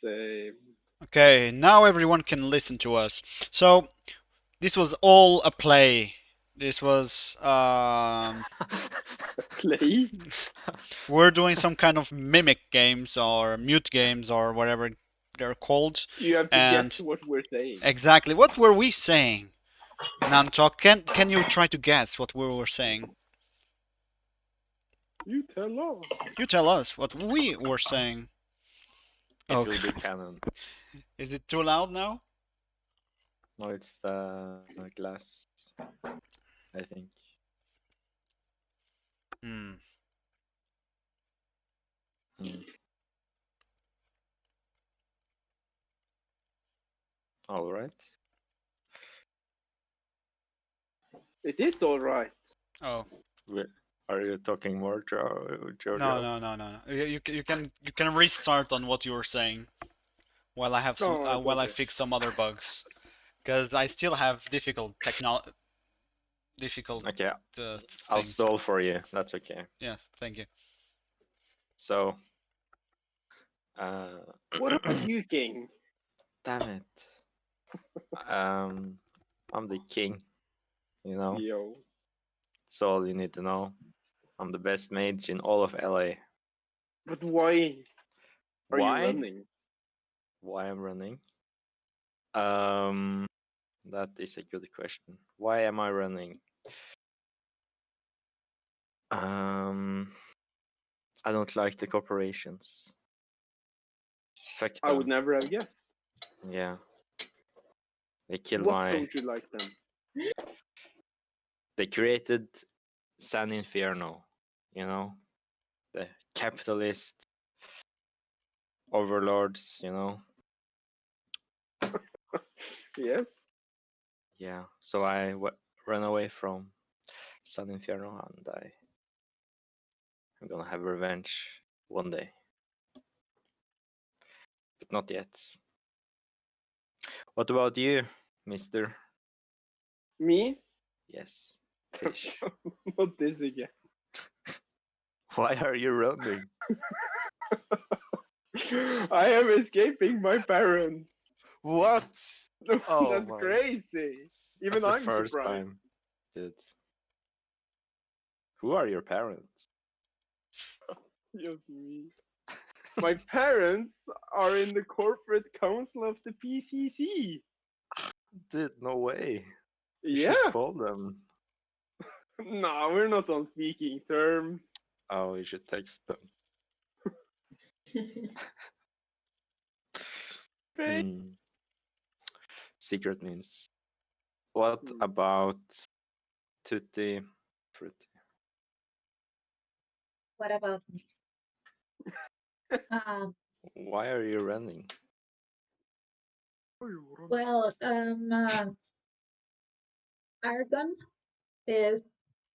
Same. Okay, now everyone can listen to us. So, this was all a play. This was, Play? we're doing some kind of mimic games or mute games or whatever they're called. You have to guess And what we're saying. exactly, what were we saying? Nantok, can you try to guess what we were saying? You tell us. You tell us what we were saying. It will Okay. be canon. Is it too loud now? No, it's the glass, I think. Hmm. Hmm. All right. It is all right. Oh. Are you talking more, No, Jojo? no. You can restart on what you were saying while I have some No, it's while I okay. fix some other bugs, because I still have difficult Okay, I'll things. stall for you. That's okay. Yeah, thank you. So, uh, What about you, King? damn it. I'm the king. You know, Yo. that's all you need to know. I'm the best mage in all of LA. But why are you Why? running? Why I'm running? That is a good question. Why am I running? I don't like the corporations. Fuck I would them. never have guessed. Yeah. They killed What my. don't you like them? They created San Inferno. You know, the capitalist overlords. You know. Yes. Yeah. So I ran away from San Inferno, and I'm gonna have revenge one day, but not yet. What about you, Mister? Me? Yes, Fish. Not this again. Why are you running? I am escaping my parents. What? Oh That's my! crazy. Even That's the I'm first time, surprised. dude. Who are your parents? Just me. My parents are in the corporate council of the PCC. Dude, no way. You Yeah. should call them. No, we're not on speaking terms. Oh, you should text them. Hmm. Secret means. What Hmm. about Tutti Frutti? What about me? Um, Why are you running? well, Argon is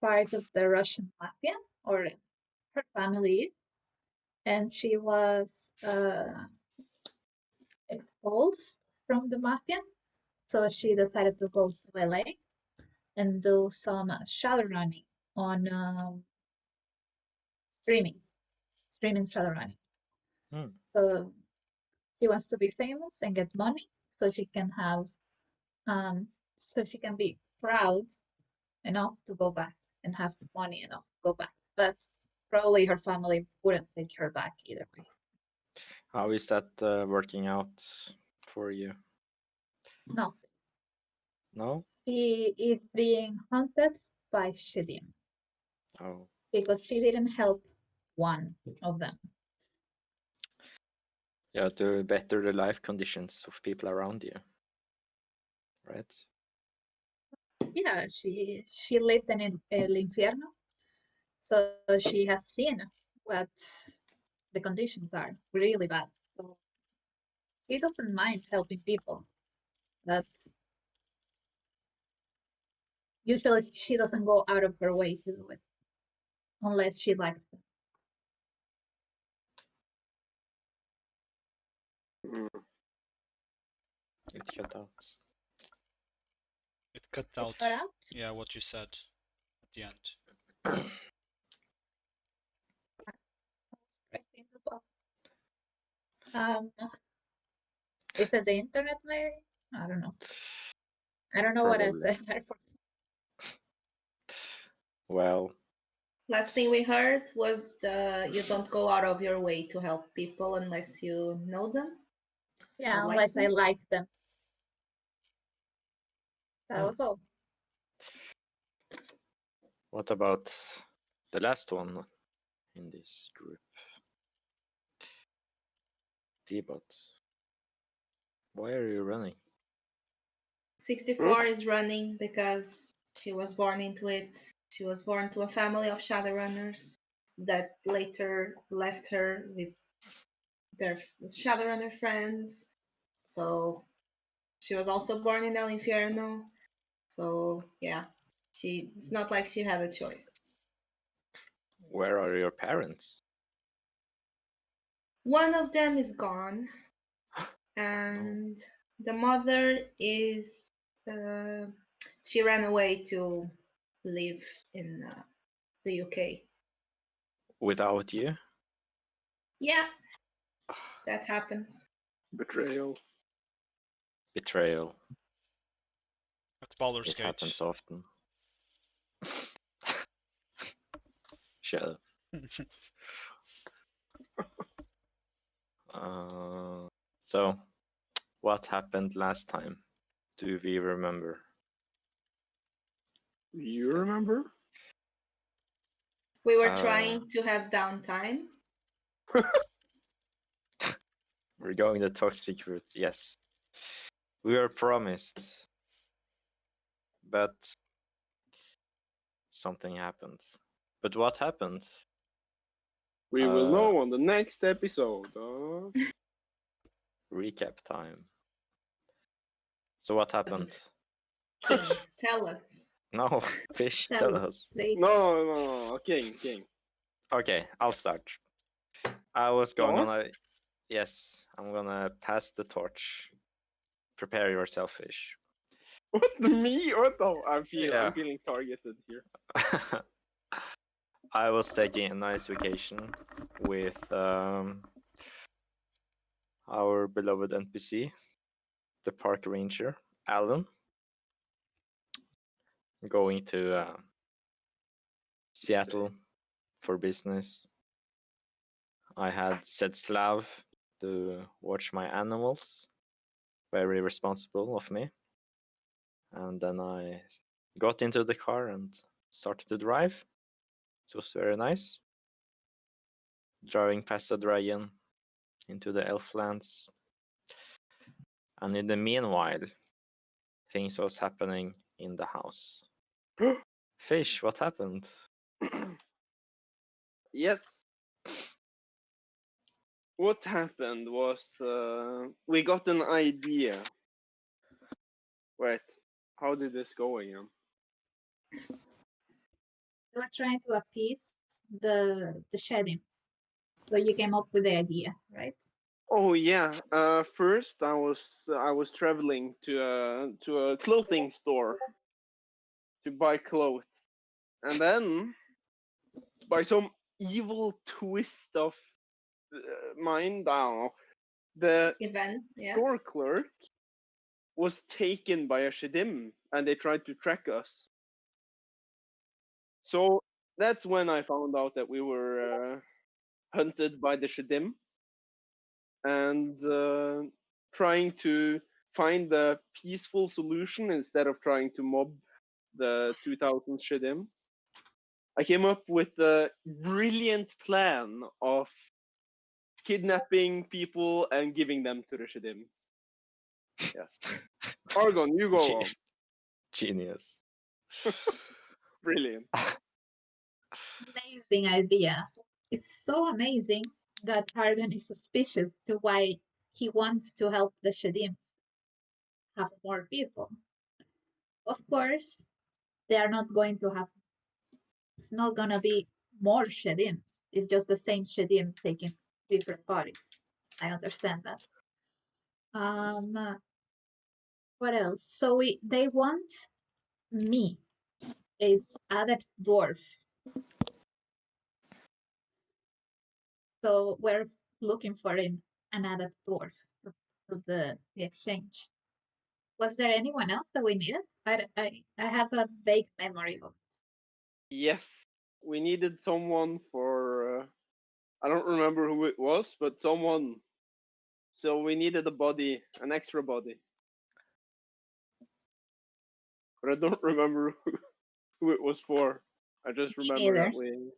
part of the Russian mafia, or her family is, and she was expulsed from the mafia. So she decided to go to LA and do some shadowrunning on streaming shadowrunning. Hmm. So she wants to be famous and get money, so she can have, so she can be proud enough to go back and have money enough to go back. But probably her family wouldn't take her back either way. How is that working out for you? No, No? he is being hunted by Shedim Oh. because she didn't help one of them. Yeah, to better the life conditions of people around you. Right? Yeah, she lived in El Infierno, so she has seen what the conditions are really bad. So she doesn't mind helping people, but usually she doesn't go out of her way to do it unless she likes it. Hmm. It cut out. It cut It out. cut out. Yeah, what you said at the end. I was pressing the button. Is it the internet maybe? I don't know. I don't know what I Probably. said. Well, Last thing we heard was you don't go out of your way to help people unless you know them. Yeah, like unless I them? like them. That Hmm. was all. what about the last one in this group? D-Bot. Why are you running? 64 is running because she was born into it. She was born to a family of Shadowrunners that later left her with their Shadowrunner friends. So she was also born in El Infierno. So yeah, it's not like she had a choice. Where are your parents? One of them is gone, and the mother is she ran away to live in the UK. Without you? Yeah, that happens. Betrayal. Betrayal. At Baldur's It Gate. happens often. Shut up. So, what happened last time? Do we remember? Do you remember? We were Uh, trying to have downtime. We're going the toxic route, yes. We were promised, but something happened. But what happened? We will know on the next episode. Recap time. So what happened? King, tell us. No, Fish, tell us. Please. No, King. Okay, I'll start. I was Go going on. on a... Yes, I'm gonna pass the torch. Prepare yourself, Fish. What, me? What the? I'm Yeah. feeling targeted here. I was taking a nice vacation with our beloved NPC, the park ranger, Alan. Going to Seattle for business. I had Sedslav to watch my animals. Very responsible of me. And then I got into the car and started to drive. It was very nice. Driving past the dragon into the Elflands. And in the meanwhile, things was happening in the house. Fish, what happened? Yes. What happened was we got an idea. Wait, how did this go again? We were trying to appease the Shedims. So you came up with the idea, right? Oh yeah. First I was traveling to a clothing store to buy clothes, and then by some evil twist of mind, I don't know, the Event, yeah. store clerk was taken by a Shedim, and they tried to track us. So that's when I found out that we were hunted by the Shedim, and trying to find the peaceful solution instead of trying to mob the 2000 Shedims. I came up with the brilliant plan of kidnapping people and giving them to the Shedims. Yes. Argon, you go on. Genius. Brilliant. Amazing idea. It's so amazing that Argon is suspicious to why he wants to help the Shedims have more people. Of course, they are not going to have, it's not going to be more Shedims. It's just the same Shedim taking different bodies. I understand that. What else? So they want me, a adept dwarf. So we're looking for an adept dwarf. to the exchange. Was there anyone else that we needed? I have a vague memory of it. Yes, we needed someone for. I don't remember who it was, but someone. So we needed a body, an extra body. But I don't remember who it was for. I just Me remember neither. that we.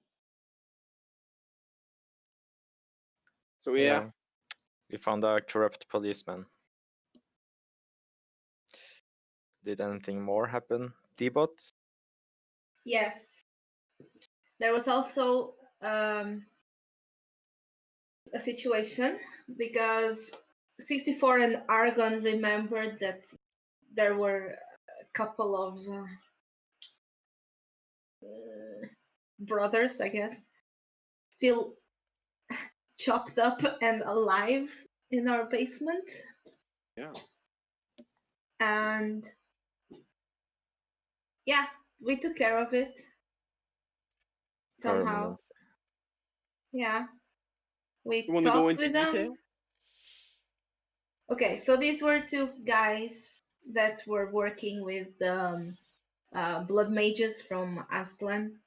So yeah. We found a corrupt policeman. Did anything more happen, D-Bot? Yes. There was also a situation because 64 and Argon remembered that there were a couple of brothers, I guess, still chopped up and alive in our basement. Yeah. And yeah, we took care of it somehow. Permanent. Yeah. We You want to go talked into with them. detail? Okay, so these were two guys that were working with blood mages from Aslan,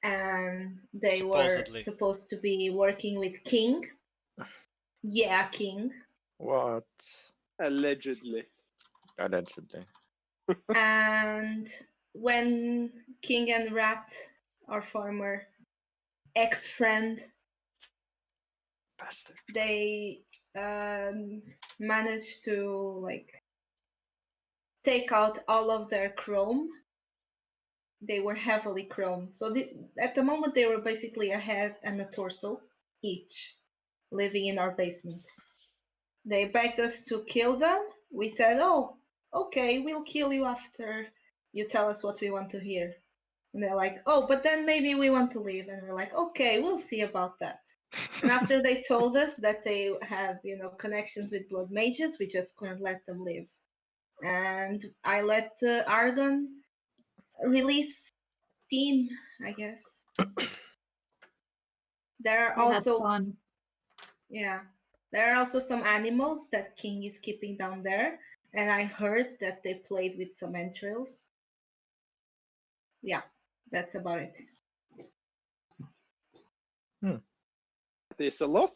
and they Supposedly. were supposed to be working with King. Yeah, King. What? Allegedly. Allegedly. And when King and Rat, our former ex-friend, Bastard. they managed to take out all of their chrome. They were heavily chromed. So at the moment, they were basically a head and a torso each, living in our basement. They begged us to kill them. We said, oh, okay, we'll kill you after you tell us what we want to hear. And they're like, oh, but then maybe we want to leave. And we're like, okay, we'll see about that. And after they told us that they had, connections with blood mages, we just couldn't let them live. And I let Argon release steam, I guess. There are We had also fun. Yeah. There are also some animals that King is keeping down there, and I heard that they played with some entrails. Yeah, that's about it. There's a lot.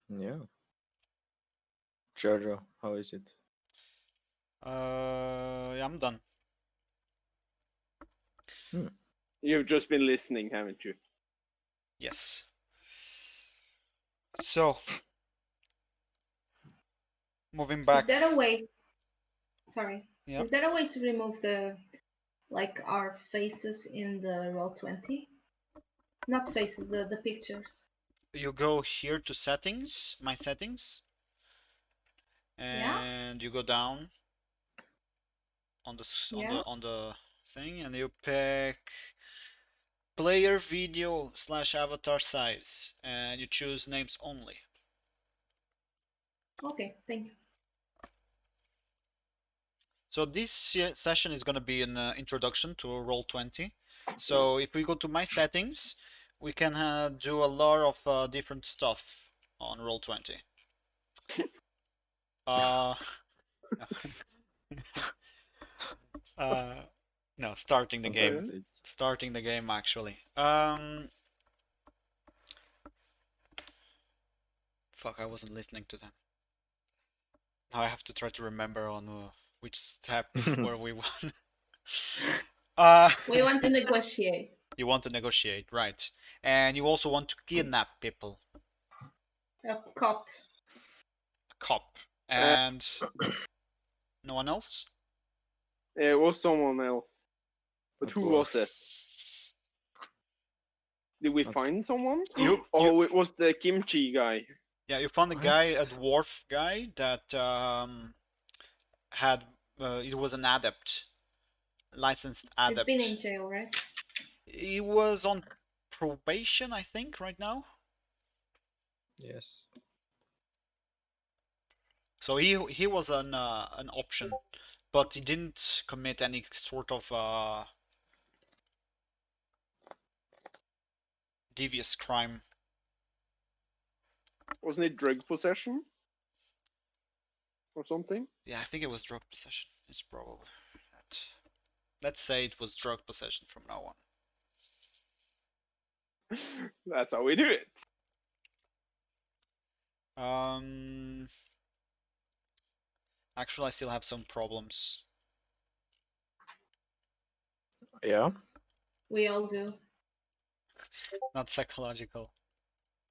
Yeah. Jojo, how is it? Yeah, I'm done. You've just been listening, haven't you? Yes. So, moving Is back. there a way? Sorry. Yeah. Is there a way to remove our faces in the Roll20? Not faces, the pictures. You go here to settings, my settings, Yeah. and you go down on the Yeah. on the thing, and you pick player video / avatar size, and you choose names only. Okay, thank you. So this session is going to be an introduction to Roll20. So if we go to my settings, we can do a lot of different stuff on Roll20. No, starting the game. Fantastic. Starting the game actually. Fuck, I wasn't listening to them. Now I have to try to remember on which step where we won. We want to negotiate. You want to negotiate, right? And you also want to kidnap people. A cop. A cop. And no one else? It was someone else. But A who dwarf. was it? Did we find someone? You It was the kimchi guy. Yeah, you found a What? guy, a dwarf guy that had it was an adept, licensed He's adept. been in jail, right? He was on probation, I think, right now. Yes. So he was an option, but he didn't commit any sort of devious crime. Wasn't it drug possession? Or something? Yeah, I think it was drug possession. It's probably that. Let's say it was drug possession from now That's how we do it. on. Actually, I still have some problems. Yeah. We all do. Not psychological.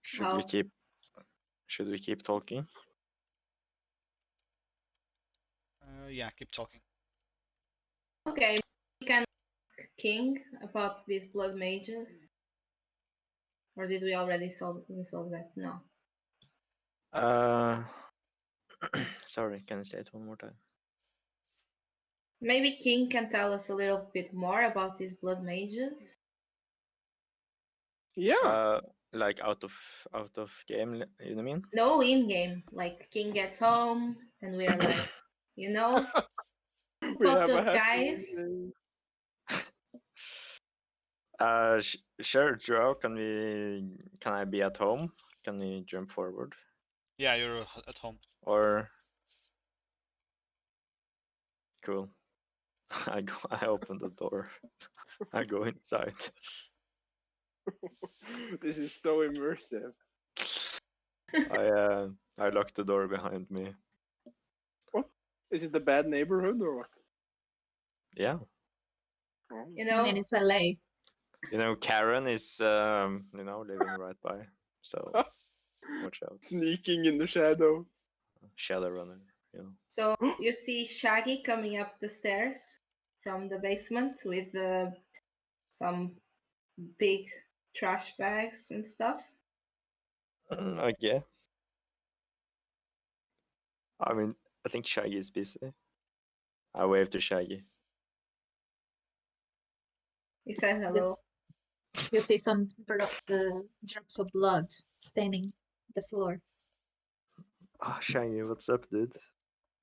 Should Oh. we keep? Should we keep talking? Yeah, keep talking. Okay, we can ask King about these blood mages. Or did we already resolve that? No. Sorry, can you say it one more time? Maybe King can tell us a little bit more about these blood mages. Yeah. Like out of game, you mean? No, in game. Like King gets home and we are like, you know, We about have a those happy guys. ending. Sure, Joe. Can I be at home? Can we jump forward? Yeah, you're at home. Or cool. I open the door. I go inside. This is so immersive. I lock the door behind me. Is it the bad neighborhood or what? Yeah. Oh. You I know, mean, it's LA. You know, Karen is living right by. So watch out. Sneaking in the shadows. Shadowrunner, you know. so you see Shaggy coming up the stairs from the basement with some big trash bags and stuff. Okay. I mean, I think Shaggy is busy. I wave to Shaggy. He says hello. You see some drops of blood staining the floor. Ah, Shaggy, what's up, dude?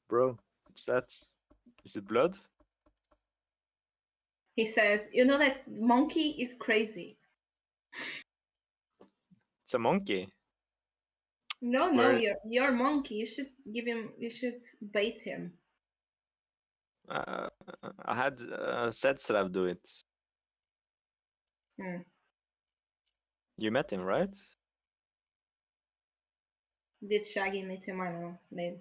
Bro, what's that? Is it blood? He says, you know that monkey is crazy. It's a monkey. No, Where- your monkey. You should give him. You should bathe him. I had Sedslav do it. Hmm. You met him, right? Did Shaggy meet him? I don't know. Maybe.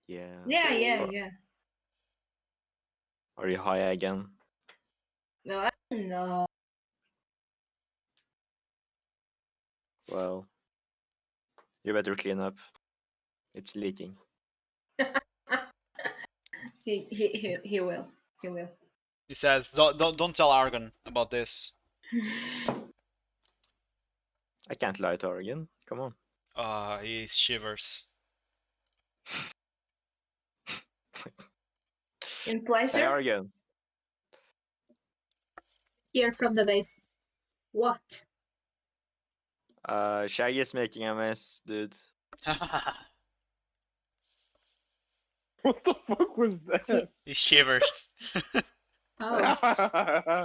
Yeah. Yeah. Are you high again? No, I don't know. Well, you better clean up. It's leaking. He will. He will. He says, don't tell Argon about this. I can't lie to Argon. Come on. He shivers. In Hey, pleasure. Argon. Here from the basement. What? Shaggy is making a mess, dude. What the fuck was that? He shivers. Oh,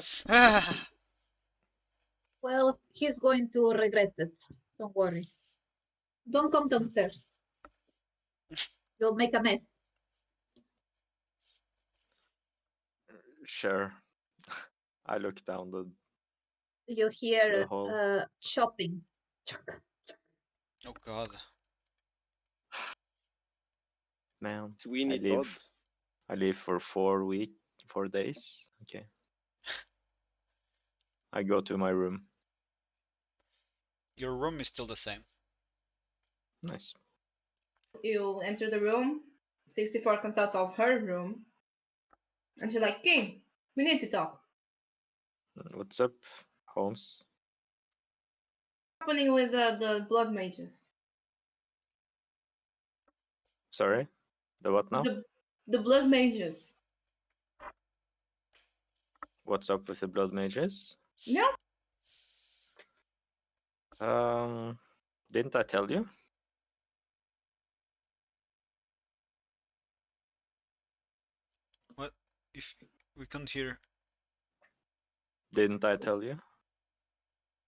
well, he's going to regret it. Don't worry. Don't come downstairs. You'll make a mess. Sure. I look down the You hear hall. chopping. Oh god. Man, Sweeney Todd. I leave for 4 days. Okay. I go to my room. Your room is still the same. Nice. You enter the room. 64 comes out of her room, and she's like, "King, we need to talk. What's up, Holmes? What's happening with the blood mages? Sorry? The what now? The blood mages. What's up with the blood mages? No, Didn't I tell you? What? If we can't hear. Didn't I tell you?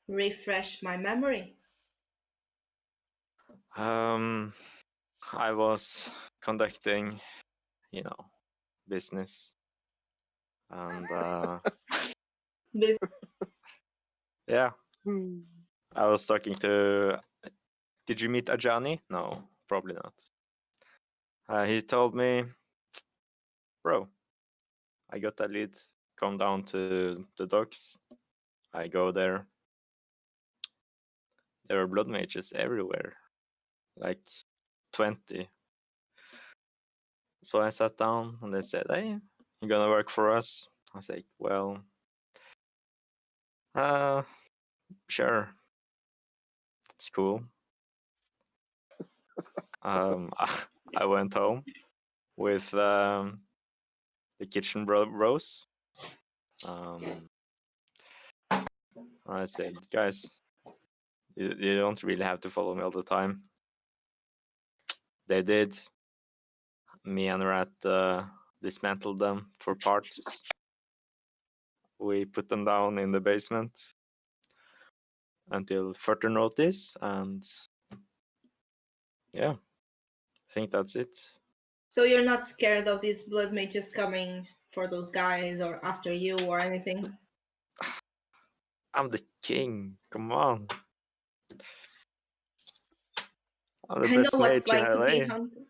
refresh my memory. I was conducting, business, and yeah, I was talking to. Did you meet Ajani? No, probably not. He told me, bro, I got a lead. Come down to the docks. I go there. There are blood mages everywhere, like 20. So I sat down and they said, hey, you're gonna work for us? I said, well, sure, it's cool. I went home with the kitchen bros. I said, guys, you don't really have to follow me all the time. They did. Me and Rat dismantled them for parts. We put them down in the basement until further notice, and yeah, I think that's it. So you're not scared of these blood mages coming for those guys or after you or anything? I'm the king. Come on. I'm the I know best what it's mage in like to be LA. hunted.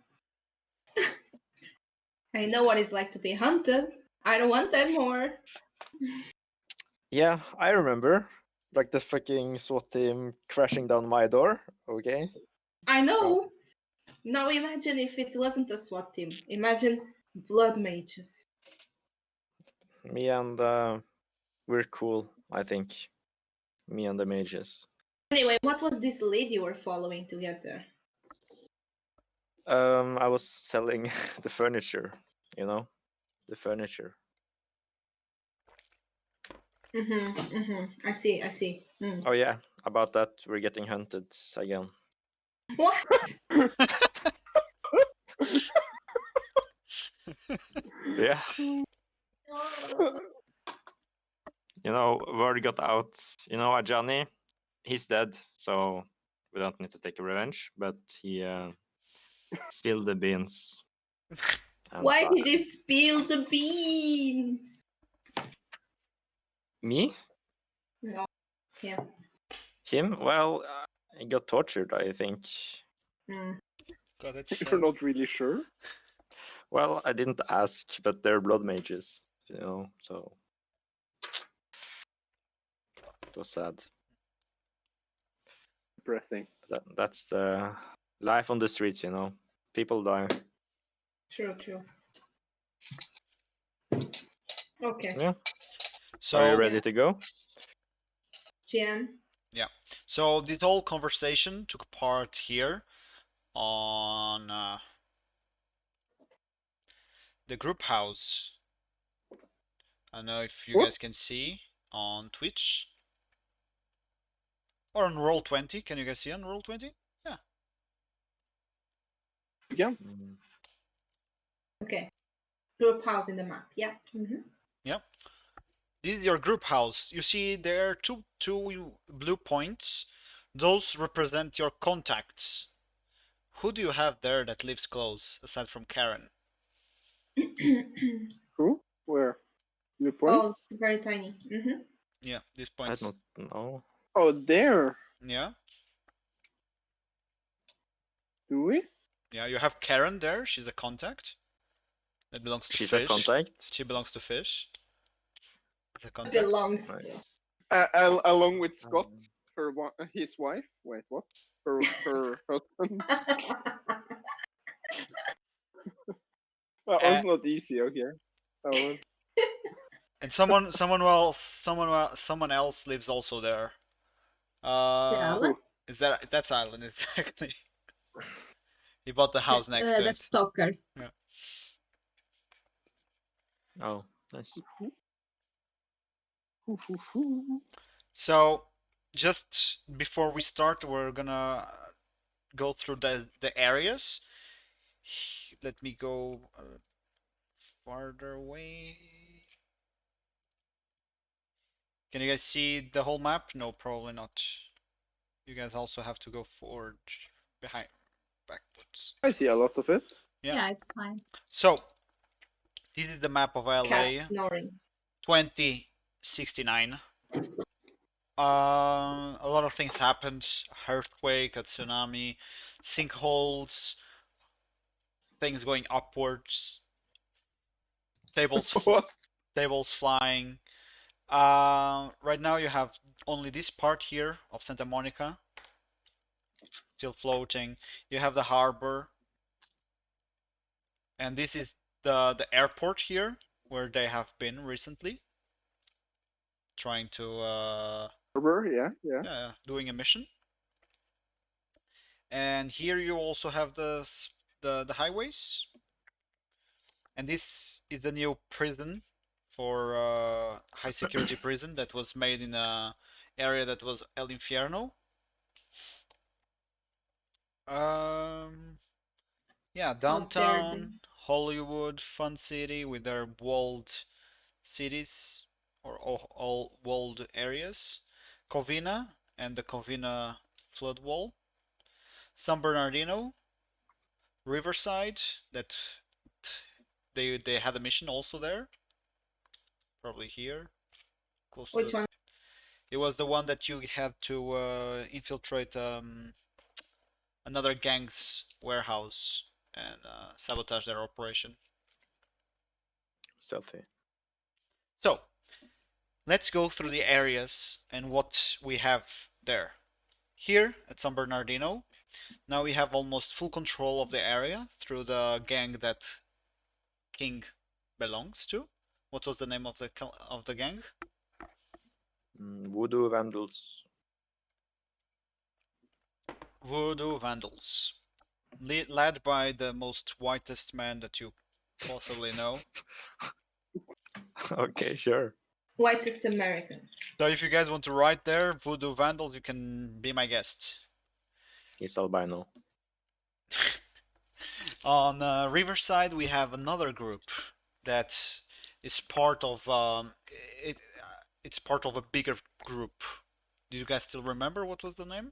I know what it's like to be hunted. I don't want that more. Yeah, I remember. Like the fucking SWAT team crashing down my door. Okay. I know. Now imagine if it wasn't a SWAT team. Imagine blood mages. Me and we're cool, I think. Me and the mages. Anyway, what was this lead you were following to get there? I was selling the furniture, the furniture. I see. Oh yeah, about that, we're getting hunted again. What? Yeah. Word got out. Ajani, he's dead, so we don't need to take a revenge, but he spilled the beans. And, Why did he spill the beans? me? No, him. Him? Well, he got tortured, I think. God, it's You're not really sure? Well, I didn't ask, but they're blood mages, so it was sad. Depressing. That's the life on the streets, People die. True. Okay. Yeah. So Are you ready to go? GM. yeah. So this whole conversation took part here on the group house. I don't know if you What? guys can see on Twitch or on Roll20. Can you guys see on Roll20? Yeah. Yeah. Okay. Group house in the map. Yeah. Yep. This is your group house. You see there are two blue points. Those represent your contacts. Who do you have there that lives close, aside from Karen? Who? Where? Your point? Oh, it's very tiny. Yeah, these I points. don't know. Oh, there. Yeah. Do we? Yeah, you have Karen there. She's a contact. That belongs to She's Fish. a contact. She belongs to Fish. As a contact. Belongs to. Nice. Along with Scott, his wife. Wait, what? Her husband. That was not easy. Okay. That was. And someone else lives also there. Alan? That's Island exactly. He bought the house next to The it. stalker. Yeah. Oh, nice. So, just before we start, we're gonna go through the areas. Let me go farther away. Can you guys see the whole map? No, probably not. You guys also have to go forward. behind, backwards. I see a lot of it. Yeah. Yeah, it's fine. So this is the map of Cat LA snoring. 2069. A lot of things happened: earthquake, a tsunami, sinkholes, things going upwards, tables What? tables flying. Right now you have only this part here of Santa Monica still floating. You have the harbor, and this is the airport here where they have been recently, trying to Harbor, yeah. doing a mission. And here you also have the highways, and this is the new prison for high security prison that was made in a area that was El Infierno. Yeah, downtown Hollywood, fun city with their walled cities or all walled areas. Covina and the Covina flood wall. San Bernardino, Riverside, that they had a mission also there. Probably here, close to Which one? It was the one that you had to infiltrate another gang's warehouse and sabotage their operation. Stealthy. So, let's go through the areas and what we have there. Here at San Bernardino, now we have almost full control of the area through the gang that King belongs to. What was the name of the gang? Voodoo Vandals. Voodoo Vandals, led by the most whitest man that you possibly know. Okay, sure. Whitest American. So if you guys want to write there, Voodoo Vandals, you can be my guest. He's albino. On Riverside, we have another group that is part of it's part of a bigger group. Do you guys still remember what was the name?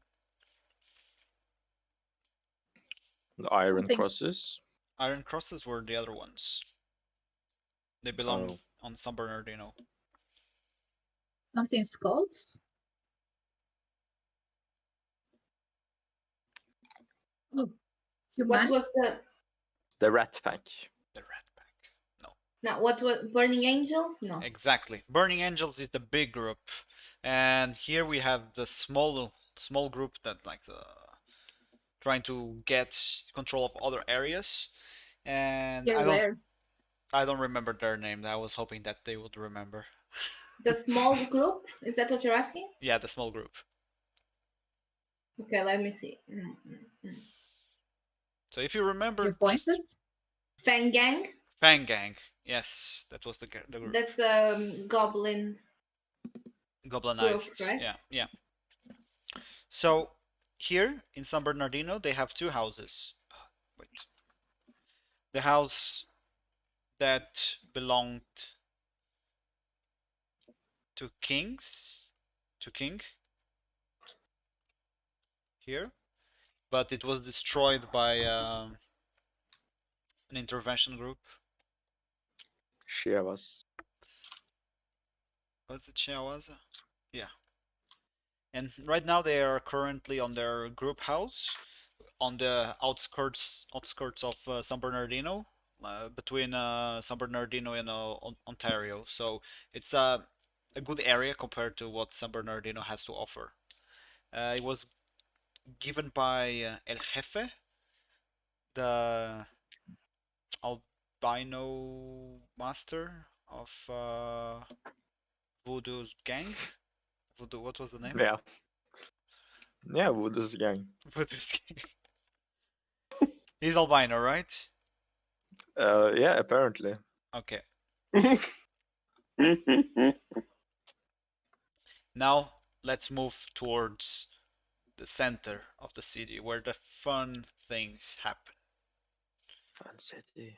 The Iron think Crosses. Iron Crosses were the other ones. They belong on San Bernardino. Something skulls? Oh, What was The Rat Pack. The Rat Pack. No. Now, what was Burning Angels? No. Exactly. Burning Angels is the big group, and here we have the small group that trying to get control of other areas. And I don't remember their name. I was hoping that they would remember. The small group? Is that what you're asking? Yeah, the small group. Okay, let me see. So if you remember, you pointed? Fang Gang? Fang Gang. Yes, that was the group. That's Goblinized, Goblinized, right? Yeah. So here in San Bernardino, they have two houses. Wait. The house that belonged to King here, but it was destroyed by an intervention group. Shiavas. Was it Shiawaza? Yeah. And right now they are currently on their group house on the outskirts of San Bernardino, between San Bernardino and Ontario. So it's a good area compared to what San Bernardino has to offer. It was given by El Jefe, the albino master of Voodoo's gang. Voodoo, what was the name? Yeah. Yeah, Voodoo's gang. Voodoo's gang. He's albino, right? Yeah, apparently. Okay. Now let's move towards the center of the city where the fun things happen. Fun city.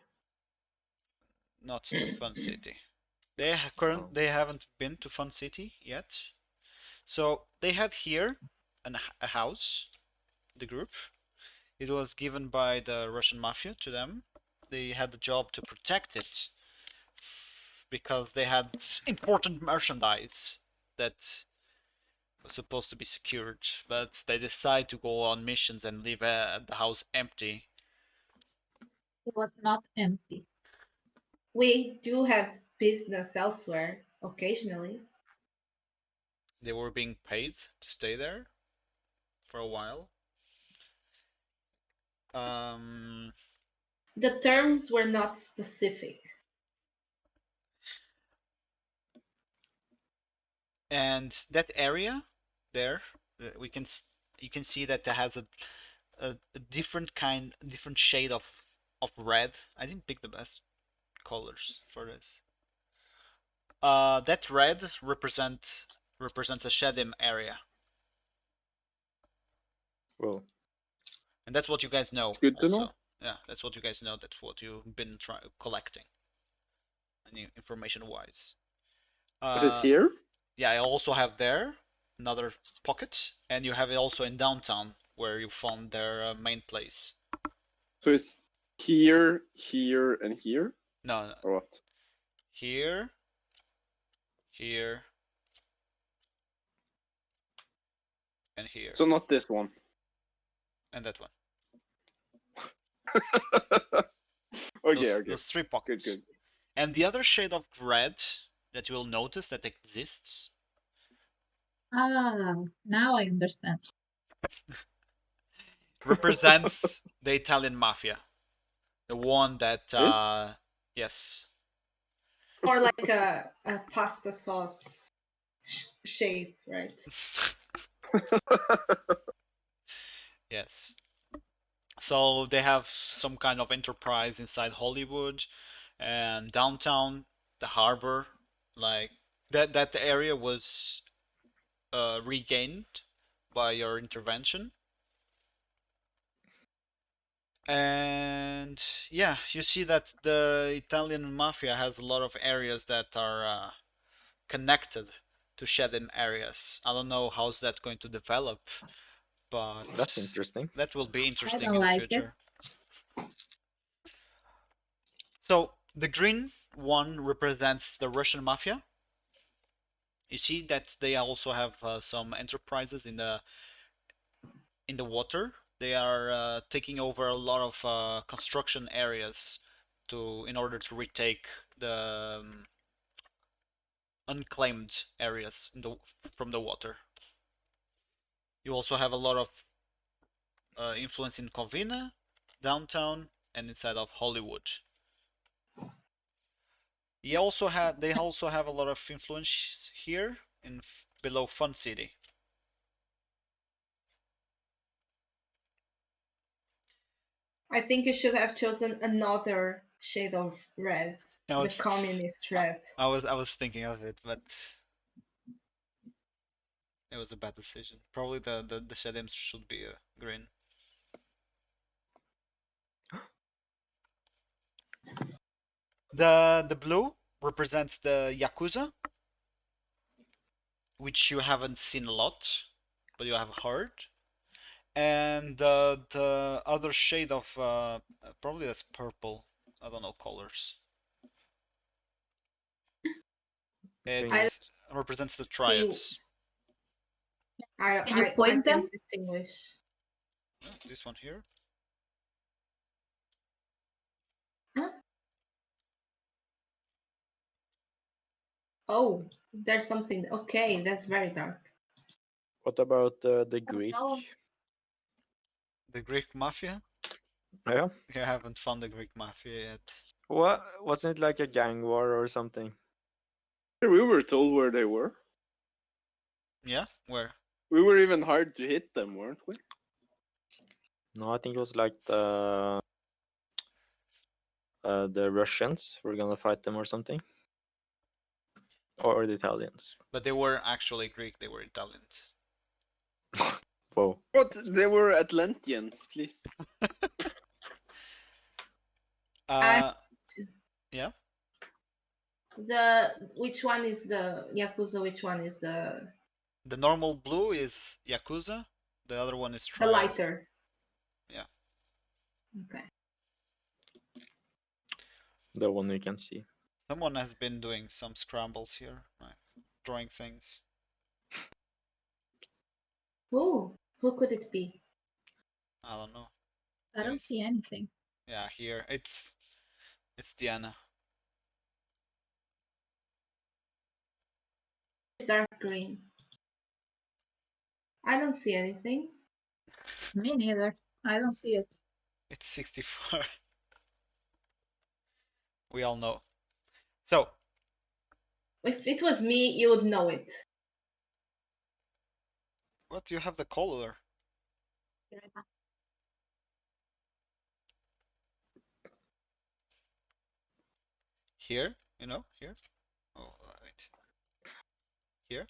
Not the fun city. They haven't been to Fun City yet. So they had here a house, the group, It was given by the Russian mafia to them. They had the job to protect it because they had important merchandise that was supposed to be secured, but they decide to go on missions and leave the house empty. It was not empty. We do have business elsewhere occasionally. They were being paid to stay there for a while. The terms were not specific. And that area there, you can see that it has a different shade of red. I didn't pick the best colors for this. That red represents a Shedim area. Well, and that's what you guys know. It's good to also. know. Yeah, that's what you guys know. That's what you've been collecting, information wise. Is it here? Yeah, I also have there another pocket, and you have it also in downtown where you found their main place. So it's here, here, and here? No, Or what? Here, here, and here. So not this one. And that one. Okay. Those three pockets. Good. And the other shade of red that you will notice that exists. Ah, now I understand. Represents the Italian mafia. The one that, yes. Or like a pasta sauce shade, right? Yes. So they have some kind of enterprise inside Hollywood and downtown, the harbor, like that area was regained by your intervention. And yeah, you see that the Italian mafia has a lot of areas that are connected to Shedim areas. I don't know how's that going to develop, but that's interesting. that will be interesting don't in the like it. future. So the green one represents the Russian mafia. You see that they also have some enterprises in the water. They are taking over a lot of construction areas in order to retake the unclaimed areas from the water. You also have a lot of influence in Covina, downtown, and inside of Hollywood. They also have a lot of influence here in below Fun City. I think you should have chosen another shade of red. The communist red. I was thinking of it, but it was a bad decision. Probably the Shedims should be green. The blue represents the Yakuza, which you haven't seen a lot, but you have heard. And the other shade of probably that's purple. I don't know colors. It represents the triads. Can you point them? Distinguish. This one here. Huh? Oh, there's something. Okay, that's very dark. What about the Greek? The Greek mafia? Yeah. You haven't found the Greek mafia yet. What? Wasn't it like a gang war or something? We were told where they were. Yeah, where? We were even hard to hit them, weren't we? No, I think it was like the Russians were gonna fight them or something, or the Italians. But they were actually Greek. They were Italians. Whoa. But they were Atlanteans, please. Yeah. Which one is the Yakuza? Which one is the? The normal blue is Yakuza. The other one is The Triad. lighter. Yeah. Okay. The one you can see. Someone has been doing some scrambles here, right? Drawing things. Who could it be? I don't know. I don't see anything. Yeah, here it's Diana. It's dark green. I don't see anything. Me neither. I don't see it. It's 64. We all know. So If it was me, you would know it. what do you have the color? Here, you know, here. Oh, wait. Here.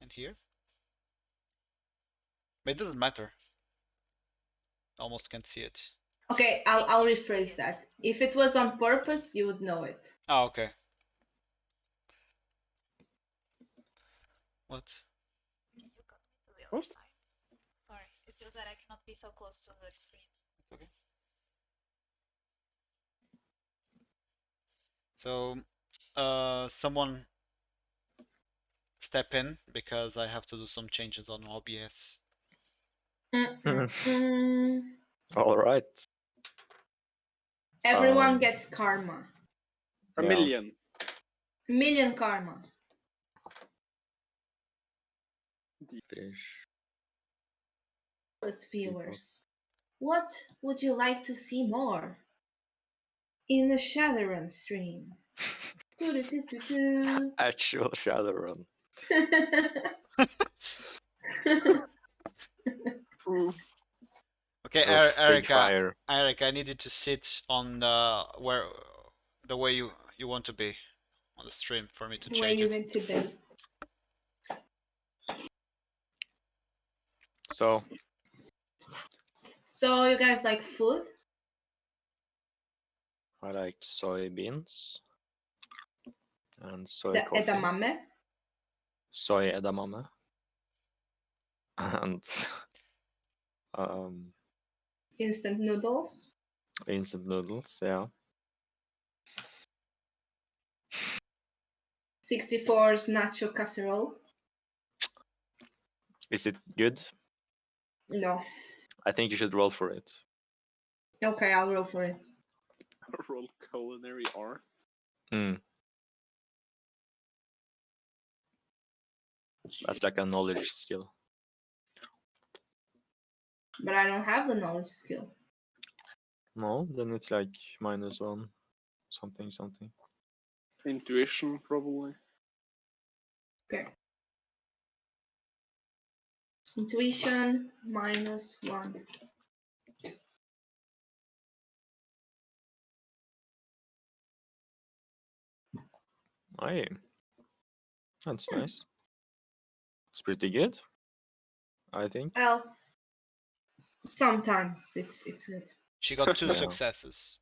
And here. But it doesn't matter. Almost can't see it. Okay, I'll rephrase that. If it was on purpose, you would know it. Oh, okay. What? You got me to the What? other side. Sorry, it's just that I cannot be so close to the screen. It's okay. So, someone step in because I have to do some changes on OBS. All right. Everyone gets karma. A Yeah. million. Million karma. Fish. As viewers, what would you like to see more in the Shadowrun stream? Doo-doo-doo-doo-doo. Actual Shadowrun. Oof. Okay, Of big Erica. fire. Erica, I need you to sit on the way you want to be on the stream for me to The way change you it. need to be. So So you guys like food? I like soybeans and soy The coffee. edamame? Soy edamame. And Instant noodles? instant noodles, yeah. 64's nacho casserole? Is it good? No. I think you should roll for it. Okay, I'll roll for it. Roll culinary art. Mm. That's like a knowledge skill. But I don't have the knowledge skill. No, then it's like -1 something something. Intuition, probably. Okay. Intuition -1. Aye. That's nice. It's pretty good, I think. Well, sometimes it's good. She got 2 Yeah. successes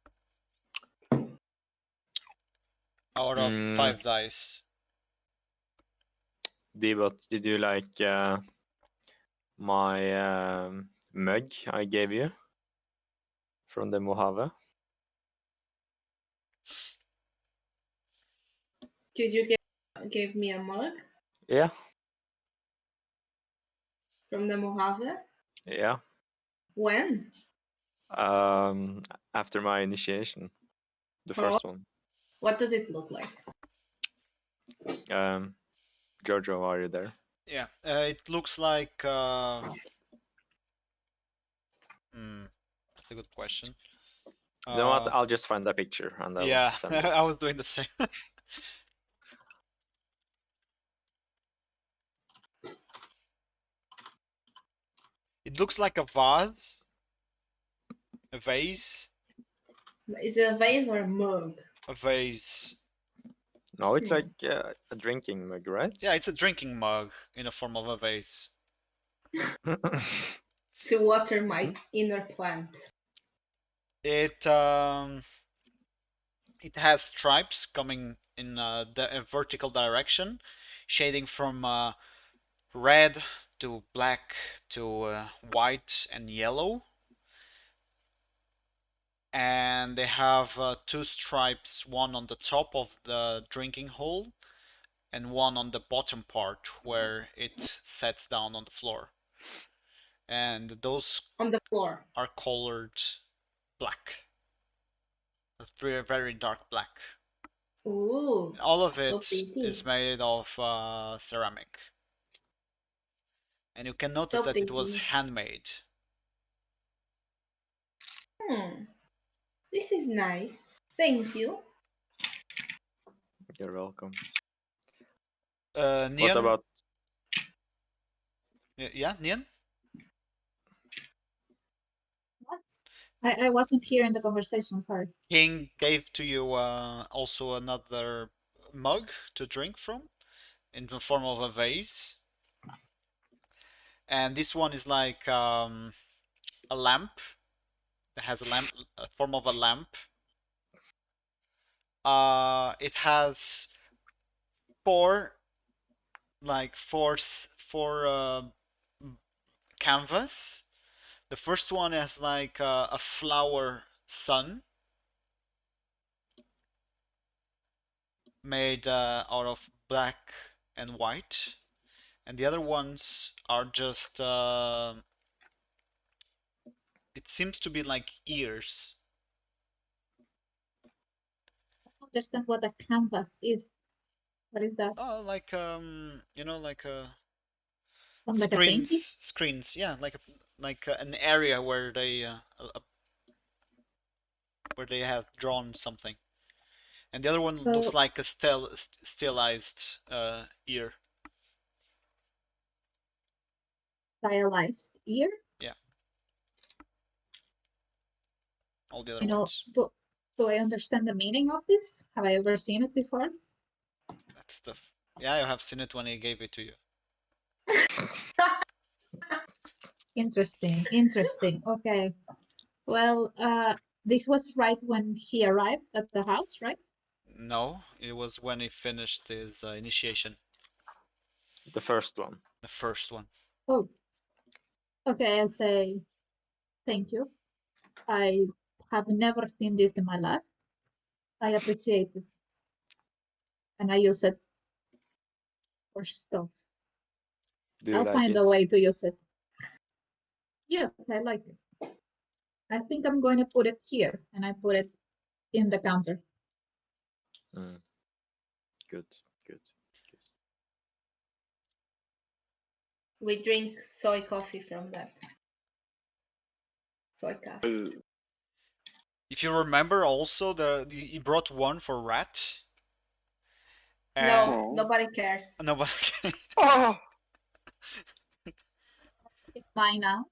out of 5 dice. Did you like my mug I gave you from the Mojave? Did you give me a mug Yeah, from the Mojave? yeah. When? After my initiation, the Oh. first one. What does it look like? Jojo, are you there? Yeah, it looks like. That's a good question. You know what? I'll just find a picture and I'll Yeah, send it. I was doing the same. It looks like a vase. A vase. Is it a vase or a mug? A vase. No, it's like a drinking mug, right? Yeah, it's a drinking mug in the form of a vase. To water my inner plant. It has stripes coming in the vertical direction, shading from red to black to white and yellow. and they have two stripes, one on the top of the drinking hole and one on the bottom part where it sets down on the floor. And those On the floor. are colored black, a very, very dark black. Ooh. All of So it pretty. is made of ceramic. And you can notice So that it was pretty. handmade. This is nice. Thank you. You're welcome. Nian, What about yeah, Nian? What? I wasn't here in the conversation, sorry. King gave to you also another mug to drink from in the form of a vase. And this one is like a lamp. It has a form of a lamp. It has four canvas. The first one has like a flower sun made out of black and white, and the other ones are just it seems to be like ears. I don't understand what a canvas is. What is that? Oh, like like Like a painting? screens, yeah, like an area where they have drawn something, and the other one looks So, like a stylized ear. stylized ear? Yeah, all the other You know, ones. do I understand the meaning of this? Have I ever seen it before? That's the yeah, you have seen it when he gave it to you. Interesting, interesting. Okay. Well, this was right when he arrived at the house, right? No, it was when he finished his initiation, the first one? the first one. Oh, okay. I say thank you. I have never seen this in my life. I appreciate it. And I use it for stuff. Do you I'll like find it? a way to use it. Yes, I like it. I think I'm going to put it here, and I put it in the counter. Mm. Good, good. We drink soy coffee from that. Soy coffee. If you remember, also he brought one for Rat. No, Oh. nobody cares. Nobody. Oh, It's mine now,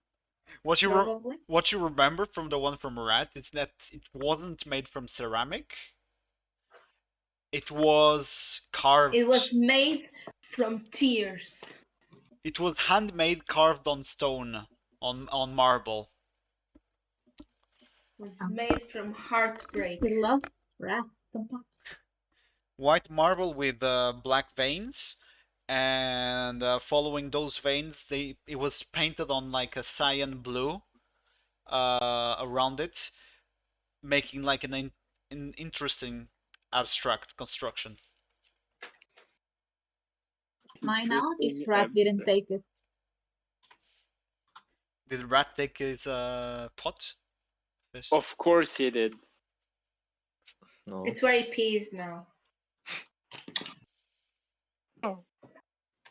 What you probably. what you remember from the one from Rat is that it wasn't made from ceramic. It was carved. It was made from tears. It was handmade, carved on stone, on marble. It was made from heartbreak. We love rat so much. White marble with black veins, and following those veins, it was painted on like a cyan blue around it, making like an interesting abstract construction. Mine now, if interesting rat didn't take it. Did Rat take his pot? Fish? Of course he did. No. It's where he pees now.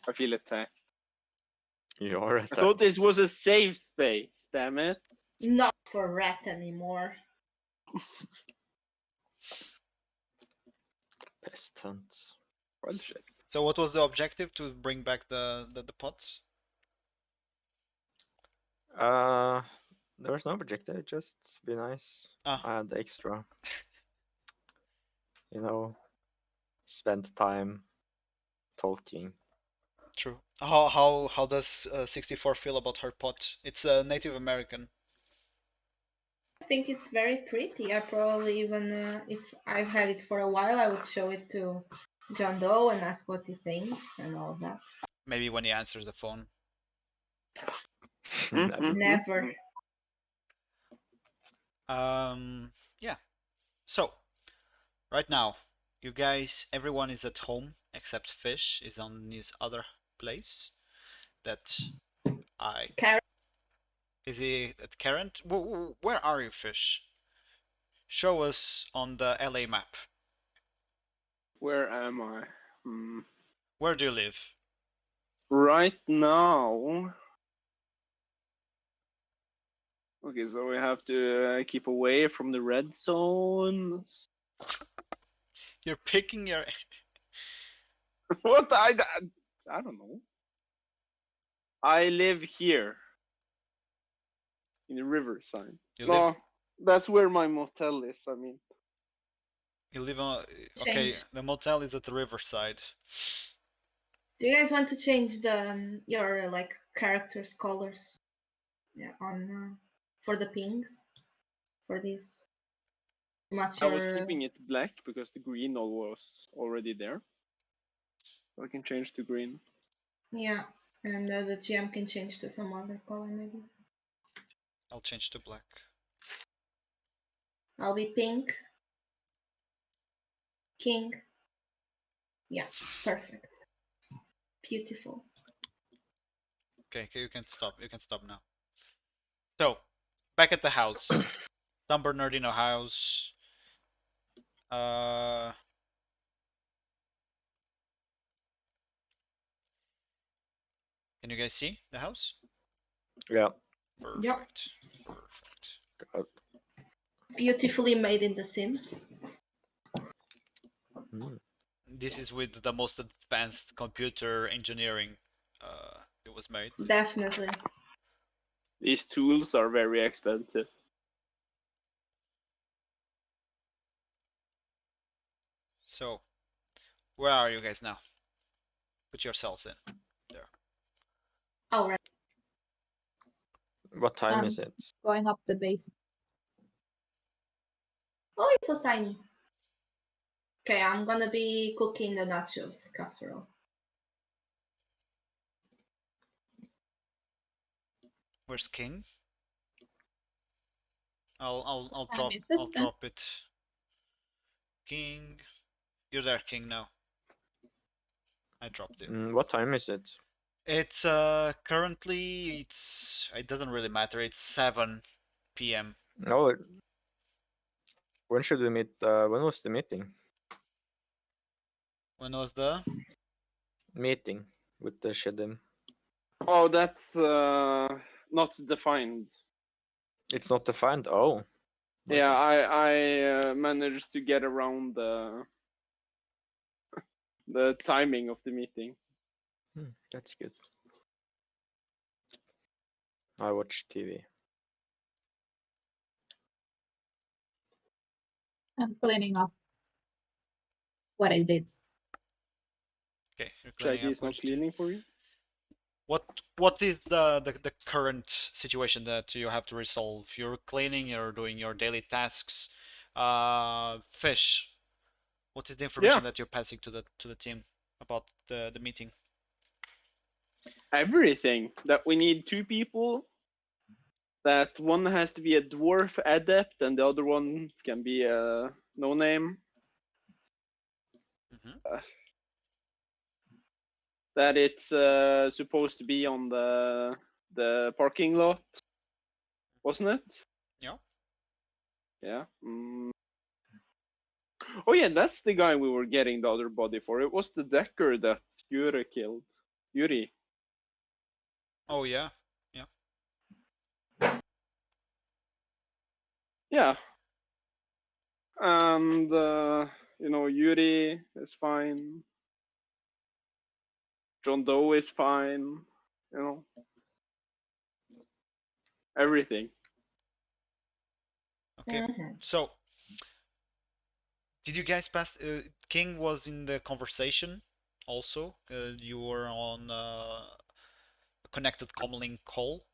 I feel attacked. You're I thought attacked. this was a safe space, damn it. Not for rat anymore. Pest hunt. What shit? So what was the objective, to bring back the pots? There was no objective, just be nice. Ah. I had extra. Spent time talking. True. How does 64 feel about her pot? It's a Native American. I think it's very pretty. I probably even, if I've had it for a while, I would show it to John Doe and ask what he thinks and all that. Maybe when he answers the phone. Never. Never. Yeah. So, right now, you guys, everyone is at home except Fish is on his other place. That I Karen, is he at Karen? Where are you, Fish? Show us on the LA map. Where am I? Where do you live? Right now. Okay, so we have to keep away from the red zone. You're picking your. What? I don't know. I live here in the riverside. You No, live. that's where my motel is. I mean, You live on. Okay, change. the motel is at the riverside. Do you guys want to change the your like characters' colors? Yeah, on for the pings for this match I was your keeping it black because the green all was already there. So I can change to green. yeah, and the GM can change to some other color maybe. I'll change to black. I'll be pink. King. Yeah, perfect. Beautiful. Okay, you can stop. You can stop now. So, back at the house, San Bernardino house. Uh, can you guys see the house? Yeah. Perfect. Perfect. God. Beautifully made in The Sims. This is with the most advanced computer engineering. It was made. Definitely. These tools are very expensive. So, where are you guys now? Put yourselves in. There. All right. What time is it? Going up the base. Oh, it's so tiny. Okay, I'm gonna be cooking the nachos casserole. Where's King? I'll What time drop is it I'll then? drop it. King, you're there, King now. I dropped you. What time is it? It's currently it doesn't really matter. It's 7 p.m. No. When should we meet? When was the meeting? When was the Meeting with the Shedim. Oh, that's not defined. It's not defined. Oh. Yeah, Okay. I managed to get around the timing of the meeting. That's good. I watch TV. I'm cleaning up what I did. Okay, you're cleaning Shaggy up is what not you did. cleaning for you. What is the current situation that you have to resolve? You're cleaning, you're doing your daily tasks. Fish, what is the information that you're passing to the team about the meeting? Everything that we need two people. That one has to be a dwarf adept and the other one can be a no name. Mm-hmm. That it's supposed to be on the parking lot, wasn't it? Yeah. Yeah. Oh yeah, that's the guy we were getting the other body for. It was the Decker that Yuri killed. Yuri. Oh yeah. Yeah. Yeah. And Yuri is fine. John Doe is fine. Everything. Okay. So, did you guys pass? King was in the conversation also. You were on a connected comlink call.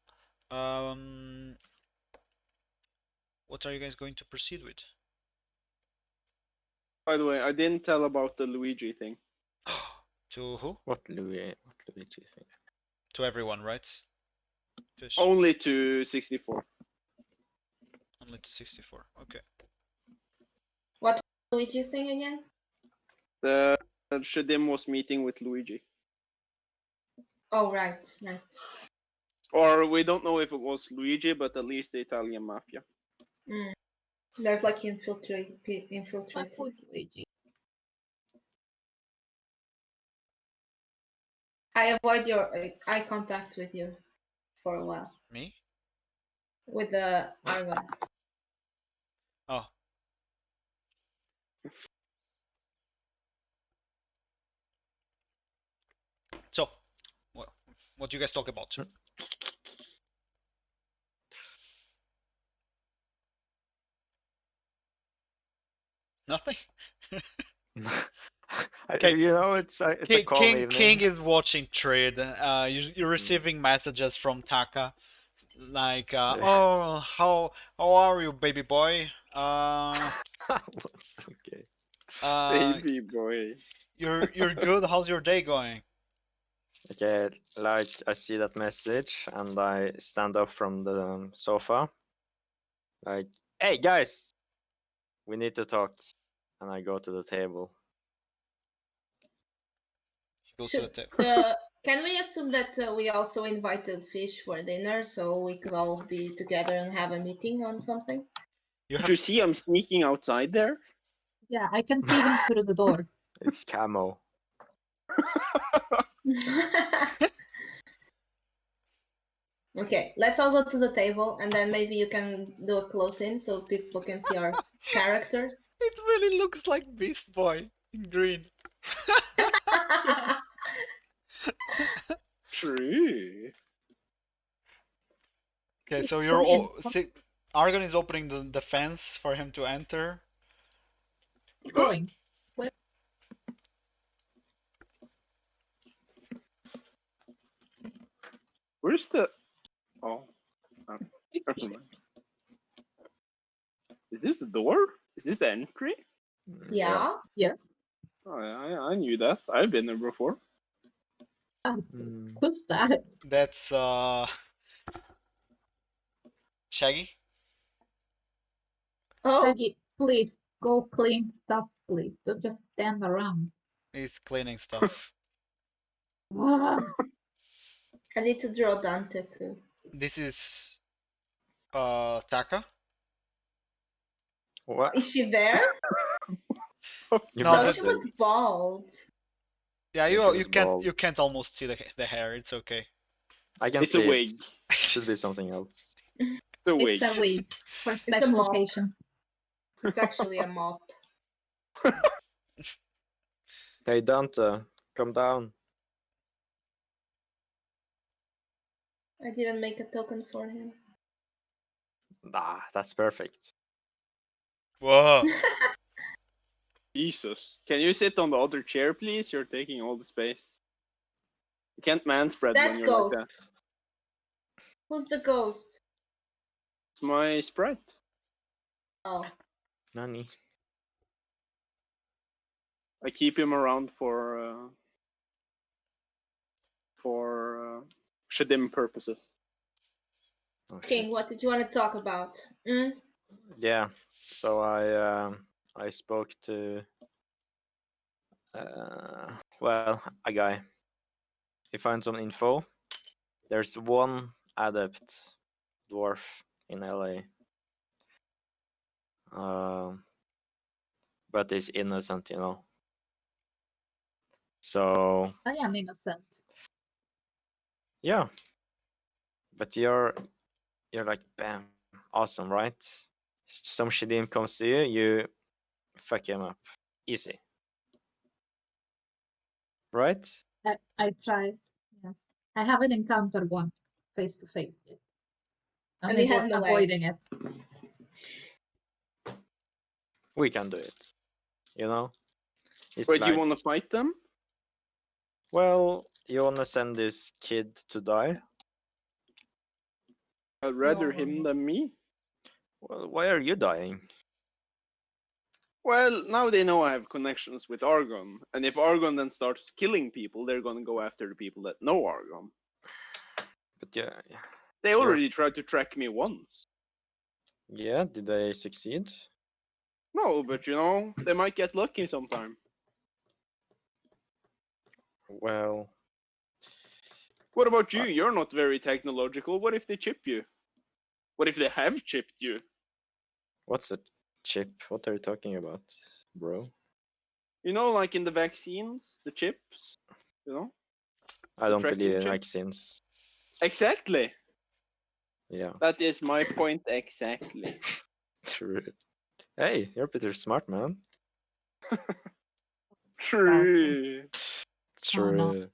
What are you guys going to proceed with? By the way, I didn't tell about the Luigi thing. To who? What Luigi thing? To everyone, right? Fish. Only to 64. Only to 64. Okay. What Luigi thing again? The Shedim was meeting with Luigi. Oh, right. Or we don't know if it was Luigi, but at least the Italian mafia. Mm. There's like What infiltrated. would Luigi? I avoid your eye contact with you for a while. Me? With the Argon. Oh. So, what do you guys talk about? Nothing? You know, it's a calm evening. King is watching trade. You're receiving messages from Taka, like, "Oh, how are you, baby boy? Okay. Baby boy. You're good. How's your day going?" Okay, like I see that message and I stand up from the sofa. Like, hey guys, we need to talk. And I go to the table. He goes to the table. Can we assume that we also invited Fish for dinner so we could all be together and have a meeting on something? Did you see I'm sneaking outside there? Yeah, I can see him through the door. It's camo. Okay, let's all go to the table and then maybe you can do a close in so people can see our characters. It really looks like Beast Boy in green. Yes. True. Okay, so Come in. Argon is opening the fence for him to enter. Going. Where's the... Oh. Never mind. Is this the door? Is this the entry? Yeah. Yes. Oh, I knew that. I've been there before. Who's that? That's Shaggy. Oh, Peggy, please go clean stuff, please. Don't just stand around. He's cleaning stuff. Ah, I need to draw Dante too. This is Taka. What? Is she there? You No, No, that- she was bald. Yeah, Yeah, she was bald. you can't almost see the hair. It's okay. I can It's see a wig. it. Should be something else. It's a wig. it's a wig for a special mop. occasion. It's actually a mop. Hey Dante, come down. I didn't make a token for him. Nah, that's perfect. Whoa. Jesus. Can you sit on the other chair, please? You're taking all the space. You can't man spread That when you're ghost. like that. Who's the ghost? It's my sprite. Oh, Nani? I keep him around for Shedim purposes. Oh, King, shit. what did you want to talk about? Mm? Yeah. So I spoke to well, a guy. He found some info. There's one adept dwarf in LA. But he's innocent, you know. So I am innocent. yeah. But you're like, bam, awesome, right? Some Shedim comes to you, you fuck him up. Easy. Right? I tried. Yes. I haven't encountered one face to face yet. I'm And we have no avoiding it. We can do it. You know? It's But like, you want to fight them? well, you wanna send this kid to die? I'd rather No. him than me. Well, why are you dying? Well, now they know I have connections with Argon, and if Argon then starts killing people, they're gonna go after the people that know Argon. But yeah, They already tried to track me once. Yeah, did they succeed? No, but you know, they might get lucky sometime. Well, What about you? You're not very technological. What if they chip you? What if they have chipped you? what's a chip? What are you talking about, bro? You know, like in the vaccines, the chips. You know, I the don't tracking believe in chip. vaccines. Exactly. Yeah, That is my point exactly. true. Hey, you're pretty smart, man. True. Oh, no. True.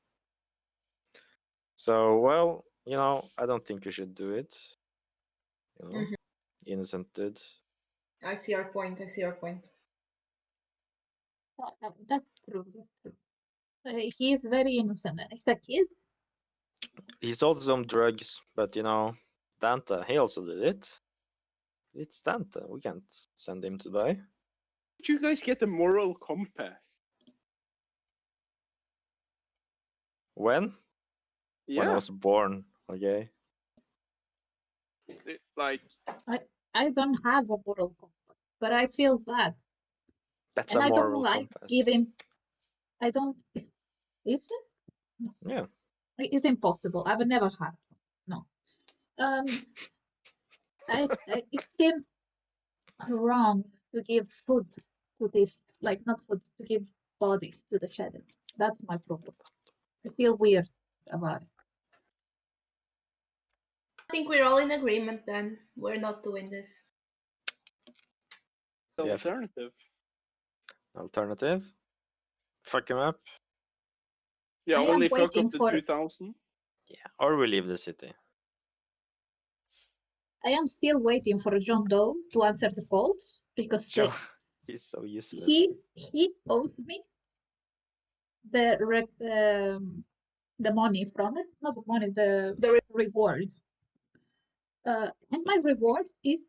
So, well, I don't think you should do it. Mhm. Innocent dude. I see your point. I see your point. That's true. That's true. He is very innocent. He's a kid. He sold some drugs, but Dante, he also did it. It's Dante. We can't send him to die. Did you guys get a moral compass? When? When I Yeah. was born, okay? Like, I don't have a moral compass, but I feel bad, That's and a I don't moral like compass. giving. I don't. Is it? No. Yeah. It's impossible. I would never have. No. It seems wrong to give food to this, like not food, to give bodies to the shadows. That's my problem. I feel weird about it. I think we're all in agreement then. We're not doing this. the Yeah. alternative. Alternative? Fuck him up? Yeah, I am only fuck waiting up the for. 2000. Yeah. Or we leave the city. I am still waiting for John Doe to answer the calls because John, he's so useless. he owes me the money from it, not the money, the reward. And my reward is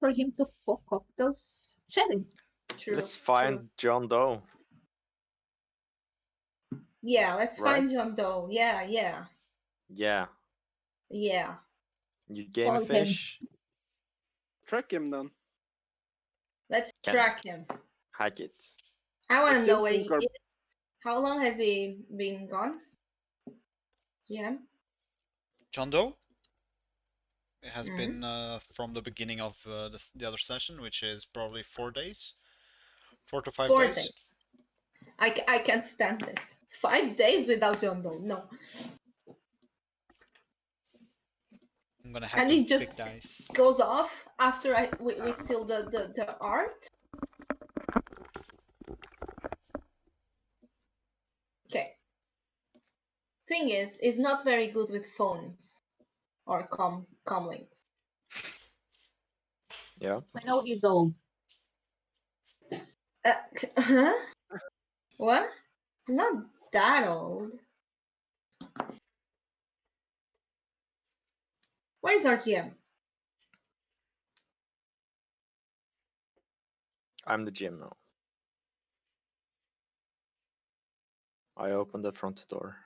for him to fuck up those Shedims. True. Let's true. find John Doe. Yeah, let's Right? find John Doe. Yeah, yeah, Yeah. yeah. You game Call him. fish. Track him then. Let's Can- track him. Hack it. I I want to still know where think he is. How long has he been gone? Yeah. John Doe? It has Mhm. been from the beginning of the other session, which is probably 4 days. 4 to 5 4 days. days. I can't stand this. 5 days without John Doe. No. I'm gonna have And to he just pick dice. goes off after we steal the art. Okay. Thing is, he's not very good with phones or comlinks. Yeah. I know he's old. Huh? What? Not that old. Where's our GM? I'm the GM now. I opened the front door.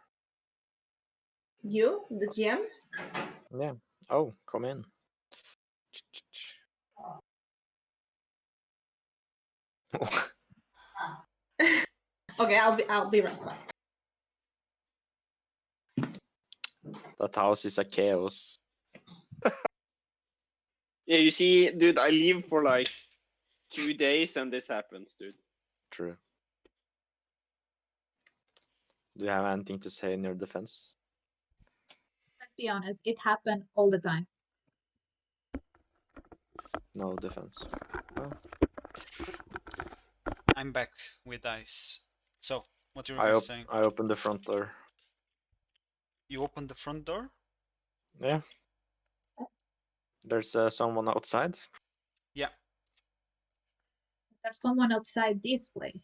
You, the GM? Yeah. Oh, come in. Okay, I'll be right back. That house is a chaos. Yeah, you see, dude, I leave for like 2 days and this happens, dude. True. Do you have anything to say in your defense? Let's be honest, it happened all the time. No defense. Oh. I'm back with dice. So, what you were I, guys saying? I opened the front door. You opened the front door? Yeah. There's someone outside. Yeah. There's someone outside this way.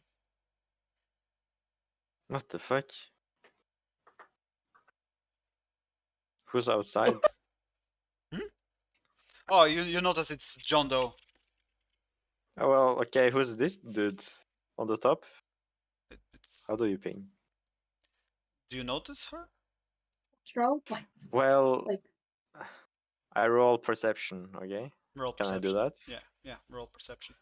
What the fuck? Who's outside? Oh, you notice it's John Doe. Oh, well, okay, who's this dude on the top? It's, How do you ping? do you notice her? Troll points. Well, Like I roll perception, okay? Roll Can I perception. do that? Yeah, roll perception.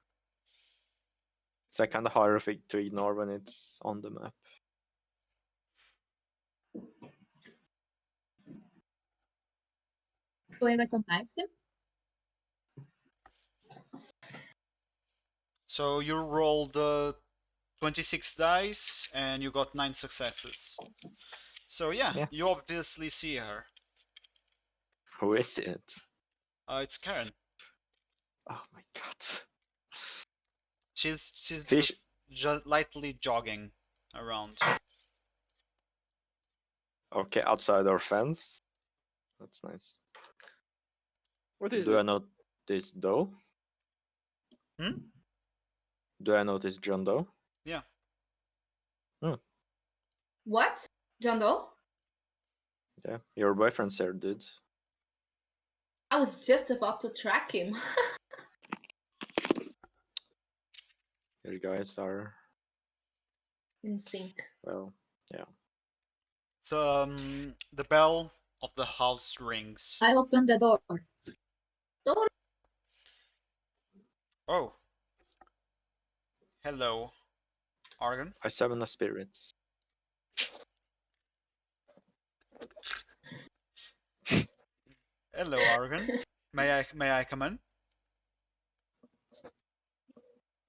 It's like kind of harder to ignore when it's on the map. Do I recognize him? So you rolled 26 dice and you got 9 successes. So yeah, you obviously see her. Who is it? It's Karen. Oh my god. She's Fish. just lightly jogging around. Okay, outside our fence. That's nice. What is Do I it? notice Doe? Hmm? Do I notice John Doe? Yeah. What? John Doe? Yeah, your boyfriend's here, dude. I was just about to track him. You guys are, In sync. well, yeah. So the bell of the house rings. I open the door. Don't Oh. Hello, Argon. I summon a spirit. Hello, Argon. May I come in?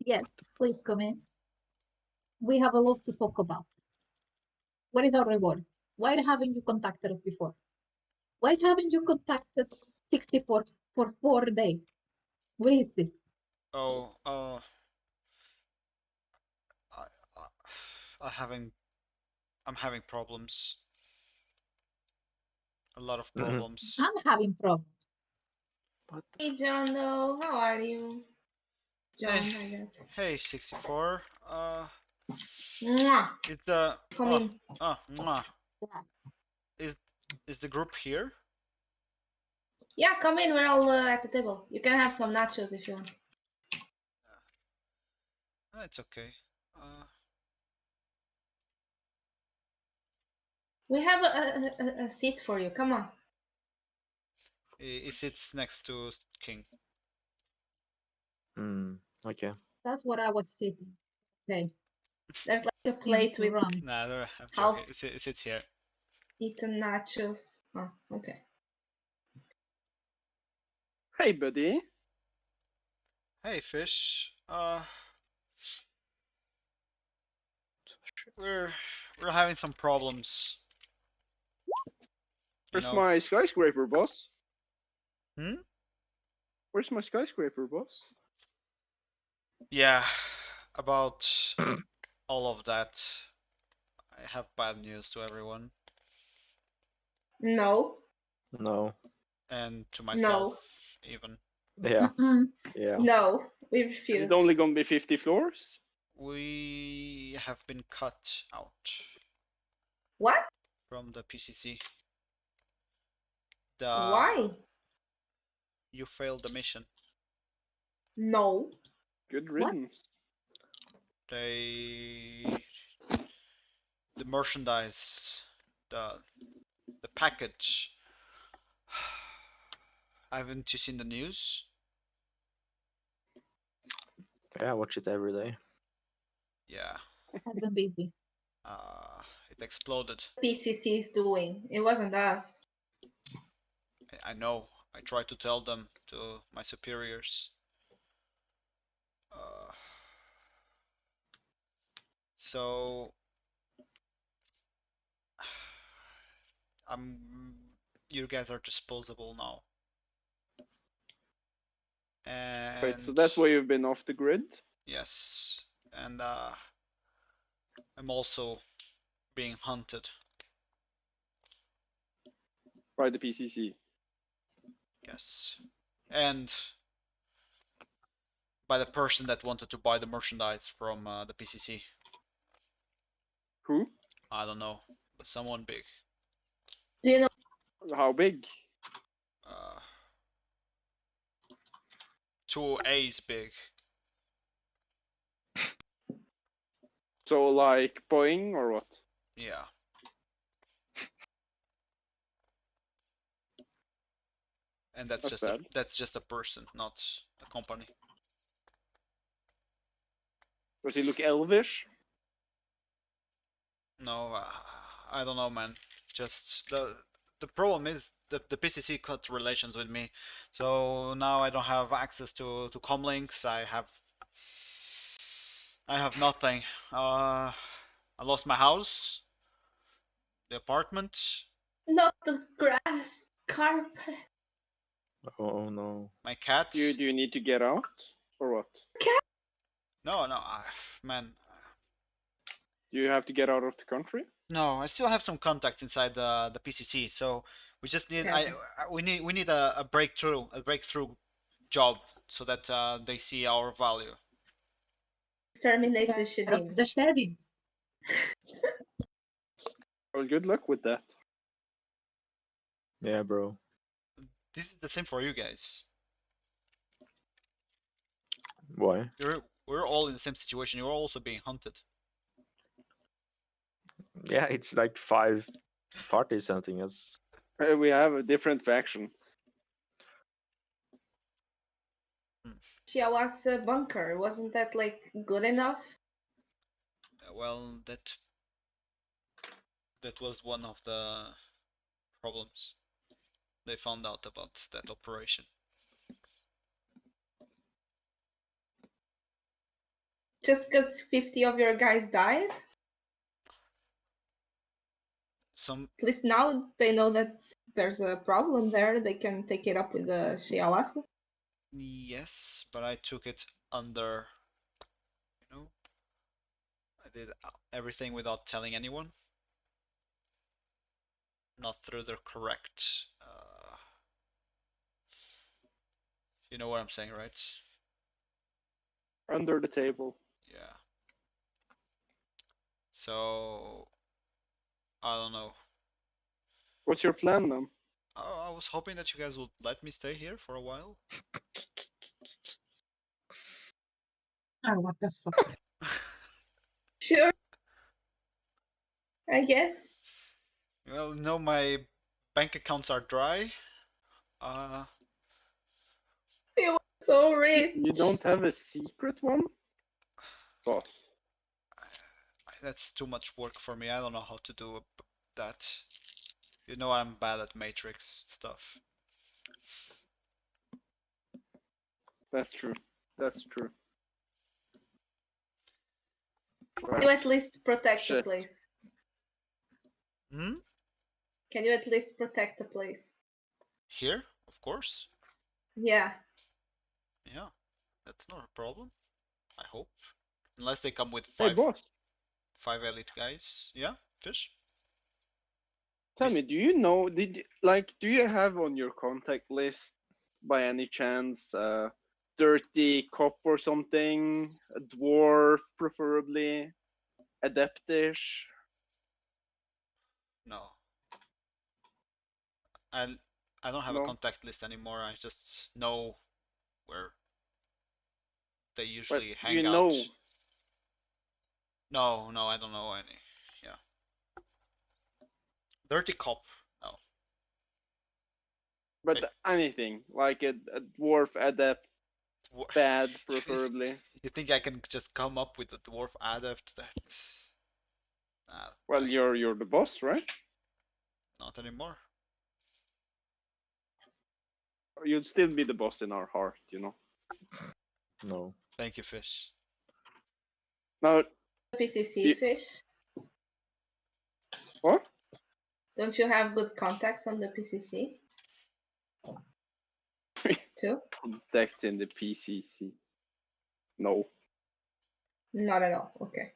Yes, please come in. We have a lot to talk about. What is our reward? Why haven't you contacted us before? Why haven't you contacted 64 for 4 days? What is this? Oh, I'm having problems. A lot of problems. I'm having problems. What the Hey, John Doe. How are you? John, I guess. Hey, 64. Mwah. Is the Come in. mwah. Yeah. Is the group here? Yeah, come in. We're all at the table. You can have some nachos if you want. It's okay. We have a seat for you. Come on. It sits next to King. Okay. That's what I was sitting. Okay. There's like a Seems plate to with run. Nah, I'm half joking. It sits here. eaten nachos. Oh, okay. Hey, buddy. Hey, fish. We're having some problems. You Where's know. my skyscraper, boss? Hmm? Where's my skyscraper, boss? Yeah. About all of that. I have bad news to everyone No. No. and to myself No. even. Yeah. Mm-mm. Yeah. No. We Is refuse. it only gonna be 50 floors? We have been cut out What? from the PCC. Why? You failed the mission. No. Good What? riddance. The merchandise, the package. Haven't you seen the news? Yeah, I watch it every day. Yeah. I've been busy. It exploded. PCC is doing. It wasn't us. I know. I tried to tell them, to my superiors. So you guys are disposable now. And Wait, so that's why you've been off the grid? yes, and I'm also being hunted. By the PCC. Yes, and by the person that wanted to buy the merchandise from the PCC. Who? I don't know, but someone big. Do you know? How big? 2 A's big. So like Boeing or what? Yeah. and that's That's just bad. that's just a person, not a company. Does he look elvish? No, I don't know, man. Just the problem is the PCC cut relations with me, so now I don't have access to comlinks. I have nothing. I lost my house, the apartment, Not the grass, carpet. Oh no. my cat. Do you need to get out or what? No, no, man. Do you have to get out of the country? No, I still have some contacts inside the PCC, so we just need Okay. we need a breakthrough job so that they see our value. Terminate the The Shedim. Shedim. Well, good luck with that. Yeah, bro. This is the same for you guys. Why? We're all in the same situation. You're also being hunted. Yeah, it's like 5 parties hunting us. We have different factions. Shiawa's bunker, wasn't that like good enough? Well, that was one of the problems. They found out about that operation. Just because 50 of your guys died? Some At least now they know that there's a problem there. They can take it up with the Shiawase. yes, but I took it under, you know, I did everything without telling anyone. Not through the correct. You know what I'm saying, right? Under the table. Yeah. So I don't know. What's your plan then? Oh, I was hoping that you guys would let me stay here for a while. Oh, what the fuck? Sure. I guess. Well, you know, my bank accounts are dry. Uh, They were so rich. You don't have a secret one? Boss. that's too much work for me. I don't know how to do that. You know, I'm bad at Matrix stuff. That's true. That's true. Can you at least protect the Shit. place? Hmm? Can you at least protect the place? Here, of course. Yeah. Yeah, that's not a problem. I hope, unless they come with Hey, boss. five elite guys. Yeah, fish. Tell me, do you know? Do you have on your contact list by any chance a dirty cop or something? A dwarf, preferably, adeptish. No, I I don't have a No. contact list anymore. I just know where they But usually you hang know. out. No, no, I don't know any. Yeah, dirty cop. No. But Hey. anything like a dwarf adept, Dwar- bad preferably. You think I can just come up with a dwarf adept that? Well, you're the boss, right? Not anymore. You'd still be the boss in our heart, you know. No. Thank you, fish. Now, PCC You- fish. what? Don't you have good contacts on the PCC too? Contacts in the PCC. No. Not at all. Okay.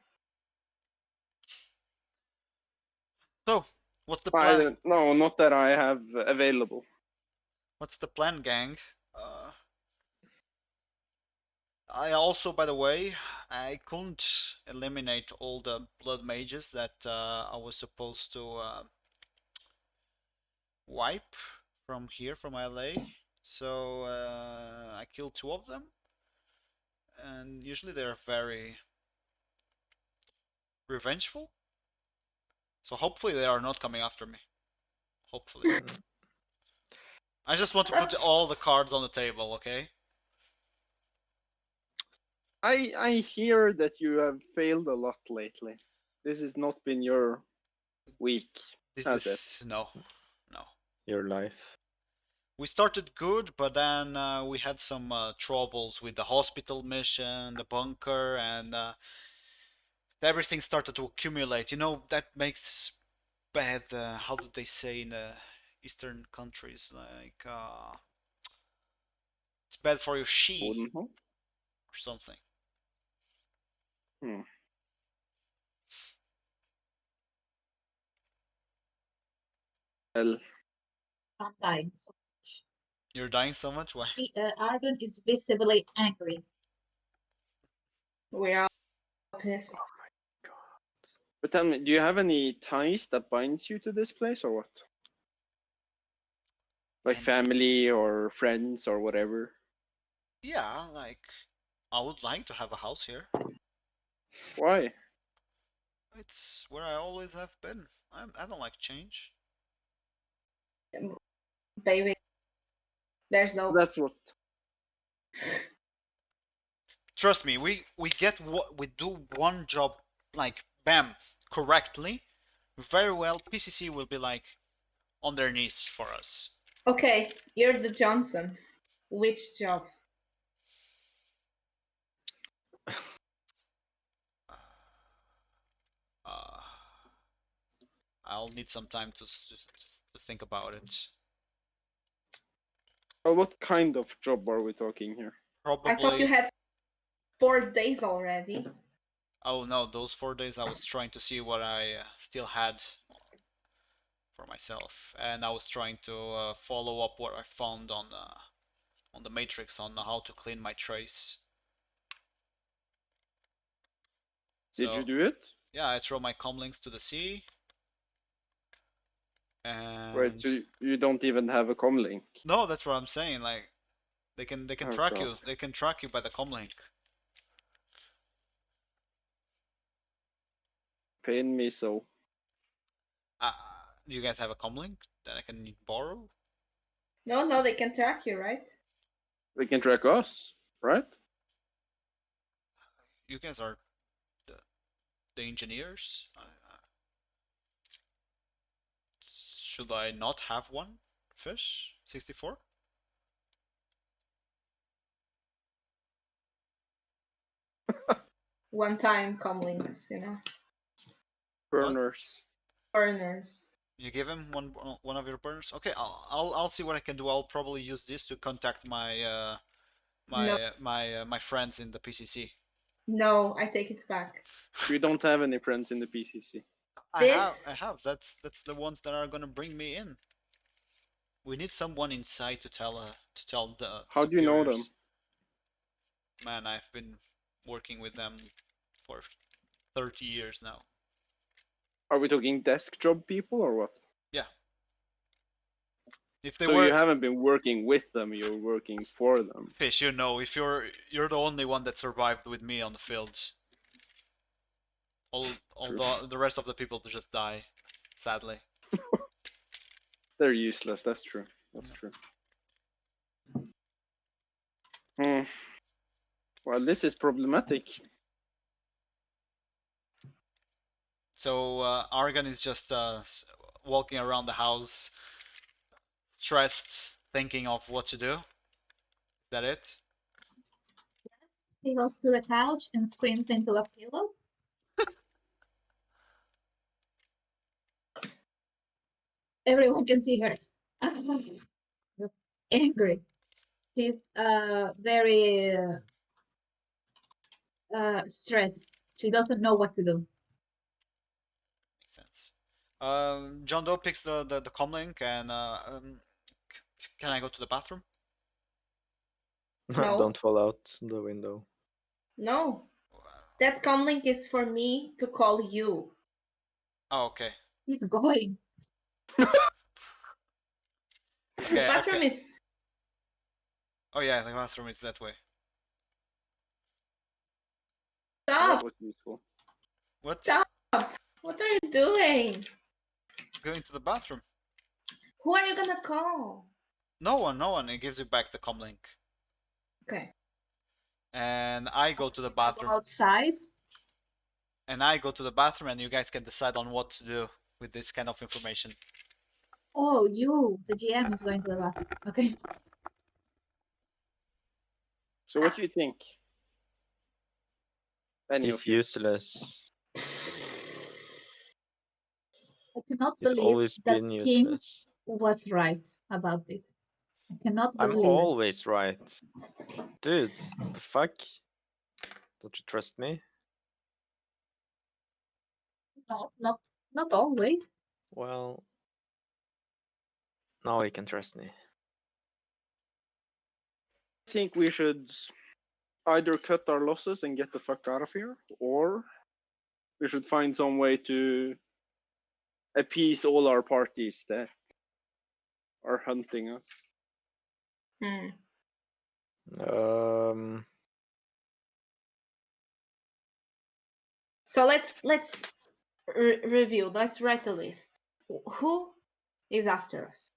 So, what's the I plan? don't, no, not that I have available. What's the plan, gang? I also, by the way, I couldn't eliminate all the blood mages that I was supposed to wipe from here, from LA. So I killed 2 of them, and usually they're very revengeful. So hopefully they are not coming after me. Hopefully. I just want to put all the cards on the table, okay? I hear that you have failed a lot lately. This has not been your week, This has it? is no. Your life. We started good, but then we had some troubles with the hospital mission, the bunker, and everything started to accumulate. You know, that makes bad. How do they say in Eastern countries? Like, it's bad for your she Wouldn't know. or something. Hmm. Well, I'm dying so much. You're dying so much? Why? Argon is visibly angry. We are pissed. but tell me, do you have any ties that binds you to this place, or what? Like And family or friends or whatever? yeah, like I would like to have a house here. Why? It's where I always have been. I don't like change. Baby, there's no. That's what. Trust me, we get what we do one job like bam correctly, very well. PCC will be like on their knees for us. Okay, you're the Johnson. Which job? Uh, I'll need some time to think about it. Well, what kind of job are we talking here? I thought you Probably. had 4 days already. Oh no, those 4 days I was trying to see what I still had for myself, and I was trying to follow up what I found on the matrix on how to clean my trace. Did you So do it? yeah, I throw my comlinks to the sea, Right, and so you don't even have a comlink. no, that's what I'm saying. Like they can Oh track god, you. They can track you by the comlink. pain me so. Uh, do you guys have a comlink that I can borrow? No, they can track you, right? They can track us, right? You guys are the, the engineers. Should I not have one? Fish 64. One-time comlinks, you know, What? Burners. burners. You give him one of your burners. Okay, I'll see what I can do. I'll probably use this to contact my No, my friends in the PCC. no, I take it back. We don't have any friends in the PCC. I have, This I have. That's the ones that are gonna bring me in. We need someone inside to tell the How do you know superiors. them? Man, I've been working with them for 30 years now. Are we talking desk job people or what? Yeah. If they So were you haven't been working with them, you're working for them. fish, you know, if you're the only one that survived with me on the fields. All the rest of the people just die, sadly. They're useless, that's true. That's true. Hmm. Well, this is problematic. So Argan is just walking around the house, stressed, thinking of what to do. Is that it? Yes, he goes to the couch and screams into a pillow. Everyone can see her. Angry. She's very stressed. She doesn't know what to do. Makes sense. John Doe picks the comlink and can I go to the bathroom? No. Don't fall out the window. No, that comlink is for me to call you. Oh, okay. He's going. The Okay, bathroom okay. is. Oh yeah, the bathroom is that way. Stop! That was useful. What? Stop! What are you doing? Going to the bathroom. Who are you gonna call? No one. It gives you back the comlink. Okay. And I go to the bathroom. Outside. And I go to the bathroom, and you guys can decide on what to do with this kind of information. Oh, you, the GM, is going to the bathroom. Okay. So what do you think? Any He's of you? useless. I cannot He's believe always that been Kim useless. was right about it. I cannot I'm believe it. always right. Dude, what the fuck? Don't you trust me? Not always. Well, now he can trust me. I think we should either cut our losses and get the fuck out of here, or we should find some way to appease all our parties that are hunting us. Hmm. So let's review. Let's write a list. Who is after us?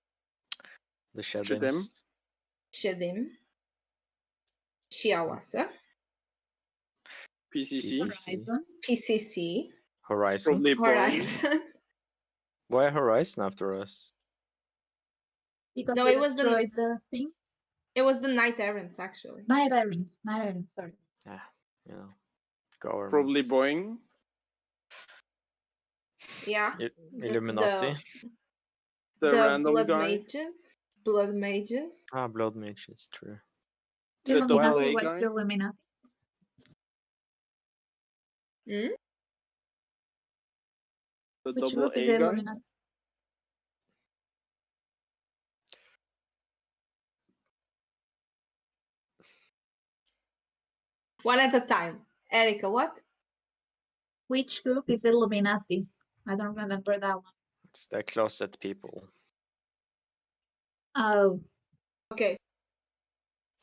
The Shedim. Shedims. Shedim, Shiawase, PCC. Horizon. PCC, Horizon. Probably Boeing. Horizon. Why Horizon after us? Because No, we it was destroyed the thing. It was the Knight Errants, actually. Night Irons, sorry. Yeah, you know, government. Probably Boeing. Yeah. Illuminati. The random Blood guy. Mages. Blood Mages. Ah, Blood Mage is true. The double Illuminati, A what's guy. Illuminati? Hmm? The Which double group is A guy. Illuminati? One at a time. Erica, what? Which group is Illuminati? I don't remember that one. It's the closet people. Oh, Okay.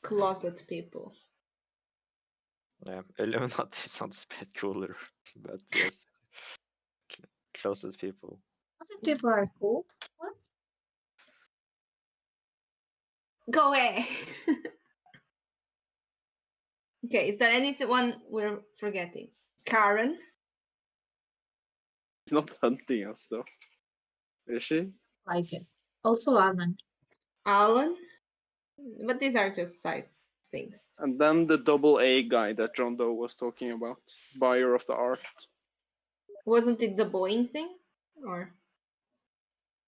Closet people. Yeah, Illuminati sounds a bit cooler, but yes, closet people. closet people are cool. What? Go away. Okay, is there anyone we're forgetting? Karen. He's not hunting us though. Is she? Like it. Also Alan. Alan. But these are just side things. And then the double A guy that John Doe was talking about. Buyer of the art. Wasn't it the Boeing thing? Or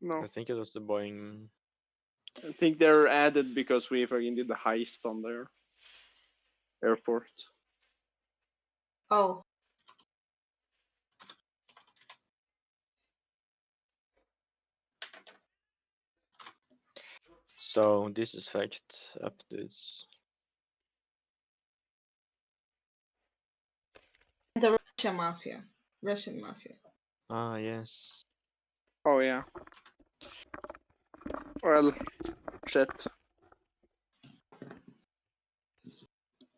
No. I think it was the Boeing. I think they're added because we fucking did the heist on their airport. oh. So this is fact updates. The Russian mafia. Russian mafia. Ah yes. Oh yeah. Well, shit.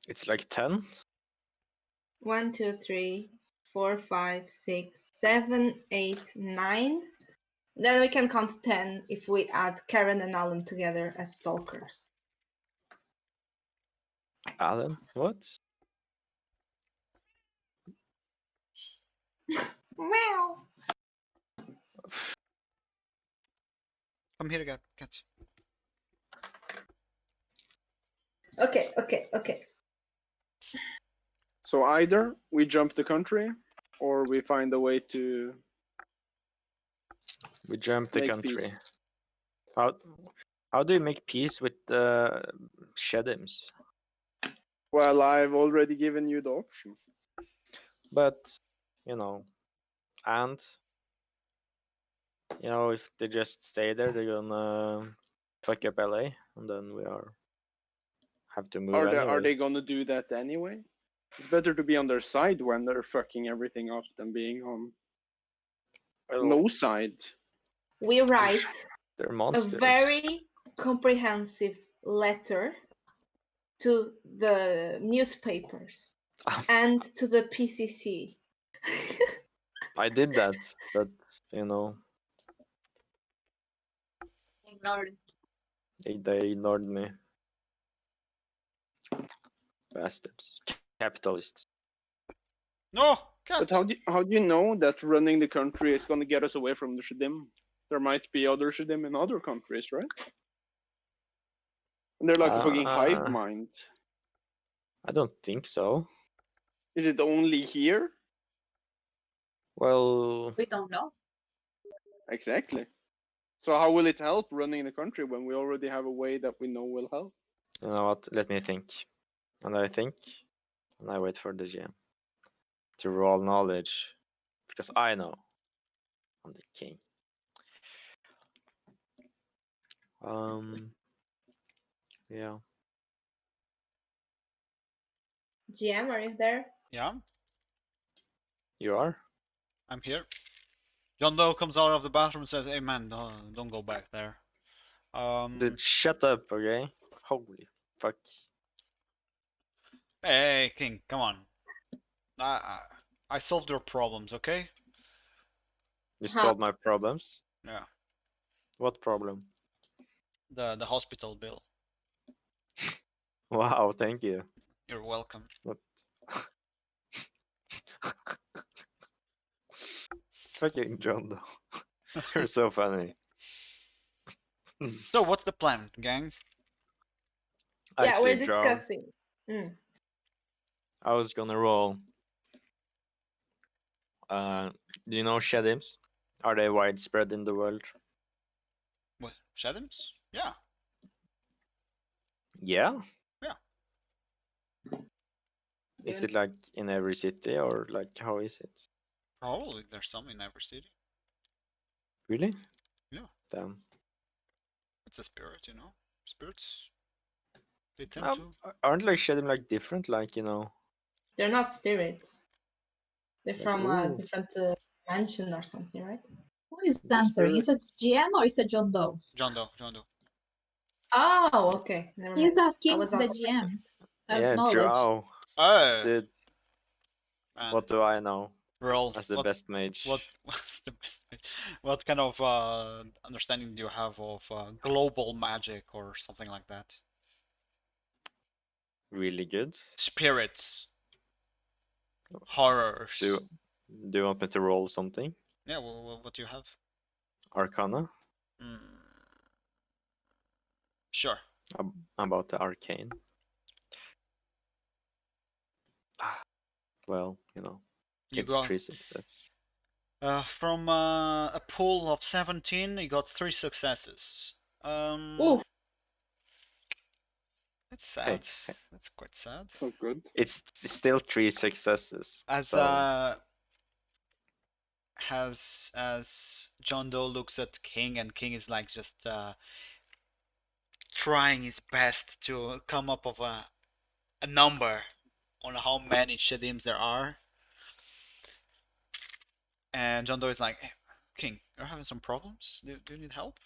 It's like 10. 1, 2, 3, 4, 5, 6, 7, 8, 9. Then we can count 10 if we add Karen and Alan together as stalkers. Alan, what? Meow. Come here, cat. Okay. So either we jump the country, or we find a way to We jumped the make country. peace. How do you make peace with the Shedims? Well, I've already given you the option. But you know, and you know, if they just stay there, they're gonna fuck up LA, and then we have to move. Are they anyways. gonna do that anyway? It's better to be on their side when they're fucking everything up than being on no side. We write They're a monsters. very comprehensive letter to the newspapers and to the PCC. I did that, but you know, Ignored it. They ignored me. Bastards. Capitalists. No, But can't. how do you know that running the country is going to get us away from the Shedim? There might be other Shedim in other countries, right? And they're like a fucking hive Uh, mind. I don't think so. Is it only here? Well, We don't know. Exactly. So how will it help running the country when we already have a way that we know will help? you know what? Let me think. And I think, and I wait for the GM to roll knowledge, because I know I'm the king. Yeah. GM, are you there? Yeah, You are? I'm here. John Doe comes out of the bathroom and says, "Hey man, don't go back there." Dude, shut up, okay? Holy fuck. Hey, King, come on. I solved your problems, okay? You How? solved my problems? Yeah, What problem? the hospital bill. Wow, thank you. You're welcome. What? Fucking John Doe. You're so funny. So what's the plan, gang? Yeah, we're Actually, Joe, discussing. Mm. I was gonna roll. Do you know Shedims? Are they widespread in the world? What, Shedims? Yeah, Yeah. yeah. Is You- it like in every city or like how is it? Probably there's some in every city. Really? Yeah. Damn. It's a spirit, you know. Spirits, they tend to. Aren't like Shedim like different? Like, you know, They're not spirits. They're like, from a ooh, different dimension or something, right? Who is The answering? Is it spirits. GM or is it John Doe? John Doe, John Doe. Oh, okay. Never mind. He's I asking was the on. GM. Has yeah, knowledge. Joe. Oh, Dude, man. what do I know Roll. as the What? best mage? What's the best way? What kind of understanding do you have of global magic or something like that? Really good. Spirits, horrors. Do you want me to roll something? Yeah, what do you have? Arcana? Mm, sure. About the arcane? Well, you know, You it's got 3 success. from a pool of 17. You got 3 successes. Oof. That's Hey, sad. hey, That's quite sad. So good. it's still 3 successes. As So as John Doe looks at King, and King is like just trying his best to come up with a number on how many Shedims there are. And John Doe is like, hey, King, you're having some problems? Do you need help?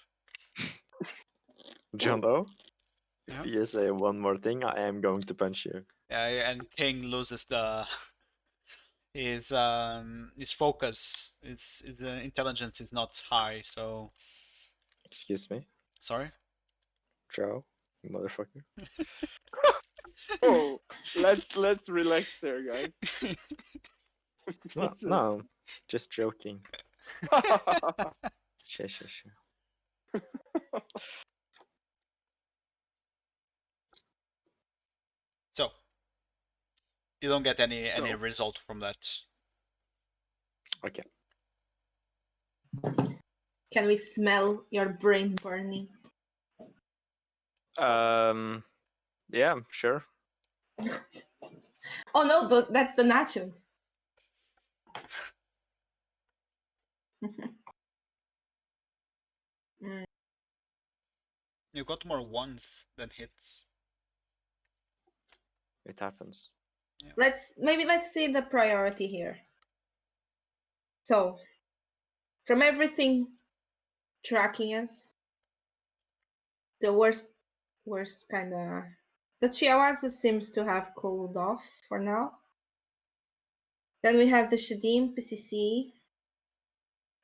John Doe, Yeah. if you say one more thing, I am going to punch you. Yeah, and King loses the his focus, his intelligence is not high. So Excuse me, sorry. Joe, you motherfucker. Oh, let's relax there, guys. No, Jesus. no, just joking. Sure. So you don't get any So. result from that. Okay. Can we smell your brain burning? Yeah, sure. Oh no, that's the nachos. Mm. You got more ones than hits. It happens. Yeah. Let's see the priority here. So, from everything tracking us, the worst kind of the Chihuahua seems to have cooled off for now. Then we have the Shedim, PCC,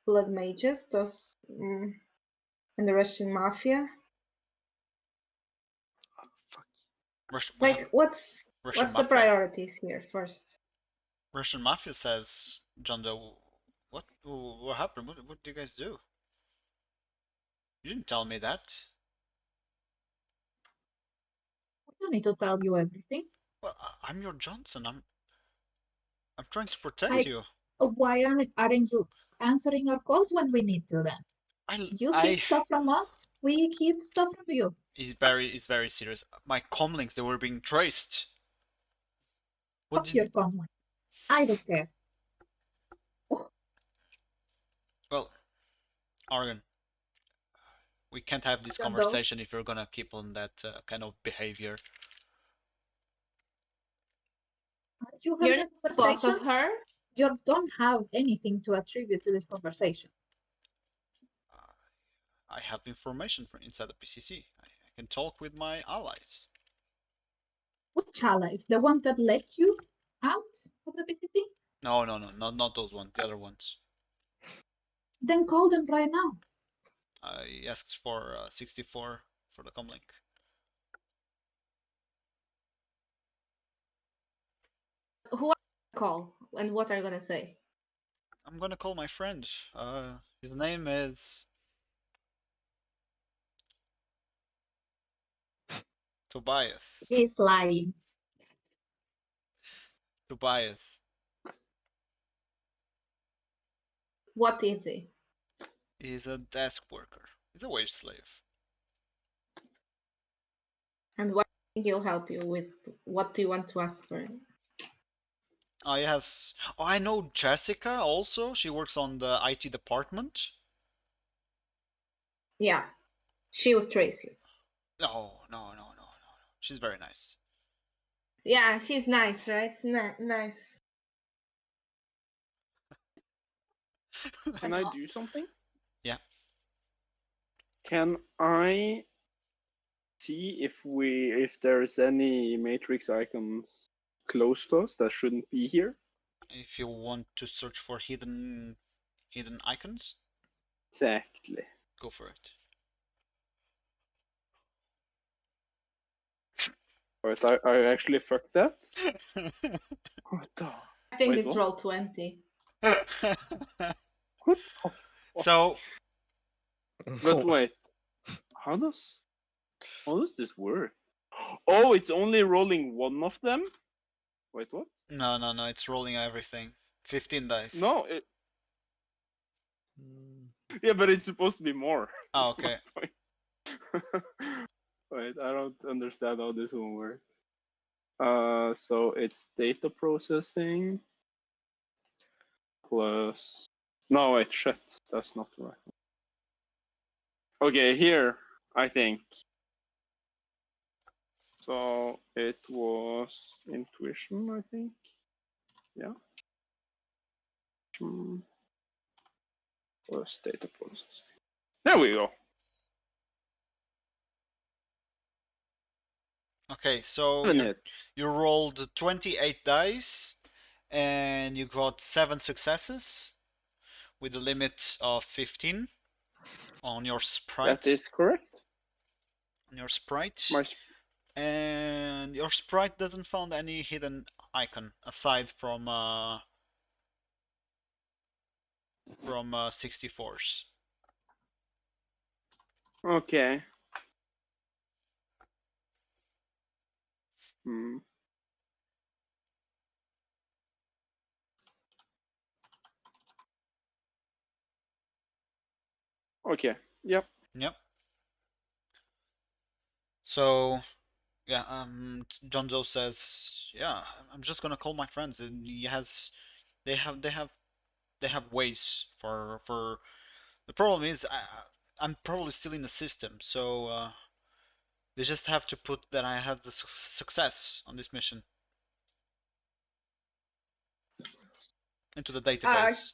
Blood Mages, those, and the Russian Mafia. We have Like, what's Russian the mafia. priorities here first? Russian mafia says, John Doe. What happened? What did you guys do? You didn't tell me that. We don't need to tell you everything. Well, I'm your Johnson. I'm trying to protect you. Why aren't you answering our calls when we need to then? You keep stuff from us, we keep stuff from you. He's very serious. My comlinks, they were being traced. Fuck your comlink. I don't care. Well, Argon, we can't have this John Doe. conversation if you're gonna keep on that kind of behavior. Aren't you You're having the a boss conversation? of her? You don't have anything to attribute to this conversation. I have information from inside the PCC. I can talk with my allies. Which allies? The ones that let you out of the PCT? No, not those ones. The other ones. Then call them right now. I asked for 64 for the comlink. Who are you gonna call and what are you gonna say? I'm gonna call my friend. His name is Tobias. He's lying. Tobias. What is he? He's a desk worker. He's a wage slave. And what do you think he'll help you with? What do you want to ask for him? Oh, he has. Oh, I know Jessica also. She works on the IT department. Yeah, she will trace you. No. She's very nice. Yeah, she's nice, right? Nice. Can I do something? Yeah. Can I see if there's any matrix icons close to us that shouldn't be here? If you want to search for hidden icons, Exactly. go for it. Alright, I actually fucked that. What the? I think Wait, it's what? roll 20. What the? So, But wait, how does this work? Oh, it's only rolling one of them. Wait, what? no, it's rolling everything. 15 dice. No, yeah, but it's supposed to be more. Oh, That's my okay. point. Wait, I don't understand how this one works. So it's data processing plus. No, wait, shit, that's not the right one. Okay, here I think. So it was intuition, I think. Yeah. Plus data processing. There we go. Okay, so you rolled 28 dice and you got 7 successes with a limit of 15 on your sprite. That is correct. On your sprite. My and your sprite doesn't found any hidden icon aside from 64s. Okay. Okay. Yep. So, yeah, John Joe says, yeah, I'm just gonna call my friends. And they have ways for. The problem is, I'm probably still in the system, so they just have to put that I had the success on this mission into the database.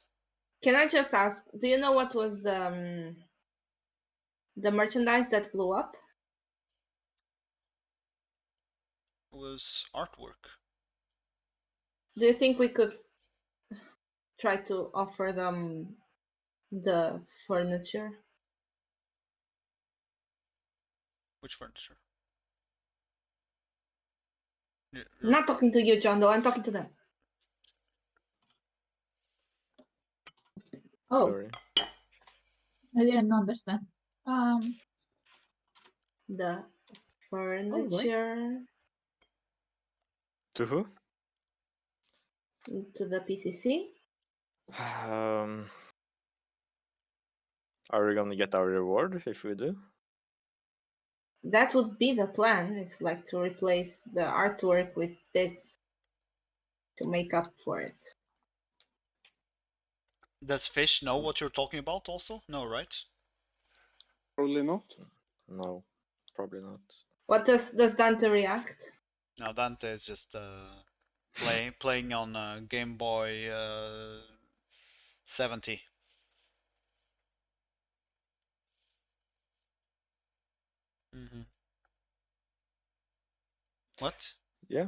Can I just ask, do you know what was the merchandise that blew up? It was artwork. Do you think we could try to offer them the furniture? Which furniture? I'm not talking to you, John Doe. I'm talking to them. Oh, Sorry. I didn't understand. The furniture To who? to the PCC. Are we gonna get our reward if we do? That would be the plan. It's like to replace the artwork with this to make up for it. Does Fish know what you're talking about also? No, right? Probably not. No, probably not. What does Dante react? No, Dante is just playing on Game Boy 70. Mm-hmm. What? Yeah.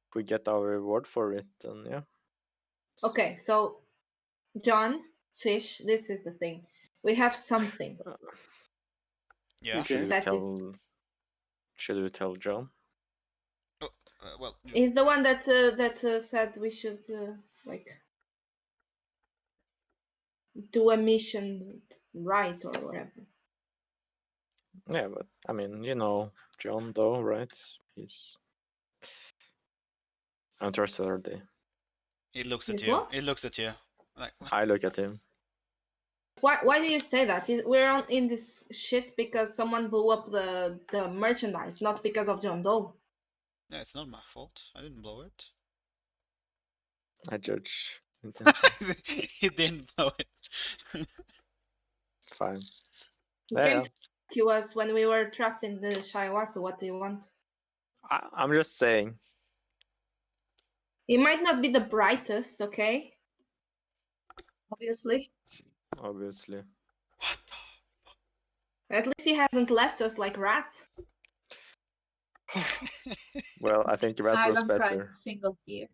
If we get our reward for it, then yeah. Okay, so John, Fish, this is the thing. We have something Yeah. Okay. that is. Should we tell John? Well, He's the one that said we should like do a mission right or whatever. Yeah, but I mean, you know, John Doe, right? He's untrustworthy. he looks at He's you. what? He looks at you. Like, what? I look at him. Why do you say that? We're on in this shit because someone blew up the merchandise, not because of John Doe. Yeah, it's not my fault. I didn't blow it. I judge intentions. He didn't blow it. Fine. He Yeah, came yeah. to rescue us when we were trapped in the Shiawase. What do you want? I'm just saying. He might not be the brightest, okay? obviously. Obviously. What At least he hasn't left us like Rat. Well, I think that I was don't cry better. a single tear.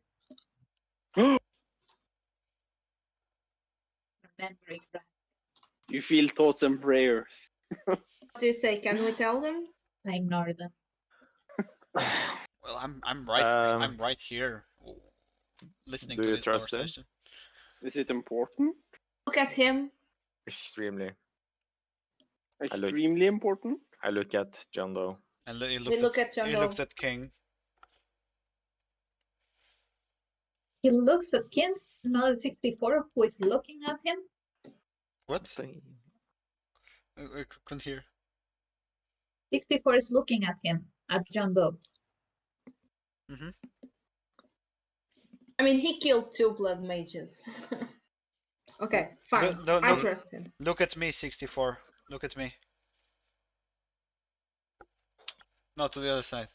Remembering that. You feel thoughts and prayers. What do you say? Can we tell them? I ignore them. Well, I'm right. Um, I'm right here, listening do to you this trust him? conversation. Is it important? Look at him. Extremely. Extremely important? I look at John Doe. And he We looks look at at John he Doe. looks at King. He looks at Kin, another 64 who is looking at him. What? Thing. I couldn't hear. 64 is looking at him, at John Doe. Mm-hmm. I mean, he killed 2 blood mages. Okay, fine. No, I trust him. Look at me, 64. Look at me. No, to the other side.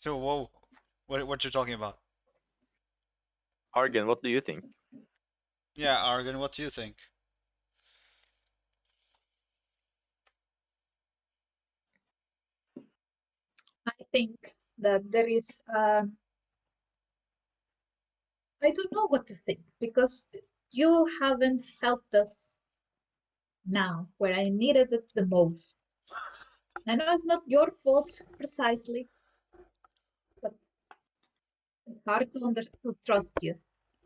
So, whoa. What you talking about? Argen, what do you think? Yeah, Argon, what do you think? I think that there is. I don't know what to think because you haven't helped us now where I needed it the most. I know it's not your fault precisely, but it's hard to trust you.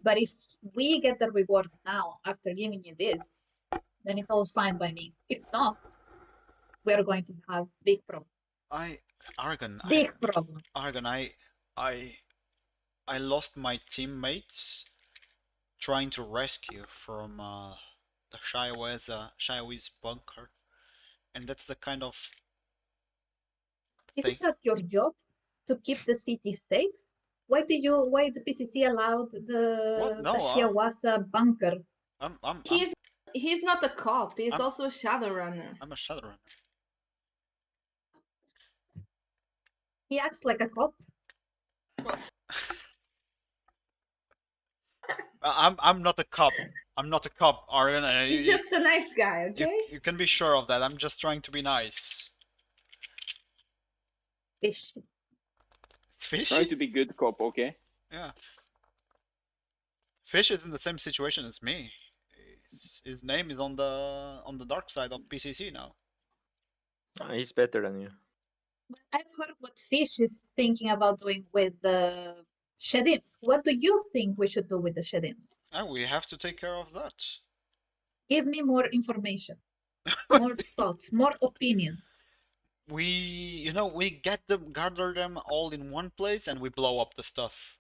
But if we get the reward now after giving you this, then it's all fine by me. If not, we are going to have big problem. Argon, Big problem. Argon, I lost my teammates trying to rescue from the Shiawase bunker, and that's the kind of Is thing. it not your job to keep the city safe? Why the PCC allowed the Shiawase bunker? He's not a cop. He's also a Shadowrunner. I'm a Shadowrunner. He acts like a cop. Well, I'm not a cop. I'm not a cop, Argon. He's just a nice guy, okay? You can be sure of that. I'm just trying to be nice. Fish. It's Fish? Try to be good cop, okay? Yeah. Fish is in the same situation as me. His name is on the dark side of PCC now. He's better than you. I've heard what Fish is thinking about doing with the Shedims. What do you think we should do with the Shedims? And we have to take care of that. Give me more information, more thoughts, more opinions. We gather them all in one place, and we blow up the stuff.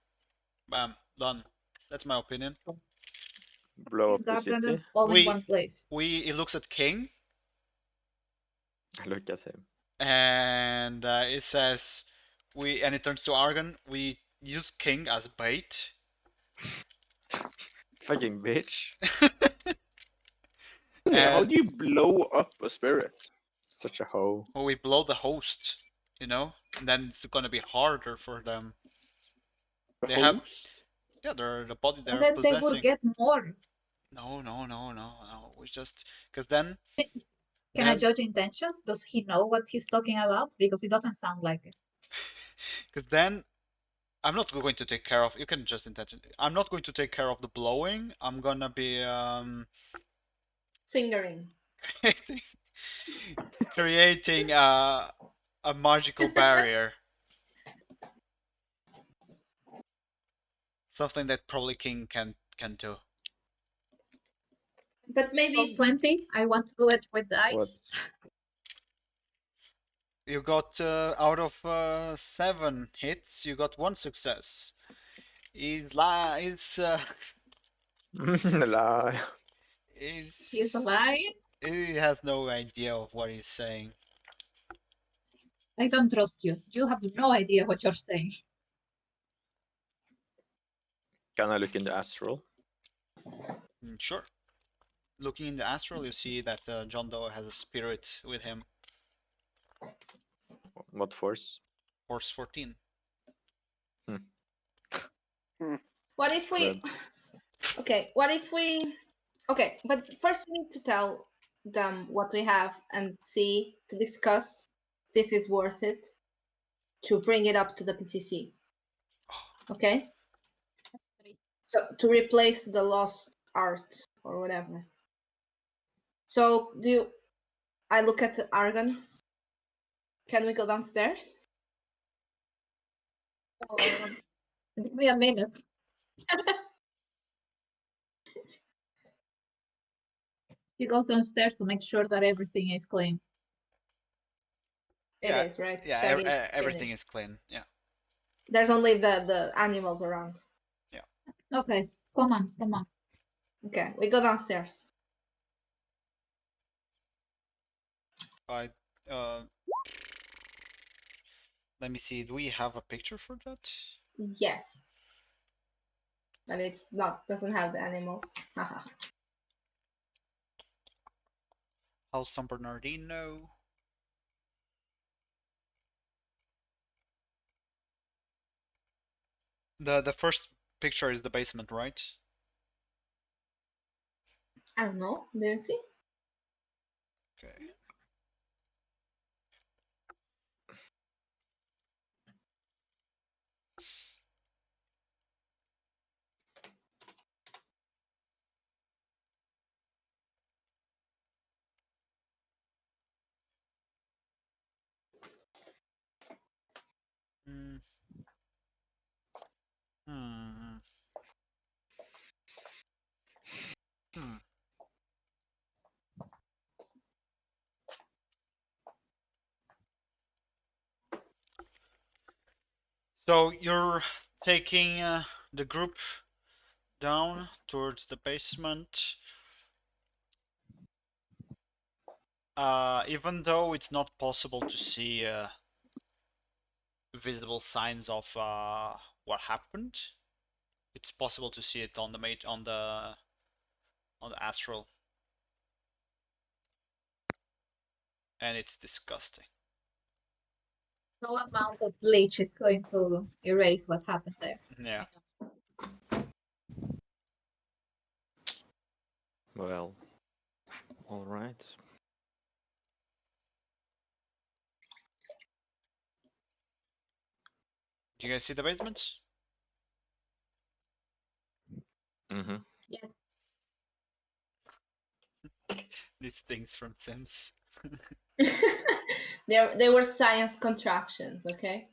Bam, done. That's my opinion. Blow You up the gather them city. all in We- one place. It looks at King, Look at him. and it says and it turns to Argon. We use King as bait. Fucking bitch. How do you blow up a spirit? Such a hoe. Well, we blow the host, and then it's gonna be harder for them. A They have- host? Yeah, they're the body And they're then they possessing. will get more. No. We just because then Can I then judge intentions? Does he know what he's talking about? Because it doesn't sound like it. because then I'm not going to take care of. You can just intention. I'm not going to take care of the blowing. I'm gonna be Fingering. creating a magical barrier. Something that probably King can do. But maybe Roll 20. I want to do it with the What? ice. You got out of 7 hits, you got 1 success. He's Lie. He's lying. He has no idea of what he's saying. I don't trust you. You have no idea what you're saying. Can I look in the astral? Sure. Looking in the astral, you see that John Doe has a spirit with him. What force? Force 14. what if we Spread. Okay, what if we Okay, but first we need to tell them what we have and see to discuss this is worth it to bring it up to the PCC. Okay? So to replace the lost art or whatever. So I look at the Argon. Can we go downstairs? Give me a minute. He goes downstairs to make sure that everything is clean. It Yeah, is, right? Yeah, Shaggy everything finished. is clean. Yeah. There's only the animals around. Okay, come on. Okay, we go downstairs. I let me see. Do we have a picture for that? Yes. But it's doesn't have the animals. Haha. House San Bernardino. The first picture is the basement, right? I don't know. Didn't see. Okay. Hmm. Hmm. Hmm. So you're taking the group down towards the basement. Even though it's not possible to see visible signs of what happened, it's possible to see it on the astral, and it's disgusting. No amount of bleach is going to erase what happened there. Yeah. Well, all right. Do you guys see the basement? Mm-hmm. Yes. These things from Sims. They were science contractions, okay?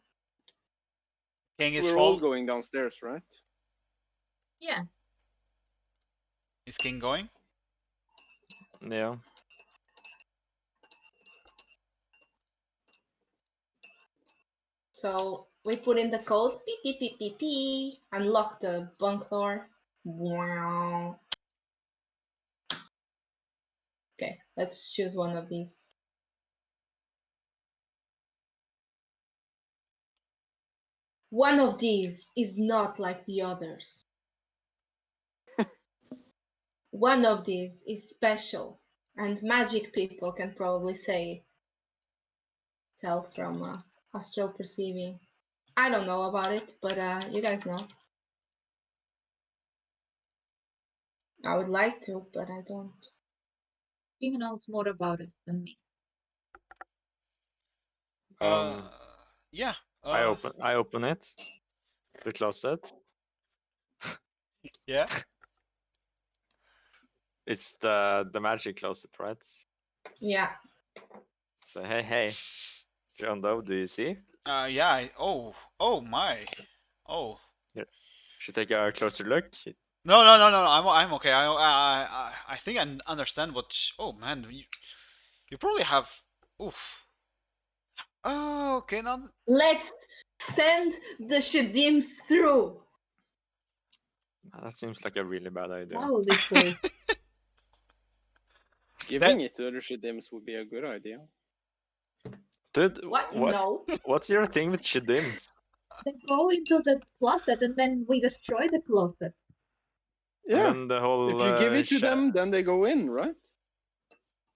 King is We're all full. going downstairs, right? Yeah. Is King going? Yeah. So we put in the code, beep, beep, beep, beep, beep, unlock the bunk door. Wow. Okay, let's choose one of these. One of these is not like the others. One of these is special, and magic people can probably tell from astral perceiving. I don't know about it, but you guys know. I would like to, but I don't. King knows more about it than me. Yeah. I open it. We close it. Yeah. It's the magic closet, right? Yeah. So hey, John Doe, do you see? Yeah. Oh my. Oh. Should take a closer look. No. I'm okay. I think I understand what. Oh man, you probably have. Oof. Oh, okay. Now. Let's send the Shedims through. That seems like a really bad idea. That would be cool. Giving it to other Shedims would be a good idea. Dude, What? No. what's your thing with Shedims? They go into the closet and then we destroy the closet. Yeah. And then the whole If you give it to them, then they go in, right?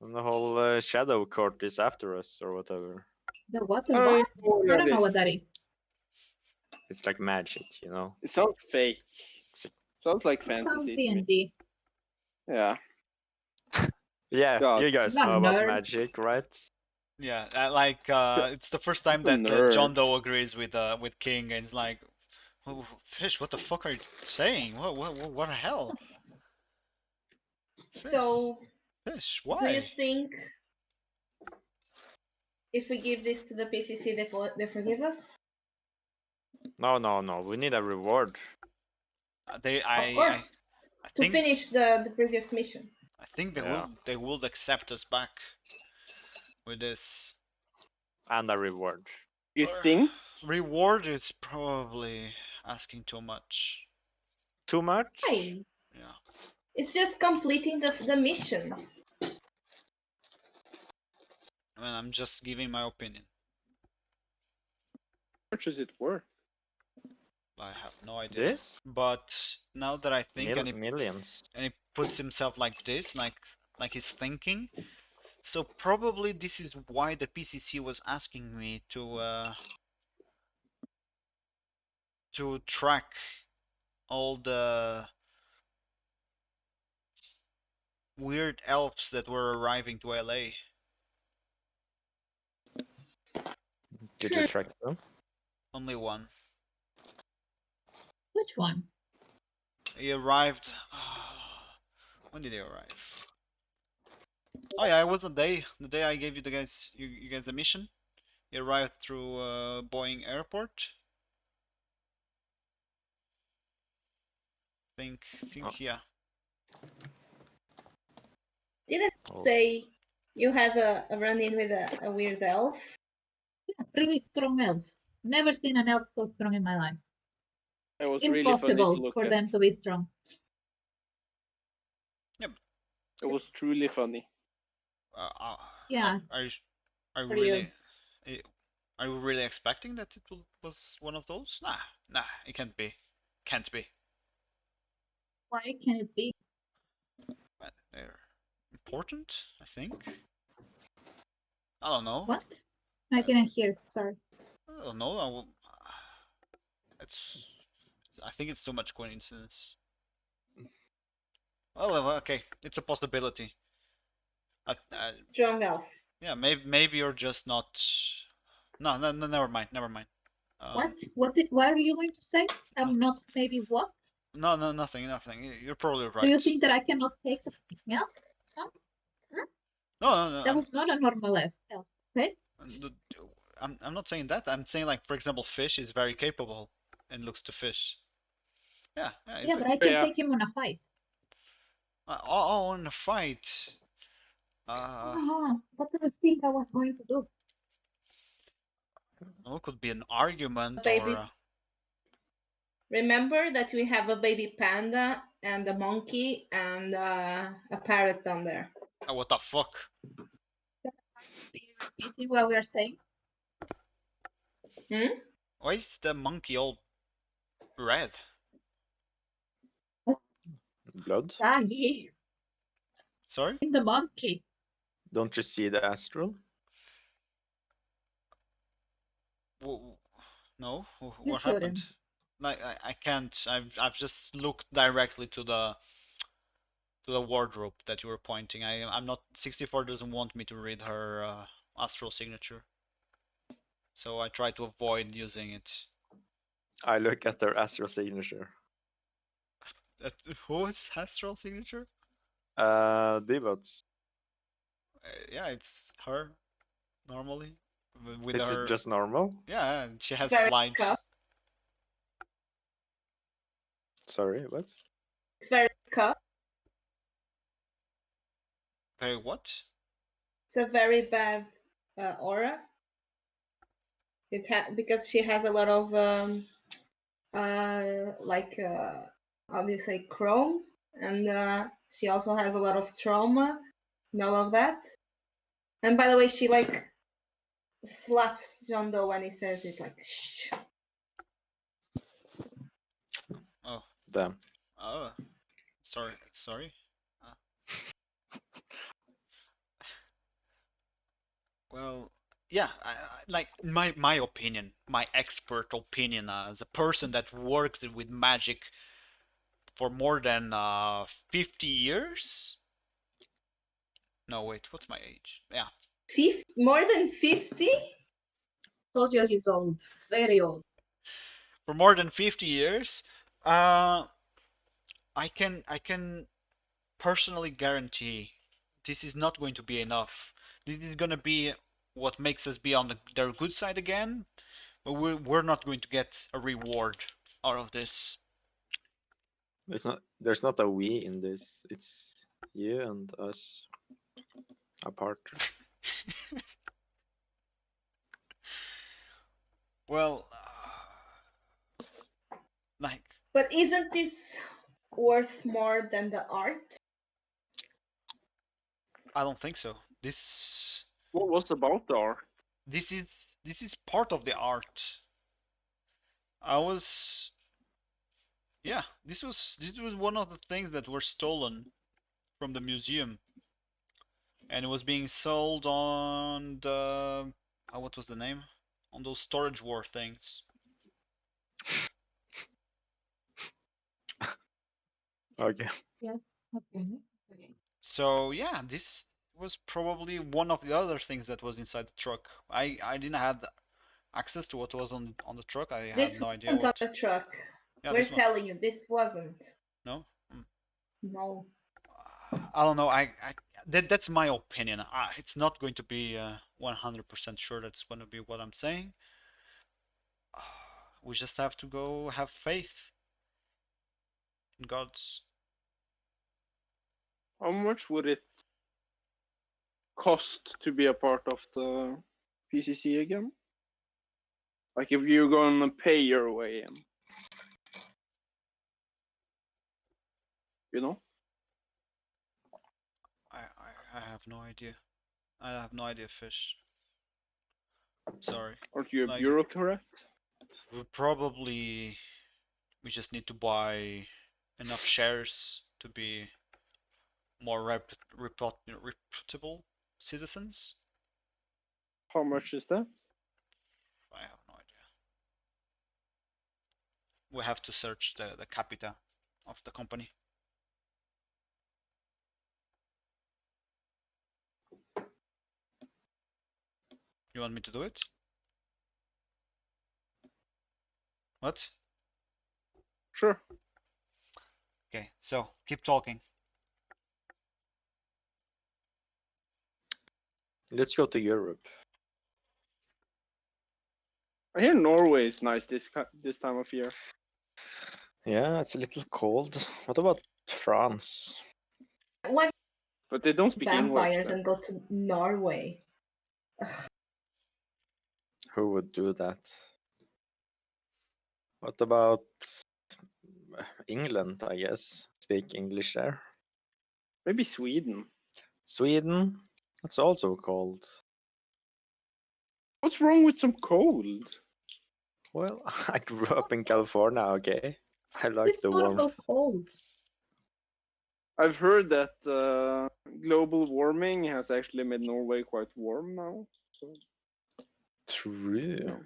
and the whole shadow court is after us or whatever. The what? The I what? know I what don't that know what is. that is. It's like magic, you know. It sounds fake. It's- Sounds like Sounds fantasy to me. D&D. Yeah. Yeah, God. you guys I'm know a about nerd. magic, right? Yeah. It's the first time I'm a that John nerd. Doe agrees with King, and it's like, oh, Fish, what the fuck are you saying? What the hell? Fish, So, Fish, do you why? think if we give this to the PCC, they forgive us? No. We need a reward. Of course, I to think finish the previous mission. I think Yeah. they will accept us back with this. And a reward. You think? Reward is probably asking too much. Too much? Hey, Yeah. it's just completing the mission. I mean, I'm just giving my opinion. How much is it worth? I have no idea. This? But now that I think, Millions. and he puts himself like this, like he's thinking. So probably this is why the PCC was asking me to track all the weird elves that were arriving to LA. Did you track them? Only one. Which one? He arrived. When did he arrive? Oh yeah, it was the day I gave you guys the mission. He arrived through Boeing Airport. Think yeah. Didn't Oh. say you had a run-in with a weird elf? Yeah, really strong elf. Never seen an elf so strong in my life. It was really funny to Impossible look for at. them to be strong. Yep. It was truly funny. Yeah. Are you For really? Are you really expecting that it was one of those? Nah, it can't be. Can't be. Why can it be? But they're important, I think. I don't know. What? I didn't hear. Sorry. I don't know. I think it's too much coincidence. Well, okay, it's a possibility. Strong elf. Yeah, maybe you're just not. No, never mind. What? What are you going to say? I'm not. Maybe what? No, nothing. You're probably right. Do you think that I cannot take the milk? No. That was not a normal elf. Okay. I'm not saying that. I'm saying, like, for example, fish is very capable and looks to fish. Yeah, Yeah, but I can Yeah. take him on a fight. in a fight. What do you think I was going to do? Well, it could be an argument Baby. or. Remember that we have a baby panda and a monkey and a parrot down there. What the fuck? Repeating what we are saying? Hmm? Why is the monkey all red? Blood? Daggy, Sorry? in the monkey. Don't you see the astral? No. You What happened? shouldn't. Like I can't. I've just looked directly to the wardrobe that you were pointing. I'm not. 64 doesn't want me to read her astral signature, so I try to avoid using it. I look at their astral signature. Whose astral signature? Devots. Yeah, it's her. Normally, with It's her. just normal? Yeah, she has Very blind. cup. Sorry, what? It's very cup. Very what? It's a very bad aura. Because she has a lot of how do you say, chrome, and she also has a lot of trauma and all of that. And by the way, she like slaps John Doe when he says it, like shh. Oh. Damn. Oh. Sorry. Well, yeah, like my opinion, my expert opinion, as a person that worked with magic for more than 50 years. No, wait, what's my age? Yeah, More than 50? Told you he's old. Very old. for more than 50 years, I can personally guarantee this is not going to be enough. This is gonna be what makes us be on their good side again, but we're not going to get a reward out of this. There's not a we in this. It's you and us apart. Well, like, But isn't this worth more than the art? I don't think so. This What was about the art? this is part of the art. I was Yeah, this was one of the things that were stolen from the museum, and it was being sold on the what was the name? On those storage war things. Okay. Yes. Okay. So yeah, this was probably one of the other things that was inside the truck. I didn't have access to what was on the truck. I had This no idea wasn't on what. the truck. Yeah, We're this one. telling you, this wasn't. No. No. I don't know. That's my opinion. It's not going to be 100% sure that's going to be what I'm saying. We just have to go have faith in God's. How much would it cost to be a part of the PCC again? Like if you're gonna pay your way in, you know? I have no idea. I have no idea, fish. Sorry. Aren't you a Like, bureaucrat? we just need to buy enough shares to be more reputable citizens. How much is that? I have no idea. We have to search the capita of the company. You want me to do it? What? Sure. Okay, so keep talking. Let's go to Europe. I hear Norway is nice this time of year. Yeah, it's a little cold. What about France? Why But they don't speak English. vampires There. and go to Norway? Who would do that? What about England, I guess? Speak English there. Maybe Sweden. Sweden? That's also cold. What's wrong with some cold? Well, I grew up in California, okay? I like It's the not warmth. about cold. I've heard that global warming has actually made Norway quite warm now. So True. yeah.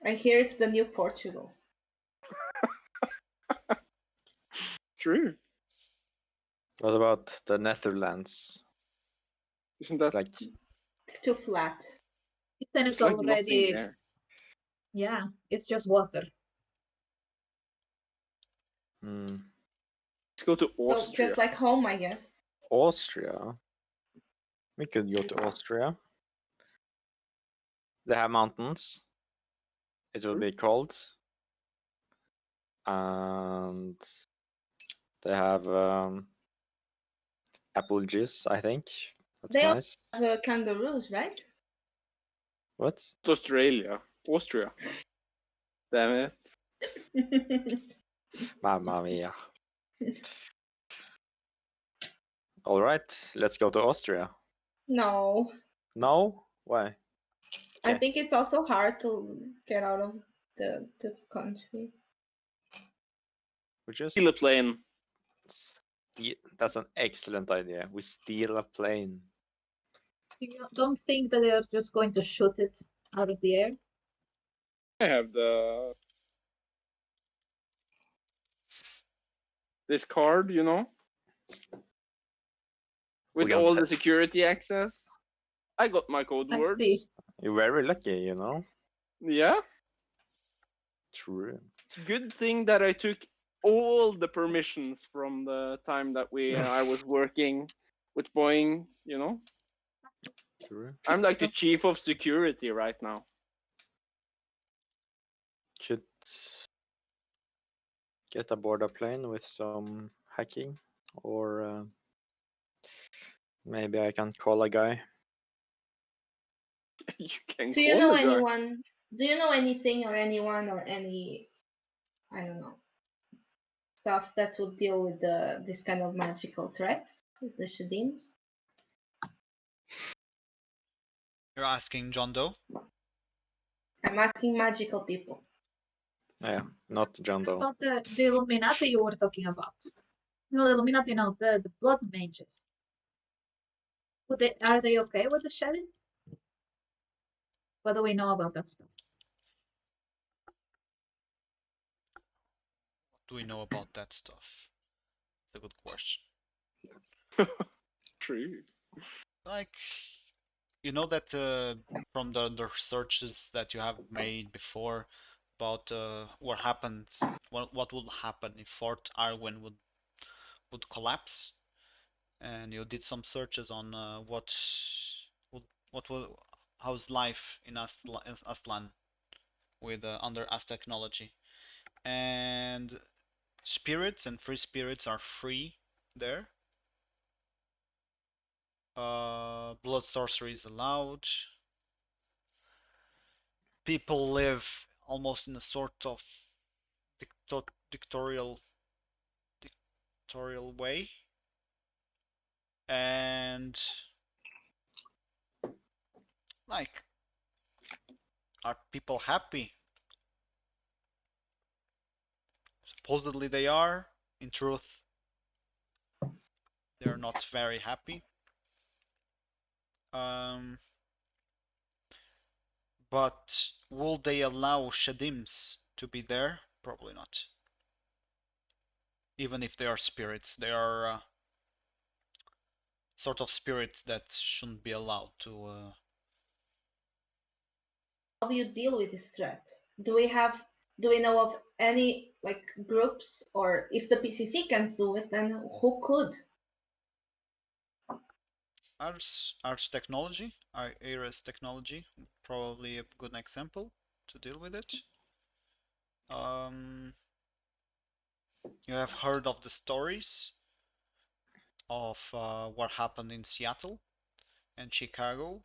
I hear it's the new Portugal. True. What about the Netherlands? Isn't It's that like It's too flat. Then it's it's like nothing already, there? yeah, it's just water. hmm, Let's go to So Austria. just like home, I guess. Austria. We could go to Austria. They have mountains. It will True. be cold. And they have apple juice, I think. That's They also nice. have kangaroos, right? What? It's Australia. Austria. Damn it. Mamma mia. All right, let's go to Austria. No, No? Why? I Okay. think it's also hard to get out of the country. We just Steal a plane. that's an excellent idea. We steal a plane. You don't think that they're just going to shoot it out of the air? I have this card, you know, with We got all that. the security access. I got my code I words. see. You're very lucky, you know? Yeah. True. Good thing that I took all the permissions from the time that I was working with Boeing, you know. True. I'm like the chief of security right now. Could get aboard a plane with some hacking, or maybe I can call a guy. You can Do you call know a guy. anyone? Do you know anything or anyone or any, I don't know, stuff that would deal with this kind of magical threats, the Shedims? You're asking John Doe? I'm asking magical people. Yeah, not John Doe. About the Illuminati you were talking about. No, the Illuminati, no, the blood mages. Are they okay with the shedding? What do we know about that stuff? What do we know about that stuff? It's a good question. True. Like, you know that from the researches that you have made before about what happens, what would happen if Fort Arwen would collapse, and you did some searches on what will how's life in Aztlan with under Az technology, and spirits and free spirits are free there. Blood sorcery is allowed. People live almost in a sort of dictatorial way, and like, are people happy? Supposedly they are. In truth, they're not very happy. But will they allow Shedims to be there? Probably not. Even if they are spirits, they are sort of spirits that shouldn't be allowed to. How do you deal with this threat? Do we know of any like groups, or if the PCC can't do it, then who could? Ars technology, Ares technology, probably a good example. to deal with it. You have heard of the stories of what happened in Seattle and Chicago,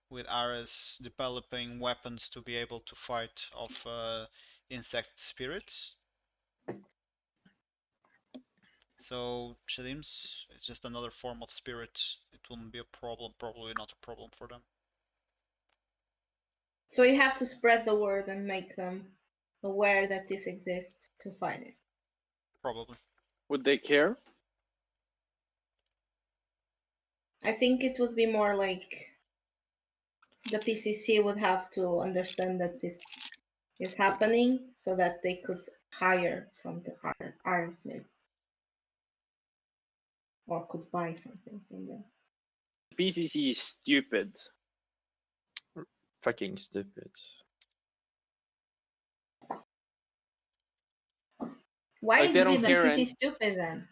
with Ares developing weapons to be able to fight off insect spirits. So Shedim's is just another form of spirit. It wouldn't be a problem, probably not a problem for them. So you have to spread the word and make them aware that this exists to fight it. Probably. Would they care? I think it would be more like the PCC would have to understand that this is happening so that they could hire from the RS maybe. Or could buy something from them. PCC is stupid. Fucking stupid. Why Like, is they the don't care PCC stupid then?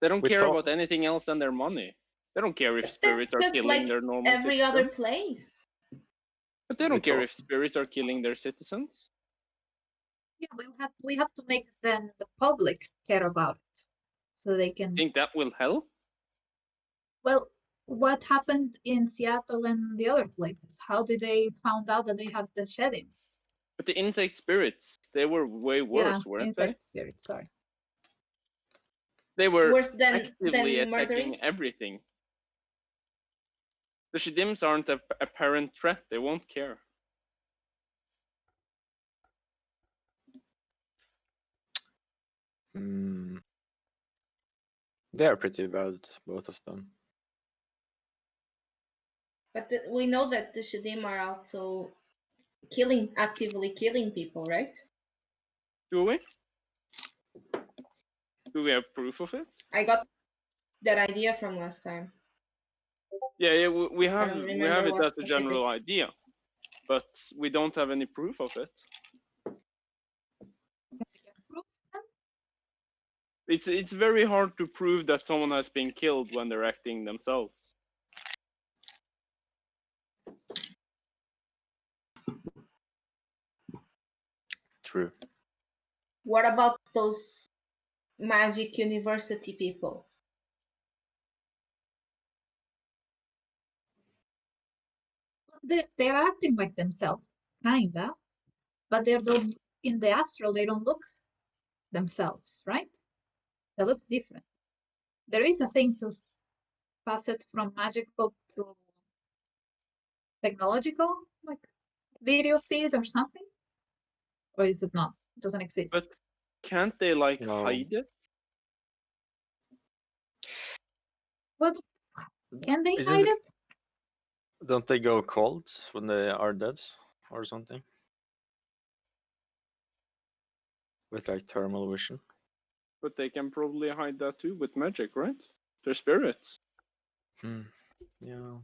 They don't We care talk- about anything else than their money. They don't care if But spirits are that's just killing like their normal every other citizens. place. But they We don't care talk- if spirits are killing their citizens. Yeah, we have to make then the public care about it, so they can. Think that will help? Well, what happened in Seattle and the other places? How did they found out that they had the Shedims? But the insect spirits, they were way worse, Yeah, weren't insect spirits. Sorry. they? They were Worse than actively attacking murdering? everything. The Shedims aren't a apparent threat. They won't care. Hmm. They are pretty bad, both of them. But we know that the Shedim are also actively killing people, right? Do we? Do we have proof of it? I got that idea from last time. Yeah, we I have don't it remember what as a specific. general idea, but we don't have any proof of it. It's very hard to prove that someone has been killed when they're acting themselves. True. What about those magic university people? They're acting like themselves, kinda, but they don't. In the astral, they don't look themselves, right? They look different. There is a thing to pass it from magical to technological, like video feed or something, or is it not? It doesn't exist. But can't they like No. hide it? What can they Isn't hide it? it? Don't they go cold when they are dead or something? With like thermal vision. But they can probably hide that too with magic, right? They're spirits. Hmm. Yeah.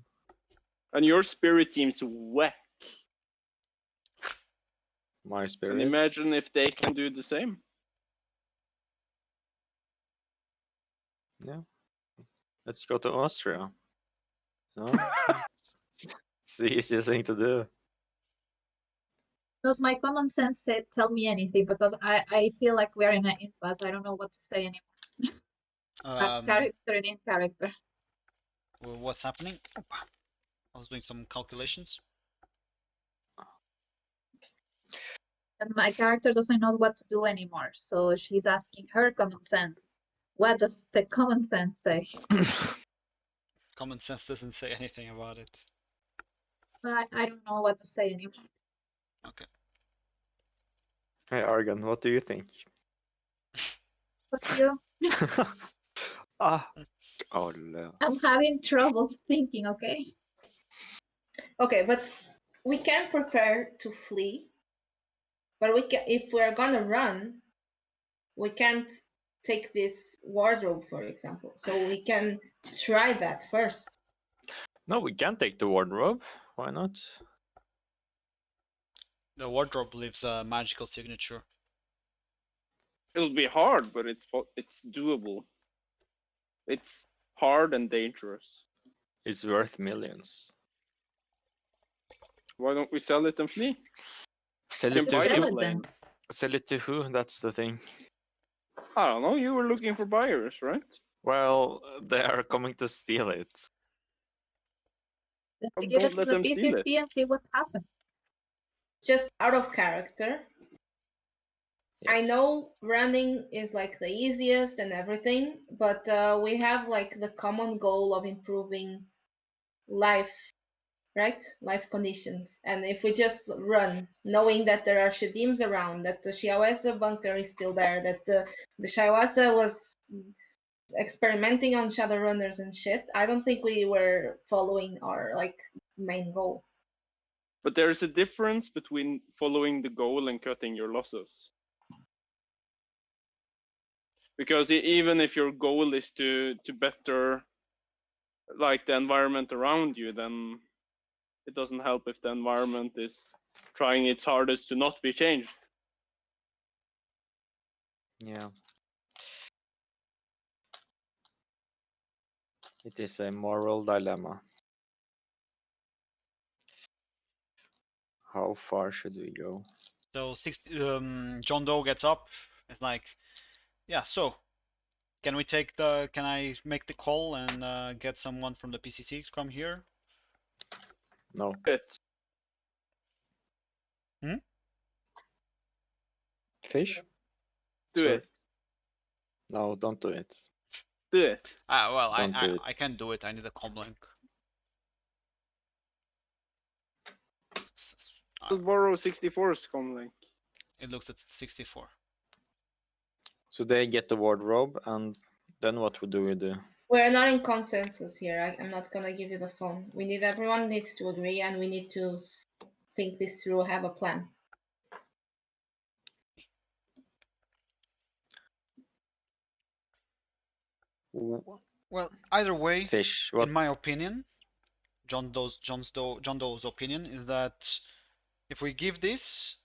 And your spirit seems whack. My spirit. And imagine if they can do the same. Yeah. Let's go to Austria. No? It's the easiest thing to do. Does my common sense say, tell me anything? Because I feel like we're in an impasse. I don't know what to say anymore. Character and in character. What's happening? I was doing some calculations. And my character doesn't know what to do anymore. So she's asking her common sense. What does the common sense say? Common sense doesn't say anything about it. But I don't know what to say anymore. Okay. Hey Argon, what do you think? But you, Ah. Oh, no. I'm having trouble thinking, okay? Okay, but we can prepare to flee. But we can, if we're gonna run, we can't take this wardrobe, for example. So we can try that first. No, we can take the wardrobe. Why not? The wardrobe leaves a magical signature. It'll be hard, but it's doable. It's hard and dangerous. It's worth millions. Why don't we sell it and flee? Sell You it can to buy Sell the who? it then. plane. Sell it to who? That's the thing. I don't know. You were looking for buyers, right? Well, they are coming to steal it. Let's Oh, give don't it to let the them steal it. PCC and see what happens. Just out of character. I Yes. know running is like the easiest and everything, but we have like the common goal of improving life, right? Life conditions. And if we just run, knowing that there are Shedims around, that the Shiawase bunker is still there, that the Shiawase was experimenting on Shadowrunners and shit, I don't think we were following our like main goal. But there is a difference between following the goal and cutting your losses. Because even if your goal is to better like the environment around you, then it doesn't help if the environment is trying its hardest to not be changed. Yeah. It is a moral dilemma. How far should we go? So John Doe gets up. It's like, yeah. So, can I make the call and get someone from the PCC to come here? No. It. Fish? Do Sorry. it. No, don't do it. Do it. Well, Don't do it. I can't do it. I need a comlink. I'll borrow 64's comlink. It looks at 64. So they get the wardrobe, and then what do we do? We're not in consensus here. I'm not gonna give you the phone. Everyone needs to agree, and we need to think this through, have a plan. Well, either way, Fish. What? in my opinion, John Doe's opinion is that if we give this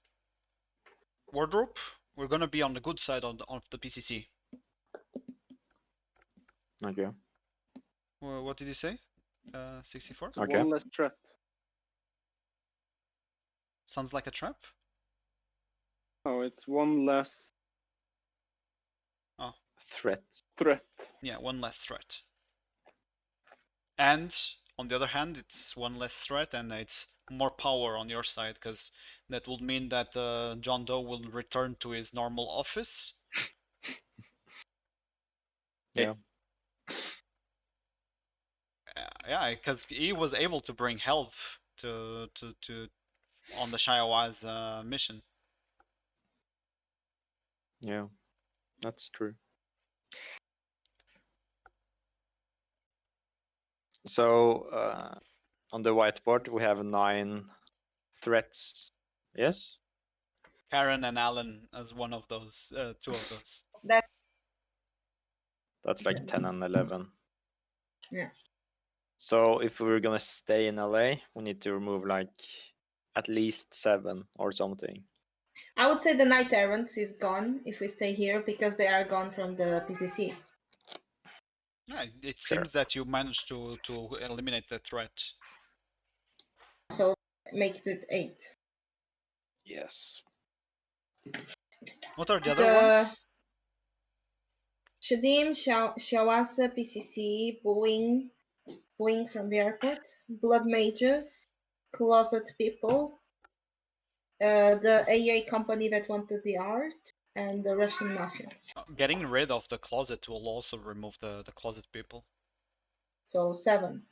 wardrobe, we're gonna be on the good side of the PCC. Okay. Well, what did you say? 64? It's Okay. one less threat. Sounds like a trap? Oh, it's one less Threat. threat. Yeah, one less threat. And on the other hand, it's one less threat and it's more power on your side, because that would mean that John Doe will return to his normal office. Yeah. Yeah, because he was able to bring help to on the Shiawa's mission. Yeah. That's true. So on the whiteboard we have 9 threats. Yes. Karen and Alan as one of those, 2 of those. That's like 10 and 11. Yeah. So if we're gonna stay in LA, we need to remove like at least 7 or something. I would say the Knight Errants is gone if we stay here because they are gone from the PCC. Yeah, it Sure. seems that you managed to eliminate the threat. So makes it 8. Yes. What are the other ones? Shedim, Shiawase, PCC, Boeing from the airport, Blood Mages, Closet People, the AA company that wanted the art, and the Russian Mafia. Getting rid of the closet will also remove the closet people. So 7.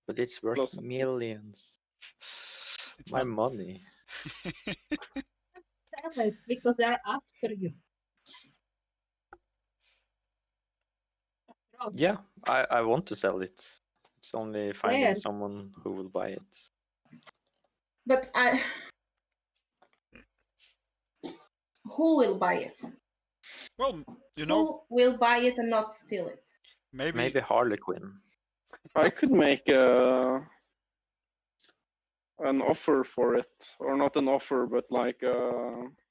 But it's worth Close. millions. It's My not- money. Sell it because they're after you. Ross, Yeah, I want to sell it. It's only finding Where? someone who will buy it. But who will buy it? Well, you know, Who will buy it and not steal it? Maybe Harlequin. I could make an offer for it, or not an offer, but like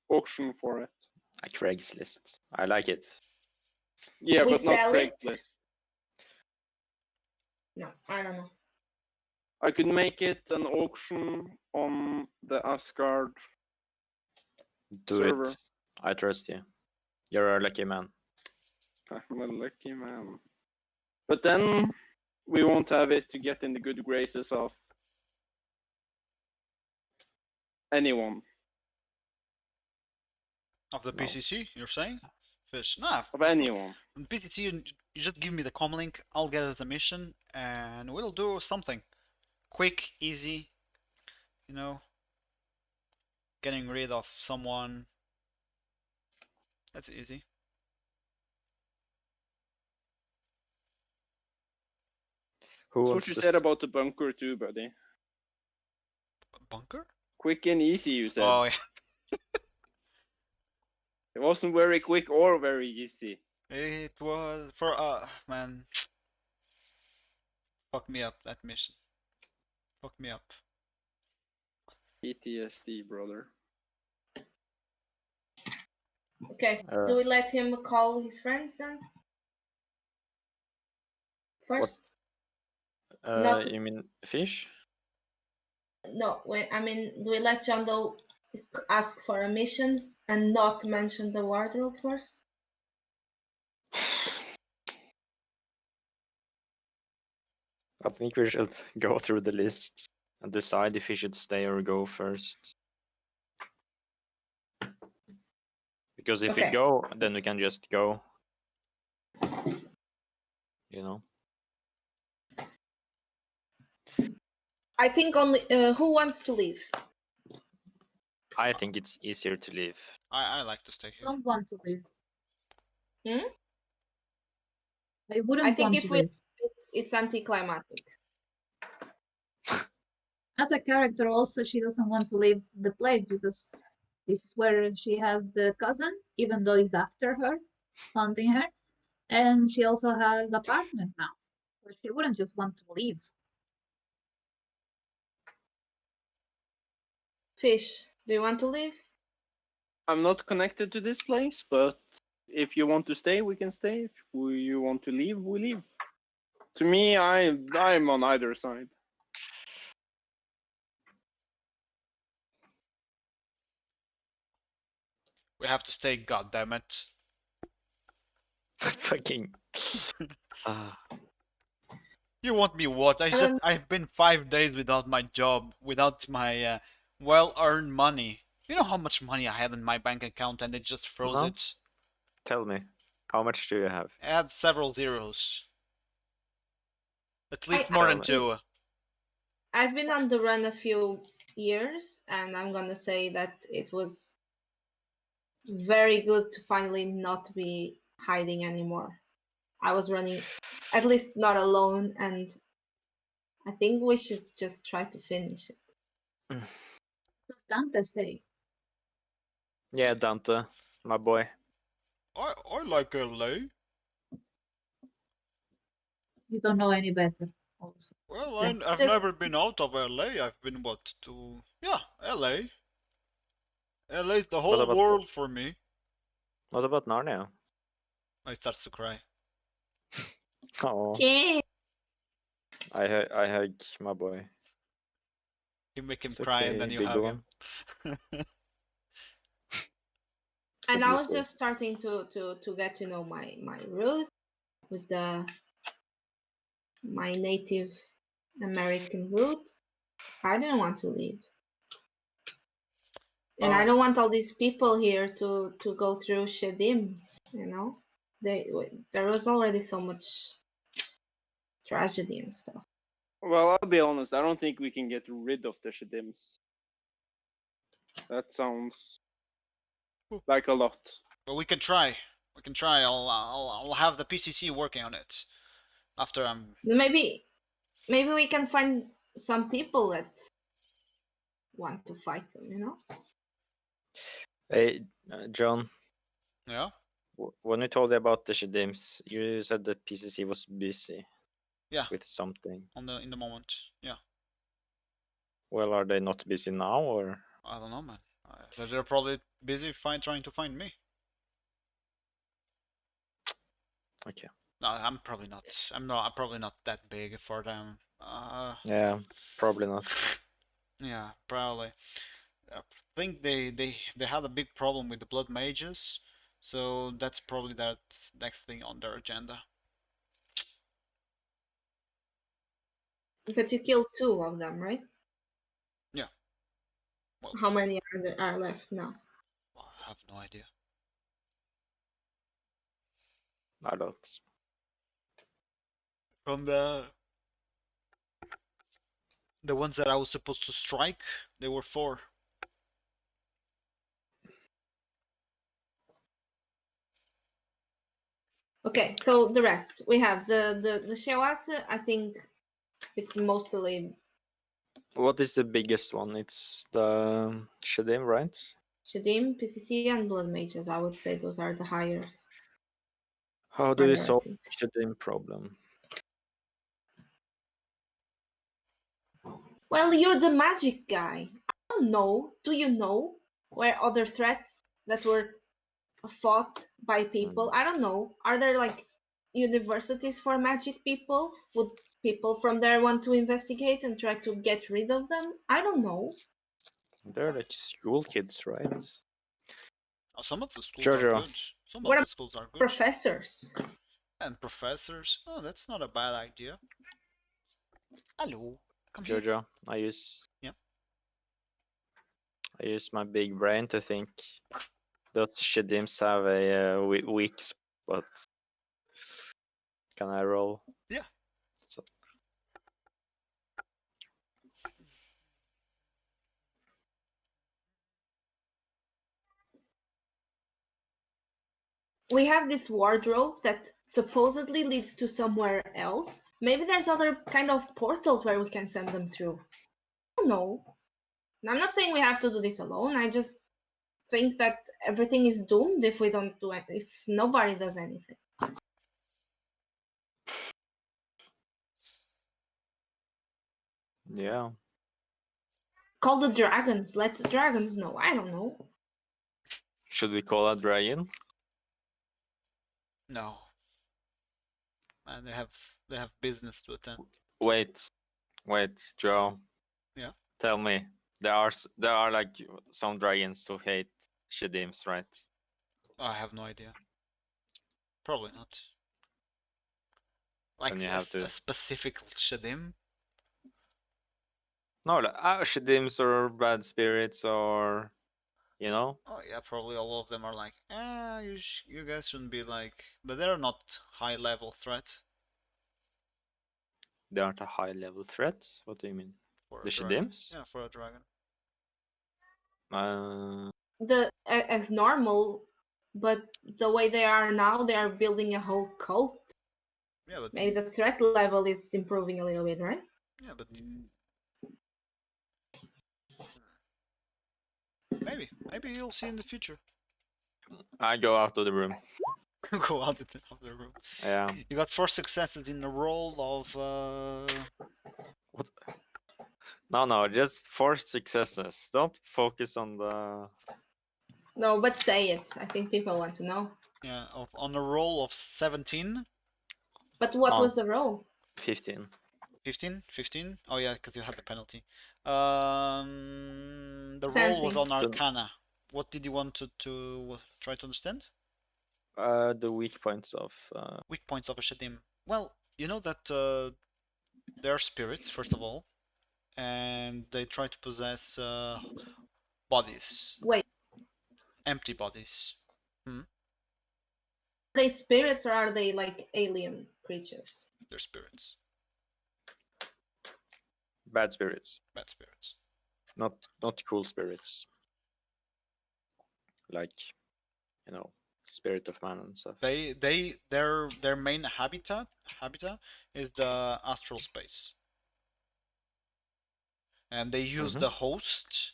auction for it. A Craigslist. I like it. Yeah, We but not sell it? Craigslist. No, I don't know. I could make it an auction on the Asgard Do server. it. I trust you. You're a lucky man. I'm a lucky man. But then we won't have it to get in the good graces of anyone. Of the No. PCC, you're saying? Fish. Nah, Of anyone. on PCC, you just give me the com link, I'll get it as a mission, and we'll do something. Quick, easy, you know, getting rid of someone. That's easy. Who That's wants what you to said about the bunker too, buddy. Bunker? Quick and easy, you said. Oh, yeah. It wasn't very quick or very easy. It was for, man. Fuck me up, that mission. Fuck me up. PTSD, brother. Okay, do we let him call his friends then? First? Not- You mean fish? No, I mean, do we let John Doe ask for a mission and not mention the wardrobe first? I think we should go through the list and decide if we should stay or go first. Because if we Okay. go, then we can just go. You know? I think only who wants to leave? I think it's easier to leave. I like to stay here. Don't want to leave. Hmm? I wouldn't I think want if to we leave. it's anticlimactic. As a character, also, she doesn't want to leave the place because this is where she has the cousin, even though he's after her, hunting her. And she also has a partner now. So she wouldn't just want to leave. Fish, do you want to leave? I'm not connected to this place, but if you want to stay, we can stay. If you want to leave, we leave. To me, I'm on either side. We have to stay, goddammit. Fucking. You want me what? I've been 5 days without my job, without my well-earned money. You know how much money I had in my bank account and they just froze No. it? Tell me, how much do you have? I had several zeros. At least I- more I- than 2. I've been on the run a few years, and I'm gonna say that it was very good to finally not be hiding anymore. I was running, at least not alone, and I think we should just try to finish it. What does Dante say? Yeah, Dante, my boy. I like LA. You don't know any better. Also. Well, Yeah. I've Just- never been out of LA. I've been what to yeah, LA. LA's the whole about world for me. What about Narnia? I starts to cry. Oh, Okay. I hug my boy. You make him It's cry and okay, then you big hug one. him. And I was Seriously. just starting to get to know my root with my Native American roots. I didn't want to leave, and I don't want all these people here to go through Shedims. You know, there was already so much tragedy and stuff. Well, I'll be honest. I don't think we can get rid of the Shedims. That sounds like a lot. But we can try. We can try. I'll have the PCC working on it after I'm. Maybe we can find some people that want to fight them. You know. Hey, John, Yeah. when we told you about the Shedims, you said that PCC was busy Yeah. with something. In the moment. Yeah. Well, are they not busy now, or? I don't know, man. They're probably busy trying to find me. Okay. No, I'm probably not. I'm probably not that big for them. Yeah, probably not. Yeah, probably. I think they had a big problem with the blood mages, so that's probably that next thing on their agenda. But you killed 2 of them, right? Yeah. Well, How many are left now? I have no idea. I don't. From the ones that I was supposed to strike, there were 4. Okay, so the rest we have the Shawase. I think it's mostly What is the biggest one? It's the Shedim, right? Shedim, PCC, and blood mages. I would say those are the higher How do you solve priority. Shedim problem? Well, you're the magic guy. I don't know. Do you know where other threats that were fought by people? I don't know. Are there like universities for magic people? Would people from there want to investigate and try to get rid of them? I don't know. They're like school kids, right? Oh, some of the schools are Jojo, good. Some What of the about schools are good. professors? And professors. Oh, that's not a bad idea. Hello, come here. Jojo, I use Yeah. I use my big brain to think those Shedims have a weak spot. Can I roll? Yeah. So, We have this wardrobe that supposedly leads to somewhere else. Maybe there's other kind of portals where we can send them through. I don't know. I'm not saying we have to do this alone. I just think that everything is doomed if we don't do it, if nobody does anything. yeah. Call the dragons. Let the dragons know. I don't know. Should we call a dragon? No. Man, they have business to attend. Wait, Joe. Yeah. Tell me, there are like some dragons who hate Shedims, right? I have no idea. Probably not. Like Then you have to. a specific Shedim? No, like, Shedims or bad spirits or, you know, Oh yeah, probably all of them are like, you guys shouldn't be like, but they're not high level threat they aren't a high level threat. What do you mean? for The a dragon. Shedims? Yeah, for a dragon. As normal, but the way they are now, they are building a whole cult. Yeah, but Maybe the threat level is improving a little bit, right? yeah, but maybe you'll see in the future. I go out of the room. Go out of the room. Yeah. You got 4 successes in a roll of What? No, just 4 successes. Don't focus on the. No, but say it. I think people want to know. yeah, on a roll of 17. But what Oh. was the roll? 15. 15? 15? Oh yeah, because you had the penalty. The Same roll was thing. on Arcana. What did you want to try to understand? The weak points of. Weak points of a Shedim. Well, you know that they are spirits, first of all, and they try to possess bodies. Wait, Empty bodies. are they spirits or are they like alien creatures? They're spirits. Bad spirits. Bad spirits. Not cool spirits. Like, you know, spirit of man and stuff. Their main habitat is the astral space. And they use the host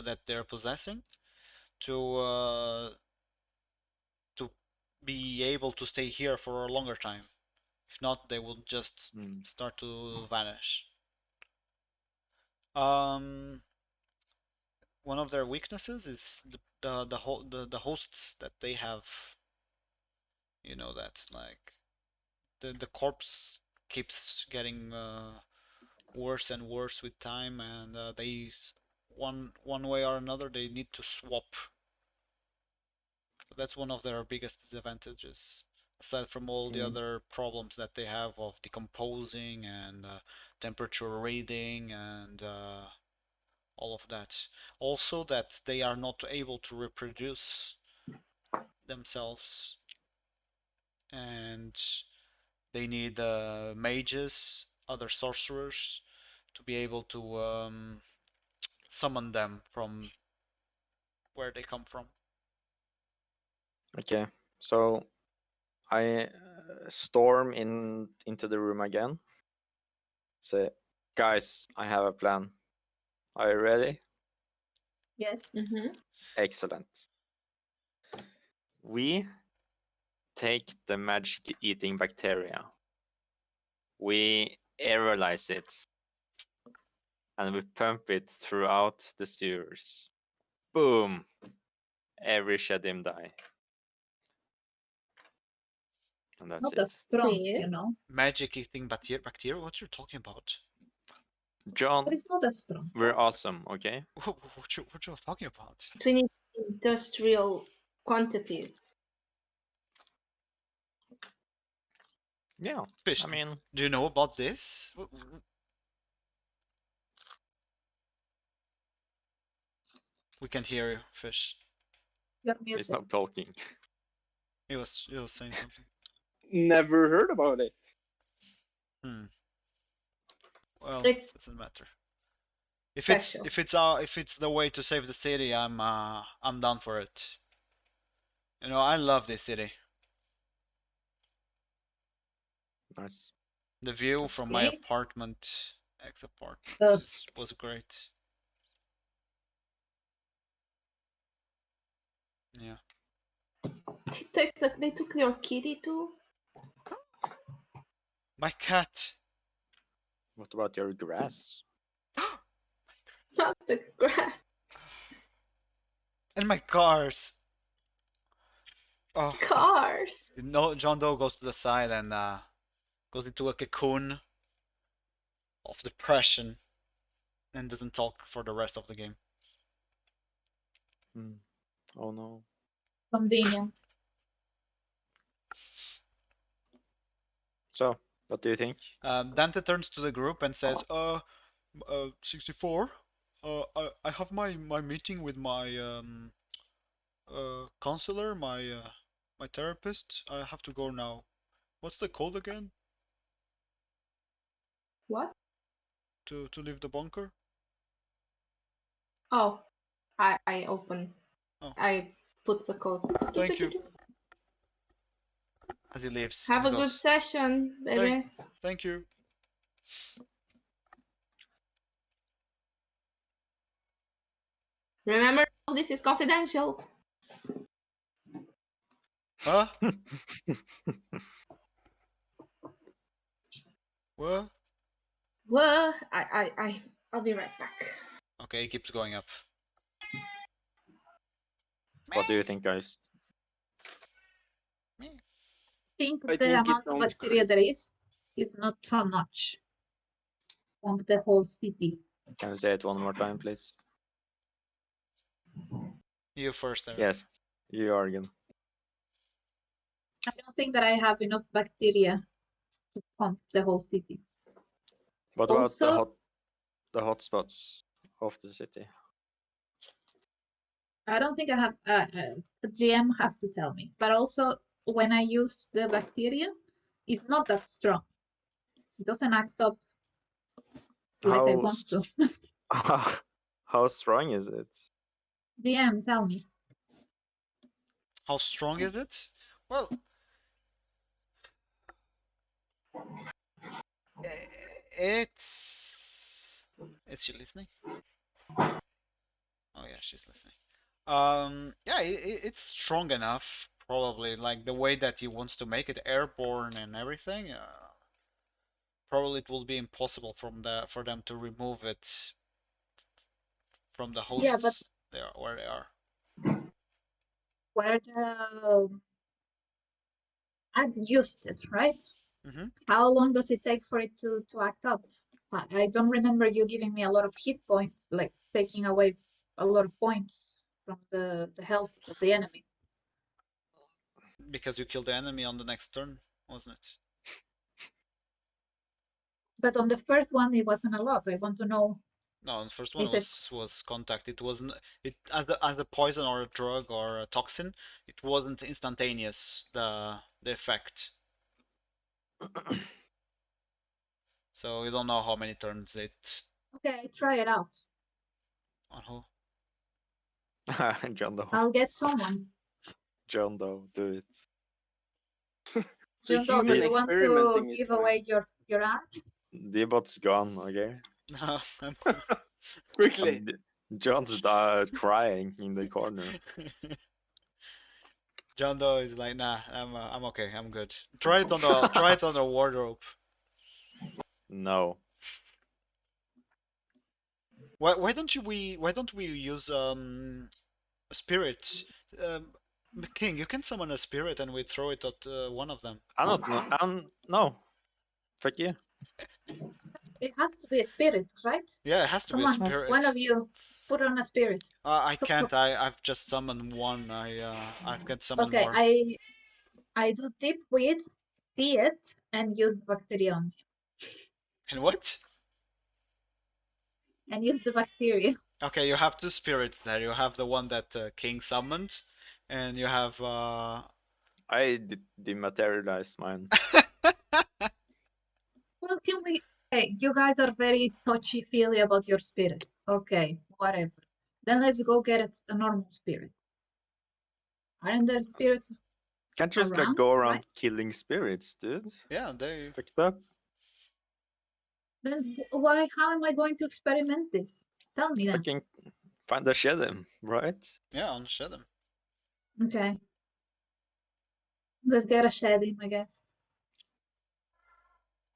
that they're possessing to be able to stay here for a longer time. If not, they will just start to vanish. One of their weaknesses is the host that they have. You know that, like, the corpse keeps getting worse and worse with time, and they one way or another they need to swap. So that's one of their biggest disadvantages, aside from all the other problems that they have of decomposing and temperature reading and all of that. Also, that they are not able to reproduce themselves, and they need mages, other sorcerers, to be able to summon them from where they come from. Okay, so I storm into the room again. Say, guys, I have a plan. Are you ready? Yes. Mm-hmm. Excellent. We take the magic eating bacteria. We aerolize it. And we pump it throughout the sewers. Boom! Every Shedim die. And that's Not it. as strong, Clear. you know. Magic eating bacteria? What are you talking about? But John, it's not as strong. we're awesome, okay? What you talking about? We need industrial quantities. Yeah, Fish, I mean, do you know about this? We can't hear you, Fish. You're he's muted. not talking. He was saying something. Never heard about it. Well, It's doesn't matter. If special. if it's the way to save the city, I'm down for it. You know, I love this city. Nice. The view That's from cool. my Okay. apartment, ex-apartment, Those- was great. Yeah. They took your kitty too. My cat. What about your grass? Not the grass. And my cars. Oh. Cars. No, John Doe goes to the side and goes into a cocoon of depression and doesn't talk for the rest of the game. Oh no. Convenient. So, what do you think? Dante turns to the group and says, 64, I have my meeting with my counselor, my therapist. I have to go now. What's the code again What? to leave the bunker? Oh, I open. Oh. I put the code. Thank you. As he leaves. Have and a he good goes, session, baby. Thank you. Remember, this is confidential. Huh? What? Well, I'll be right back. Okay, he keeps going up. What do you think, guys? Think I the think it amount of sounds bacteria there crazy. is not so much on the whole city. Can you say it one more time, please? You first, Eric. Yes, you, Jorgen. I don't think that I have enough bacteria to pump the whole city. What about Also- the hotspots of the city? I don't think I have. The GM has to tell me. But also, when I use the bacteria, it's not that strong. It doesn't act up like I want to. How strong is it? GM, tell me. How strong is it? Well, it's. Is she listening? Oh yeah, she's listening. Yeah, it's strong enough. Probably like the way that he wants to make it airborne and everything. Probably it will be impossible for them to remove it from the hosts Yeah, but where they are. where the I've used it, right? Mm-hmm. How long does it take for it to act up? I don't remember you giving me a lot of hit points, like taking away a lot of points from the health of the enemy. Because you killed the enemy on the next turn, wasn't it? But on the first one, it wasn't a lot. I want to know. No, the first one If it, was contact. It wasn't it as a poison or a drug or a toxin. It wasn't instantaneous the effect. So you don't know how many turns it okay, try it out. on who. John Doe. I'll get someone. John Doe, do it. So John Doe, do human you want to experimenting is give fine. away your arm? D-bot's gone, okay? No, I'm Quickly. John's crying in the corner. John Doe is like, nah, I'm okay, I'm good. Try it on the wardrobe. No. Why don't we use spirit? King, you can summon a spirit and we throw it at one of them. I don't know. No. Fuck you. It has to be a spirit, right? Yeah, it has to Come be a on, spirit. one of you, put on a spirit. I can't. I've just summoned one. I can summon Okay, more. I do tip with Diet and use Bacterium. And what? And use the bacteria. Okay, you have two spirits there. You have the one that King summoned, and you have. I dematerialized mine. Well, can we? Hey, you guys are very touchy-feely about your spirit. Okay, whatever. Then let's go get a normal spirit. Aren't there spirits Can't just like around, go around right? killing spirits, dude. Yeah, they. Fucked up. Then why? How am I going to experiment this? Tell me that. Fucking find a Shedim, right? Yeah, on Shedim. Okay. Let's get a Shedim, I guess.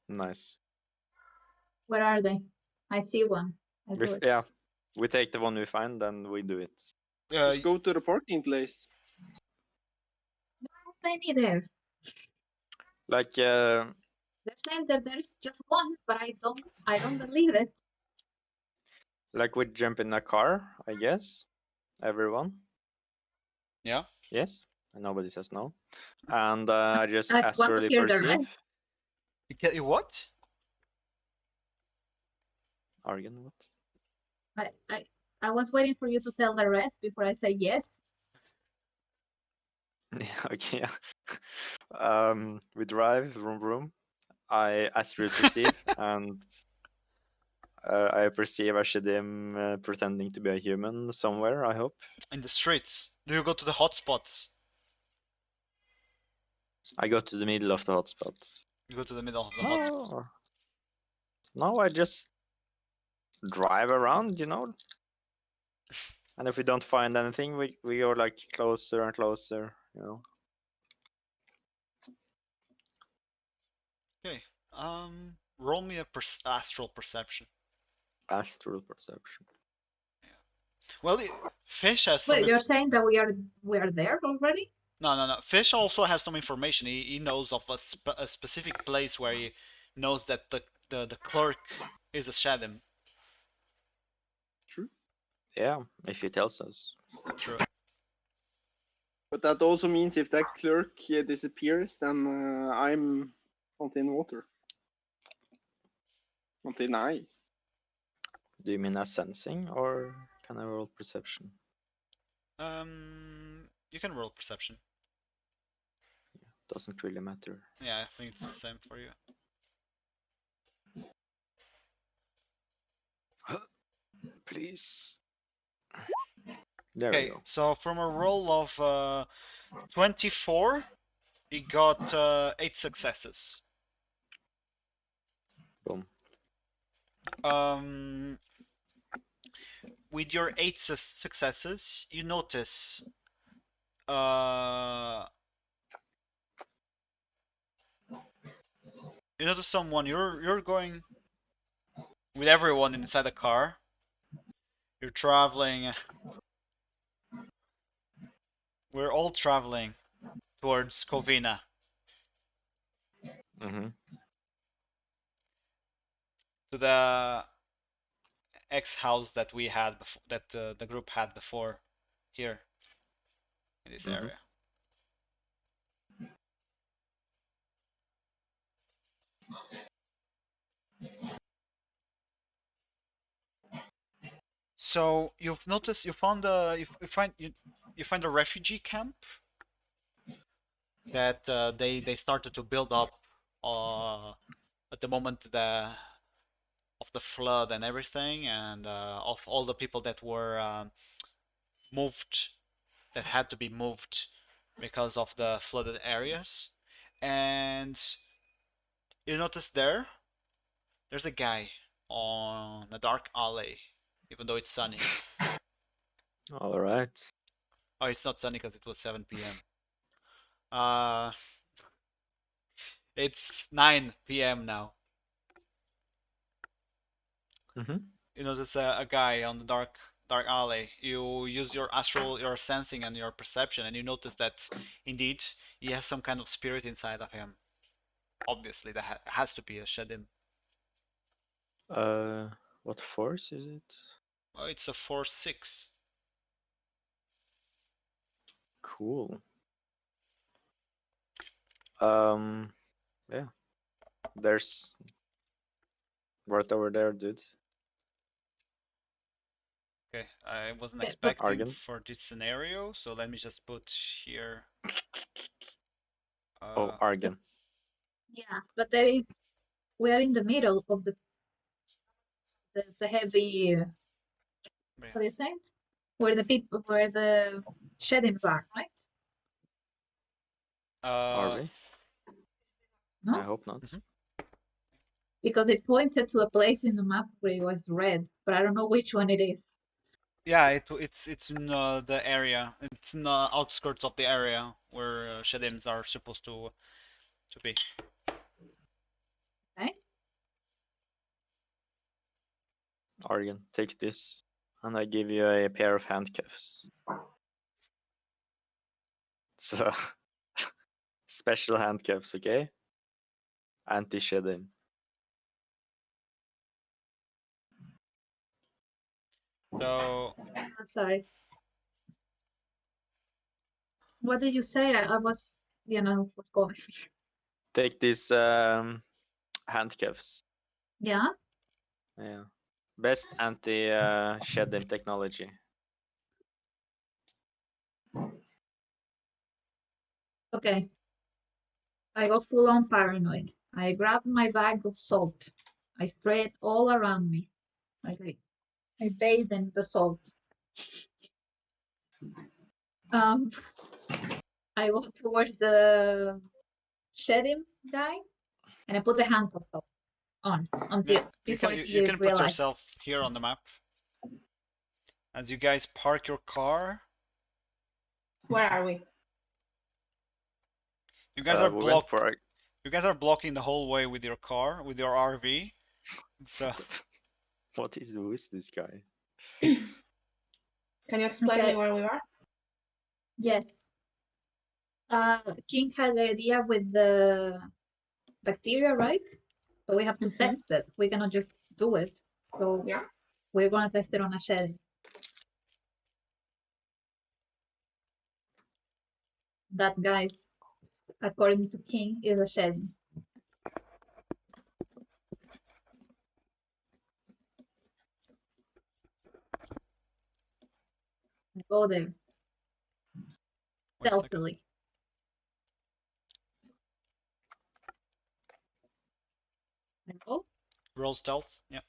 Nice. Where are they? I see one. I do it. Yeah. We take the one we find, then we do it. Just go to the parking place. How many there? Like, They're saying that there is just one, but I don't believe it. like we jump in a car, I guess. Everyone. Yeah. Yes. And nobody says no. And I just I want to astrally hear the perceive. rest. You get you what? Argan, what? I was waiting for you to tell the rest before I say yes. Okay. We drive, room. I astrally perceive, and I perceive a Shedim pretending to be a human somewhere, I hope. In the streets. Do you go to the hotspots? I go to the middle of the hotspot. You go to the middle of the hotspot. No. No, I just drive around, you know? And if we don't find anything, we go like closer and closer, you know? Okay. Roll me a astral perception. Astral perception. Well, Fish has some. Wait, you're saying that we are there already? No. Fish also has some information. He knows of a specific place where he knows that the clerk is a Shedim. True. Yeah, if he tells us. True. But that also means if that clerk disappears, then I'm on thin water. On thin ice. Do you mean as sensing, or can I roll perception? You can roll perception. Doesn't really matter. Yeah, I think it's the same for you. Please. There we Okay, go. so from a roll of 24, he got 8 successes. Boom. With your 8 successes, you notice someone. You're going with everyone inside the car. You're traveling. We're all traveling towards Covina. Mm-hmm. To the X house that we had before, that the group had before, here in this Mhm. area. So you've noticed you found you find a refugee camp that they started to build up at the moment of the flood and everything, and of all the people that were moved, that had to be moved because of the flooded areas. And you notice there's a guy on a dark alley, even though it's sunny. All right. Oh, it's not sunny because it was 7 p.m. Uh, it's 9 p.m. now. Mm-hmm. You notice a guy on the dark alley. You use your astral, your sensing, and your perception, and you notice that indeed he has some kind of spirit inside of him. Obviously, that has to be a Shedim. What force is it? Oh, it's a 4/6. Cool. Yeah. There's right over there, dude. Okay, I wasn't Okay, but expecting Argon. for this scenario, so let me just put here. Oh, Argon. yeah, but there is we are in the middle of the heavy what do you think? Where the Shedims are, right? Are we? No? I hope not. Mhm. Because it pointed to a place in the map where it was red, but I don't know which one it is. Yeah, it's in the area. It's in the outskirts of the area where Shedims are supposed to be. Okay? Argon, take this, and I give you a pair of handcuffs. So special handcuffs, okay? Anti-shedding. So Sorry. What did you say? I was, what's going. Take these handcuffs. Yeah. Yeah. Best anti shedding technology. Okay. I got full on paranoid. I grabbed my bag of salt. I spray it all around me. I bathe in the salt. Um, I go towards the Shedim guy and I put the handcuffs on until yeah, before you he can put realized. yourself here on the map as you guys park your car. Where are we? You guys are We went for a... You guys are blocking the whole way with your car, with your RV. So What is with this guy? Can you explain Okay. me where we are? Yes. King had the idea with the bacteria, right? So we have to test it. We cannot just do it. So Yeah. we're gonna test it on a Shedim. That guy's, according to King, is a Shedim. Go there wait a second. stealthily. Roll. Roll stealth. Yeah.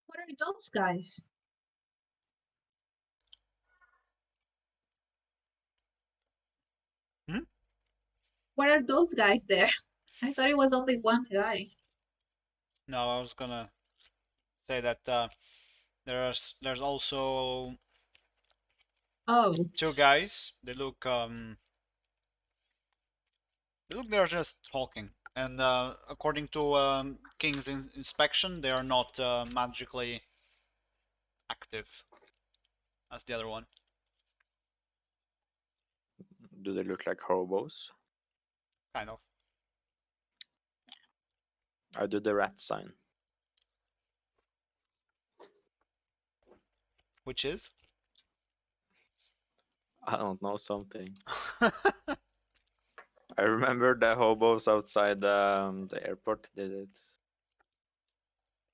What are those guys? Hmm? What are those guys there? I thought it was only one guy. No, I was gonna say that there's also Oh, Two guys. They look they're just talking. And according to King's inspection, they are not magically active as the other one. Do they look like hobos? Kind of. I do the rat sign. Which is? I don't know, something. I remember the hobos outside the airport did it.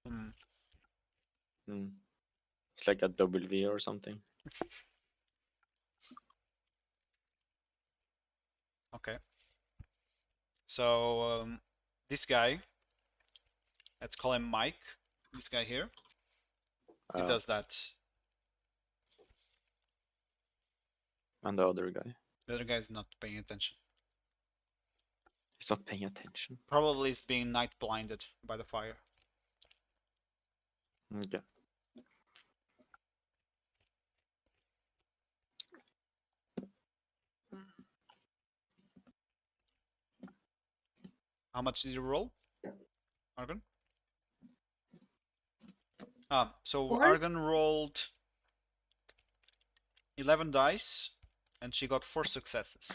Hmm. Hmm. It's like a W or something. Okay. So this guy, let's call him Mike. This guy here, he Uh, does that. and the other guy. The other guy is not paying attention. He's not paying attention. Probably is being night blinded by the fire. Okay. How much did you roll, Argon? So 4? Argon rolled 11 dice, and she got 4 successes.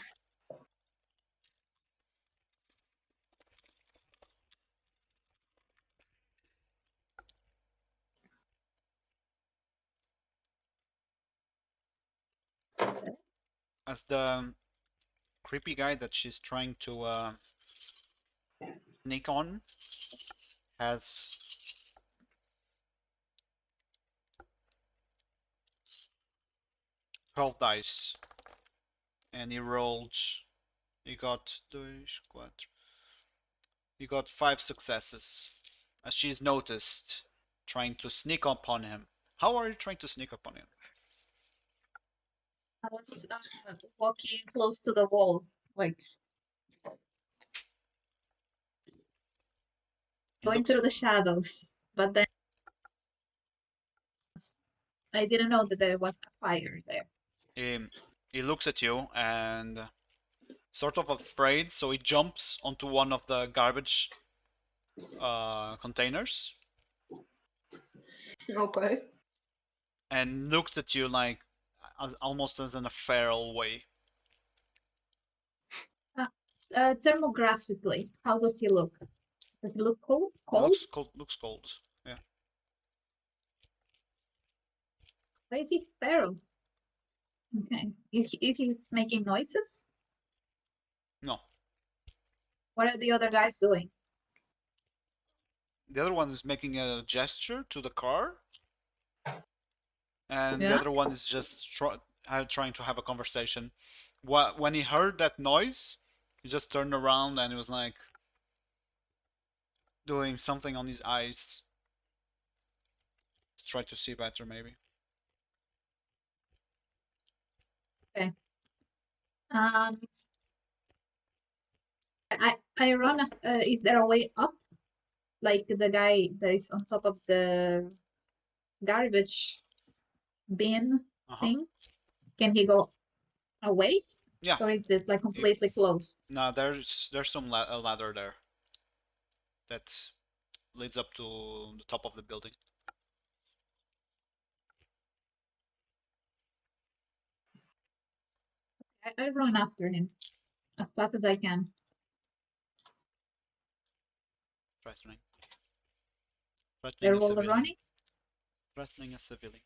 As the creepy guy that she's trying to sneak on has 12 dice, and he rolled. He got 5 successes, as she's noticed trying to sneak upon him. How are you trying to sneak upon him? I was walking close to the wall, like He going looks, through the shadows. But then I didn't know that there was a fire there. he looks at you and sort of afraid, so he jumps onto one of the garbage containers Okay. and looks at you almost as in a feral way. Thermographically, how does he look? Does he look cold? Cold? Looks cold. Looks cold. Yeah. Why is he feral? Okay. Is he making noises? No. What are the other guys doing? The other one is making a gesture to the car, and the Yeah. other one is just trying to have a conversation. When he heard that noise, he just turned around and he was like doing something on his eyes to try to see better, maybe. Okay. I run. Is there a way up? Like the guy that is on top of the garbage bin Uh-huh. thing? Can he go away? Yeah. Or is it like completely closed? No, there's some a ladder there that leads up to the top of the building. I run after him as fast as I can. Threatening. They're Threatening a all civilian. running? Threatening a civilian.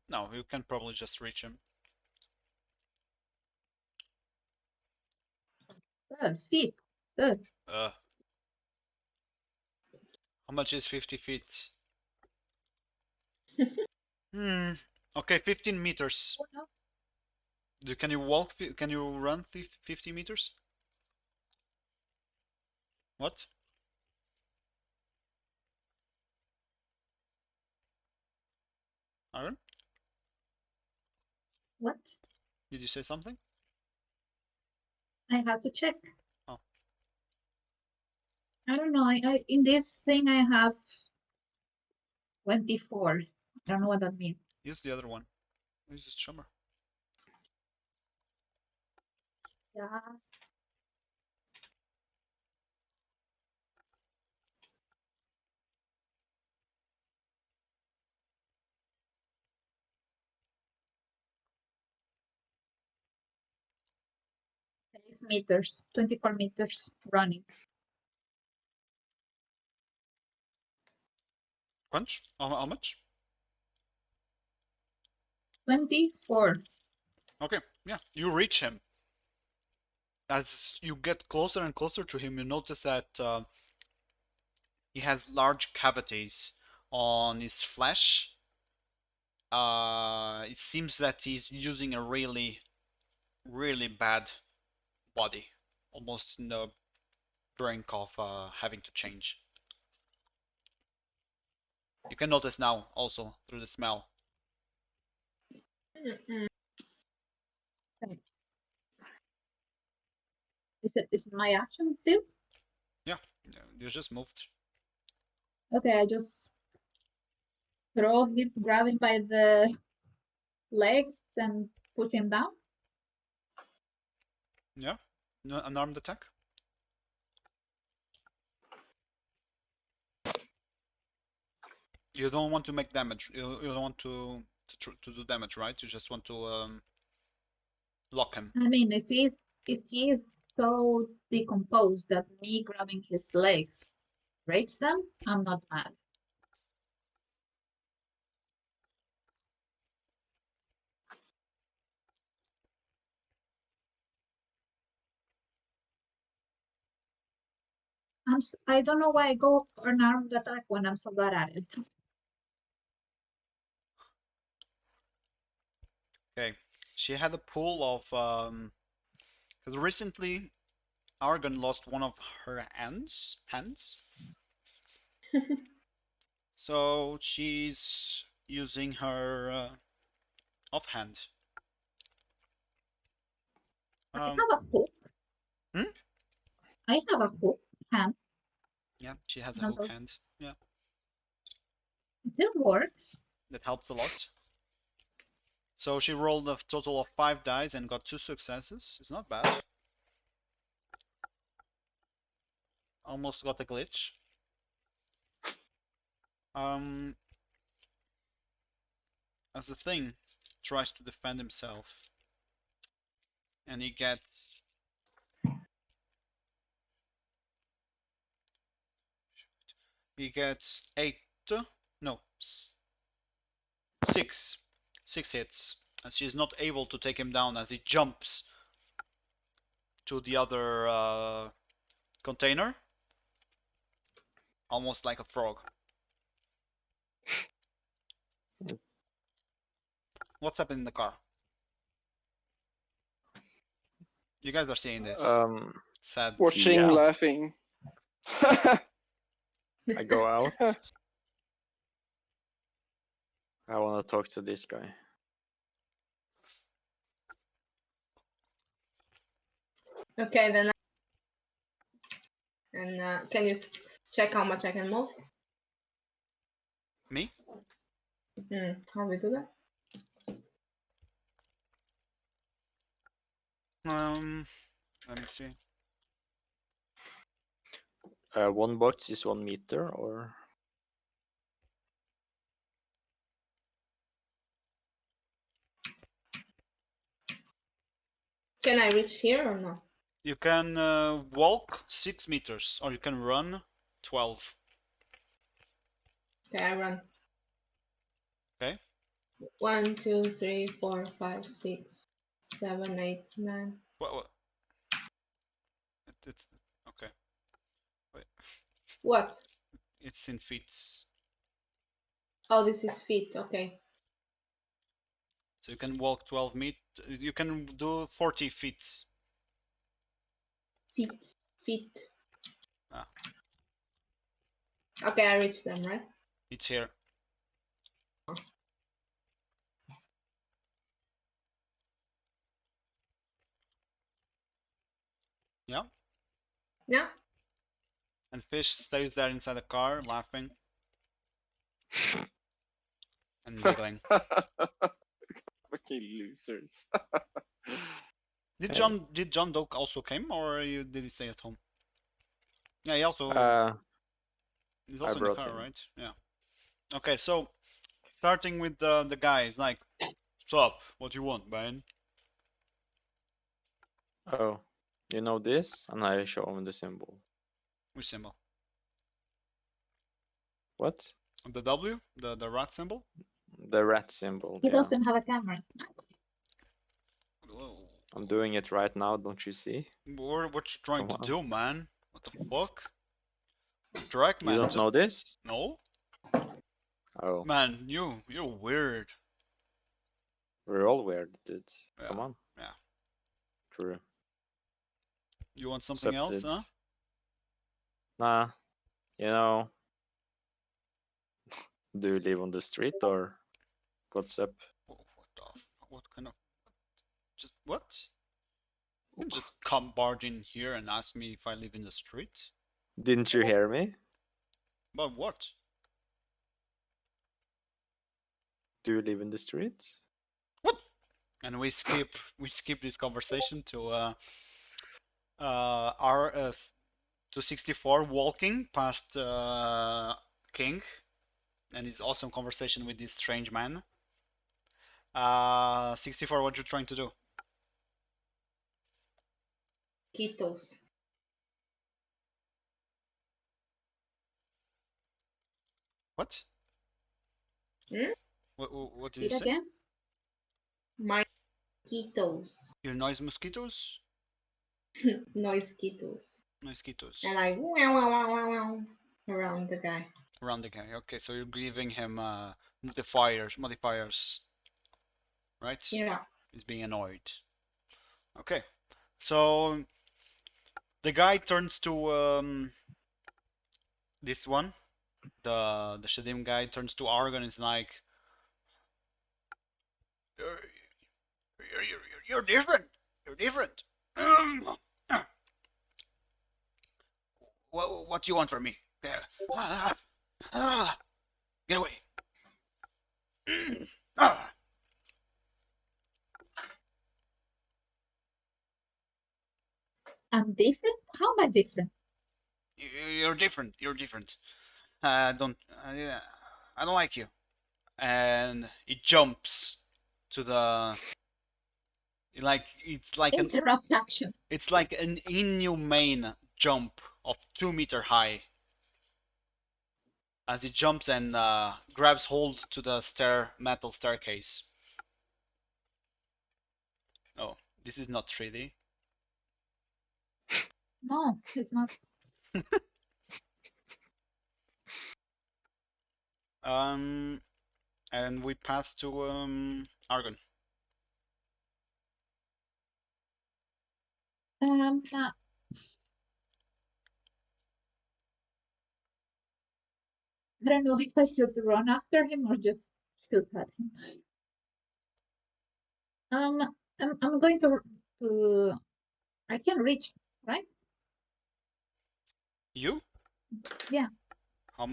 No, you can probably just reach him. Feet. Good. How much is 50 feet? Okay, 15 meters. Oh, no. Can you walk? Can you run 50 meters? What? Aaron? What? Did you say something? I have to check. Oh. I don't know. I in this thing I have 24. I don't know what that means. Use the other one. Use the shimmer. Yeah. It's meters, 24 meters running. Punch? How much? 24. Okay, yeah, you reach him. As you get closer and closer to him, you notice that he has large cavities on his flesh. It seems that he's using a really, really bad body, almost in the brink of having to change. You can notice now also through the smell. Okay. Is it my action still? Yeah, you just moved. Okay, I just throw him, grab him by the legs and push him down. Yeah, an armed attack. You don't want to make damage. You don't want to do damage, right? You just want to lock him. I mean, if he's so decomposed that me grabbing his legs breaks them, I'm not mad. I don't know why I go for an armed attack when I'm so bad at it. Okay. She had a pool of because recently Argon lost one of her hands. So she's using her offhand. I have a hook. Hmm? I have a hook hand. Yeah, she has a One of hook those. hand. Yeah, It still works. that helps a lot. So she rolled a total of 5 dice and got 2 successes. It's not bad. Almost got a glitch. As the thing tries to defend himself, and he gets eight, no, 6 hits, and she's not able to take him down as he jumps to the other container, almost like a frog. What's happening in the car? You guys are seeing this. Sad. Watching, Yeah. laughing. I go out. I want to talk to this guy. Okay, then. And can you check how much I can move? Me? How do we do that? Let me see. One box is 1 meter, or Can I reach here or no? You can walk 6 meters, or you can run 12. Okay, I run. Okay. 1, 2, 3, 4, 5, 6, 7, 8, 9. What? It's okay. Wait. What? It's in feet. Oh, this is feet. Okay. So you can walk 12 meters. You can do 40 feet. Feet. Ah. Okay, I reached them, right? It's here. Yeah. Yeah. And Fish stays there inside the car, laughing and giggling. Fucking losers. Did Hey. John Doe also came, or did he stay at home? Yeah, he's I also in the brought car, him. right? Yeah. Okay, so starting with the guy, he's like, "What's up? What you want, man?" Oh, you know this? And I show him the symbol. Which symbol? What? The W, the rat symbol. The rat symbol, He yeah. doesn't have a camera. Whoa. I'm doing it right now, don't you see? What you trying Come to on. do, man? What the fuck? Drag You man, don't just know this? no, Oh, man. You're weird. we're all weird, dudes. Yeah, Come on. yeah. True. You want something Sup, else, huh? dudes? Nah, you know, do you live on the street or what's up? What the? What kind of? Just what? You can just come barge in here and ask me if I live in the street. Didn't you hear me? But what? Do you live in the street? What? And we skip this conversation to our 264 walking past King and his awesome conversation with this strange man. 64, what you trying to do? Quitos. What? Hmm? What did Read you say? again? Mosquitoes. Your noise mosquitoes? Mosquitoes. Mosquitoes. And I wow, wow, wow, wow, wow, around the guy. Around the guy. Okay, so you're giving him modifiers, right? Yeah. He's being annoyed. Okay, so the guy turns to this one, the Shedim guy turns to Argon and is like, "You're you're different. You're different. What do you want from me? Get away." I'm different? How am I different? You're different. You're different. Don't. I don't like you. And it jumps to the Interrupt action. it's like an inhumane jump of 2 meter high as it jumps and grabs hold to the metal staircase. Oh, this is not 3D. No, it's not. And we pass to Argon. Uh, I don't know if I should run after him or just shoot at him. I'm going to. I can reach, right? You? Yeah. How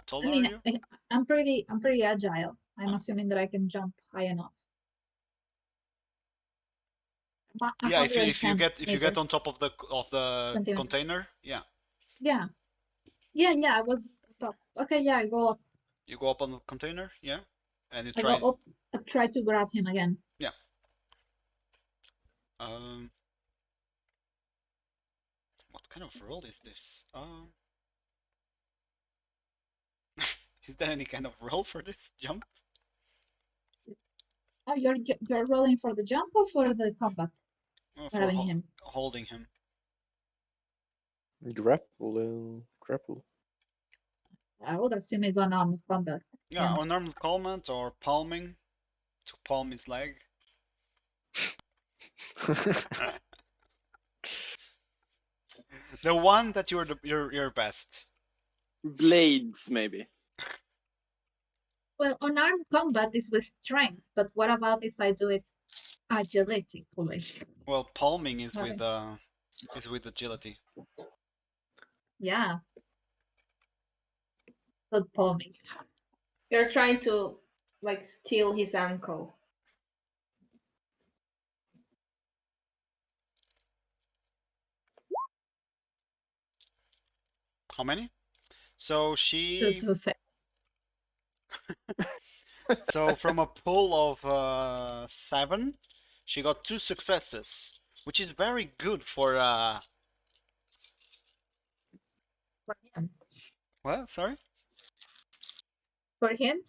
tall I are mean, you? I'm pretty agile. I'm Oh. assuming that I can jump high enough. Yeah, if you get on meters. top of the Centimeters. container, yeah. Yeah. I was top. Okay, yeah, I go up. You go up on the container, yeah, and you I try. go up. I try to grab him again. Yeah. What kind of roll is this? Is there any kind of roll for this jump? Oh, you're rolling for the jump or for the combat? For Grabbing him. holding him. Grapple. I would assume it's unarmed combat. Yeah, unarmed combat or palming to palm his leg. The one that you're best. Blades, maybe. Well, unarmed combat is with strength, but what about if I do it agility? Well, palming is Right. with agility. Yeah. Good palming. You're trying to like steal his ankle. How many? So she. To say. So from a pool of 7, she got 2 successes, which is very good for For him. what? Sorry. For him?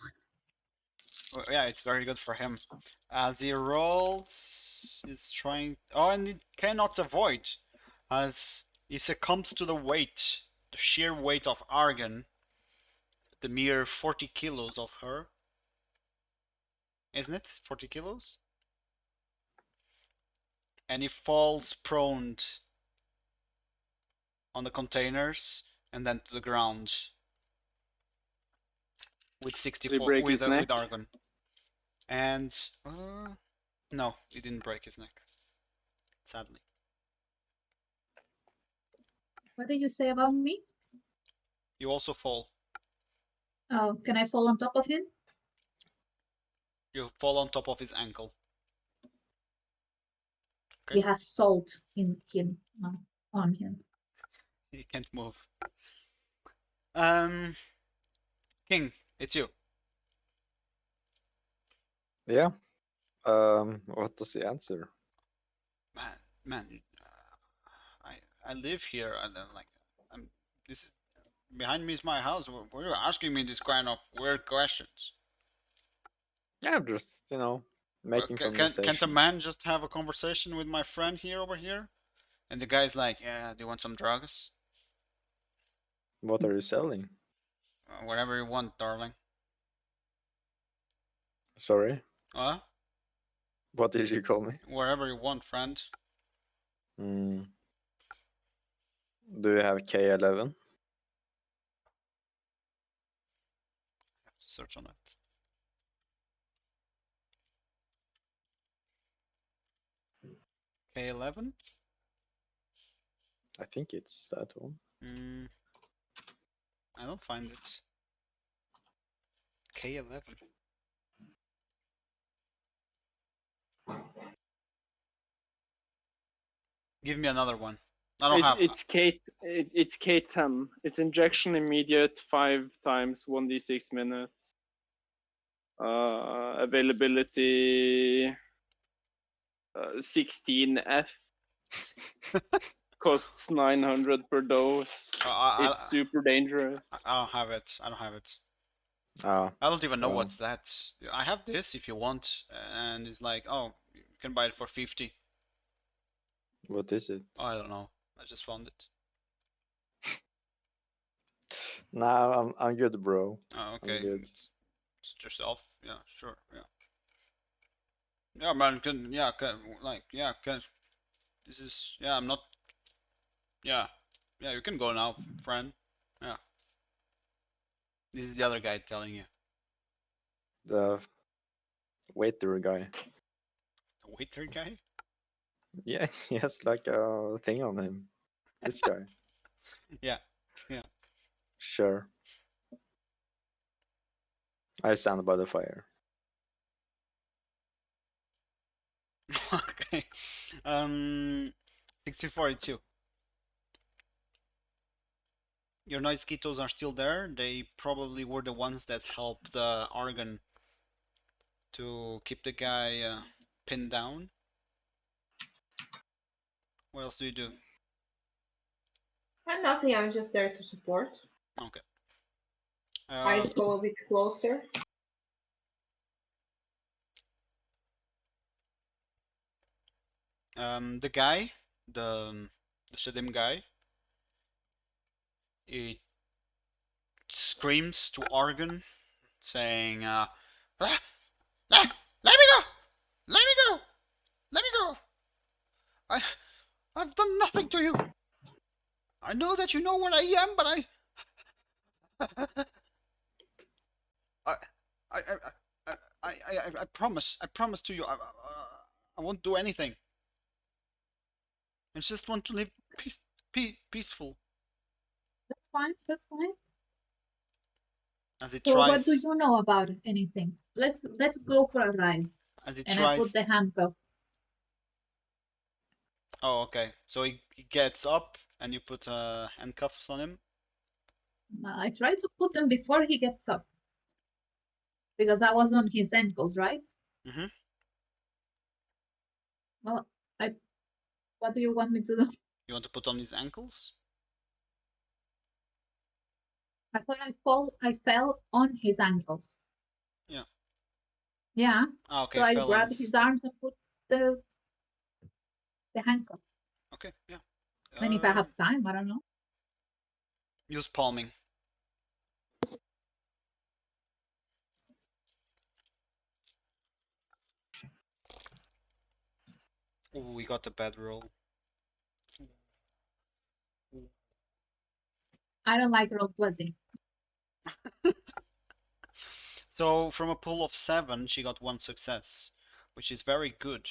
Well, yeah, it's very good for him. As he rolls, he's trying. Oh, and it cannot avoid, as he succumbs to the weight, the sheer weight of Argon, the mere 40 kilos of her. Isn't it? 40 kilos? And he falls prone on the containers and then to the ground with Did he 64 break his neck? with Argon. And no, he didn't break his neck. Sadly. What did you say about me? You also fall. Oh, can I fall on top of him? You fall on top of his ankle. Okay. He has salt in him on him. He can't move. King, it's you. Yeah. What was the answer? Man, I live here and then this is, behind me is my house. Why are you asking me this kind of weird questions? Yeah, just making conversation. Can't a man just have a conversation with my friend here over here? And the guy's like, yeah, do you want some drugs? What are you selling? Whatever you want, darling. Sorry, Huh? what did you call me? Wherever you want, friend. Hmm. Do you have K11? Search on it. K11? I think it's that one. I don't find it. K11. Give me another one. I don't have. It's It's K10. It's injection immediate 5 times 1d6 minutes. Availability 16F. Costs 900 per dose. Is super dangerous. I don't have it. I don't have it. Ah, I don't even know well. what's that. I have this if you want, and it's like, oh, you can buy it for 50. What is it? Oh, I don't know. I just found it. Nah, I'm good, bro. Oh, okay. I'm good. It's yourself. Yeah, sure. Yeah. Yeah, man. This is. Yeah, I'm not. Yeah. Yeah, you can go now, friend. Yeah. This is the other guy telling you. The waiter guy. The waiter guy? Yeah, he has like a thing on him. This guy. Yeah. Sure. I stand by the fire. Okay. 1642. Your noise ketos are still there. They probably were the ones that helped the Argon to keep the guy pinned down. What else do you do? And nothing, I'm just there to support. Okay. I'd go a bit closer. The guy, the Shedim guy, it screams to Argon, saying, let me go! Let me go! Let me go! I've done nothing to you! I know that you know what I am, but I promise to you, I won't do anything. I just want to live peaceful. That's fine. That's fine. As it So tries. what do you know about anything? Let's go for a ride. As it and tries. I put the handcuff. Oh, okay. So he gets up and you put handcuffs on him. I try to put them before he gets up. Because I was on his ankles, right? Mm-hmm. Well, what do you want me to do? You want to put on his ankles? I thought I fell on his ankles. Yeah. Yeah. Ah, okay. So I Fell on grabbed his arms and put the handcuff. Okay, yeah. And if I have time, I don't know. Use palming. Ooh, we got a bad roll. I don't like roll 20. So from a pool of 7, she got 1 success, which is very good,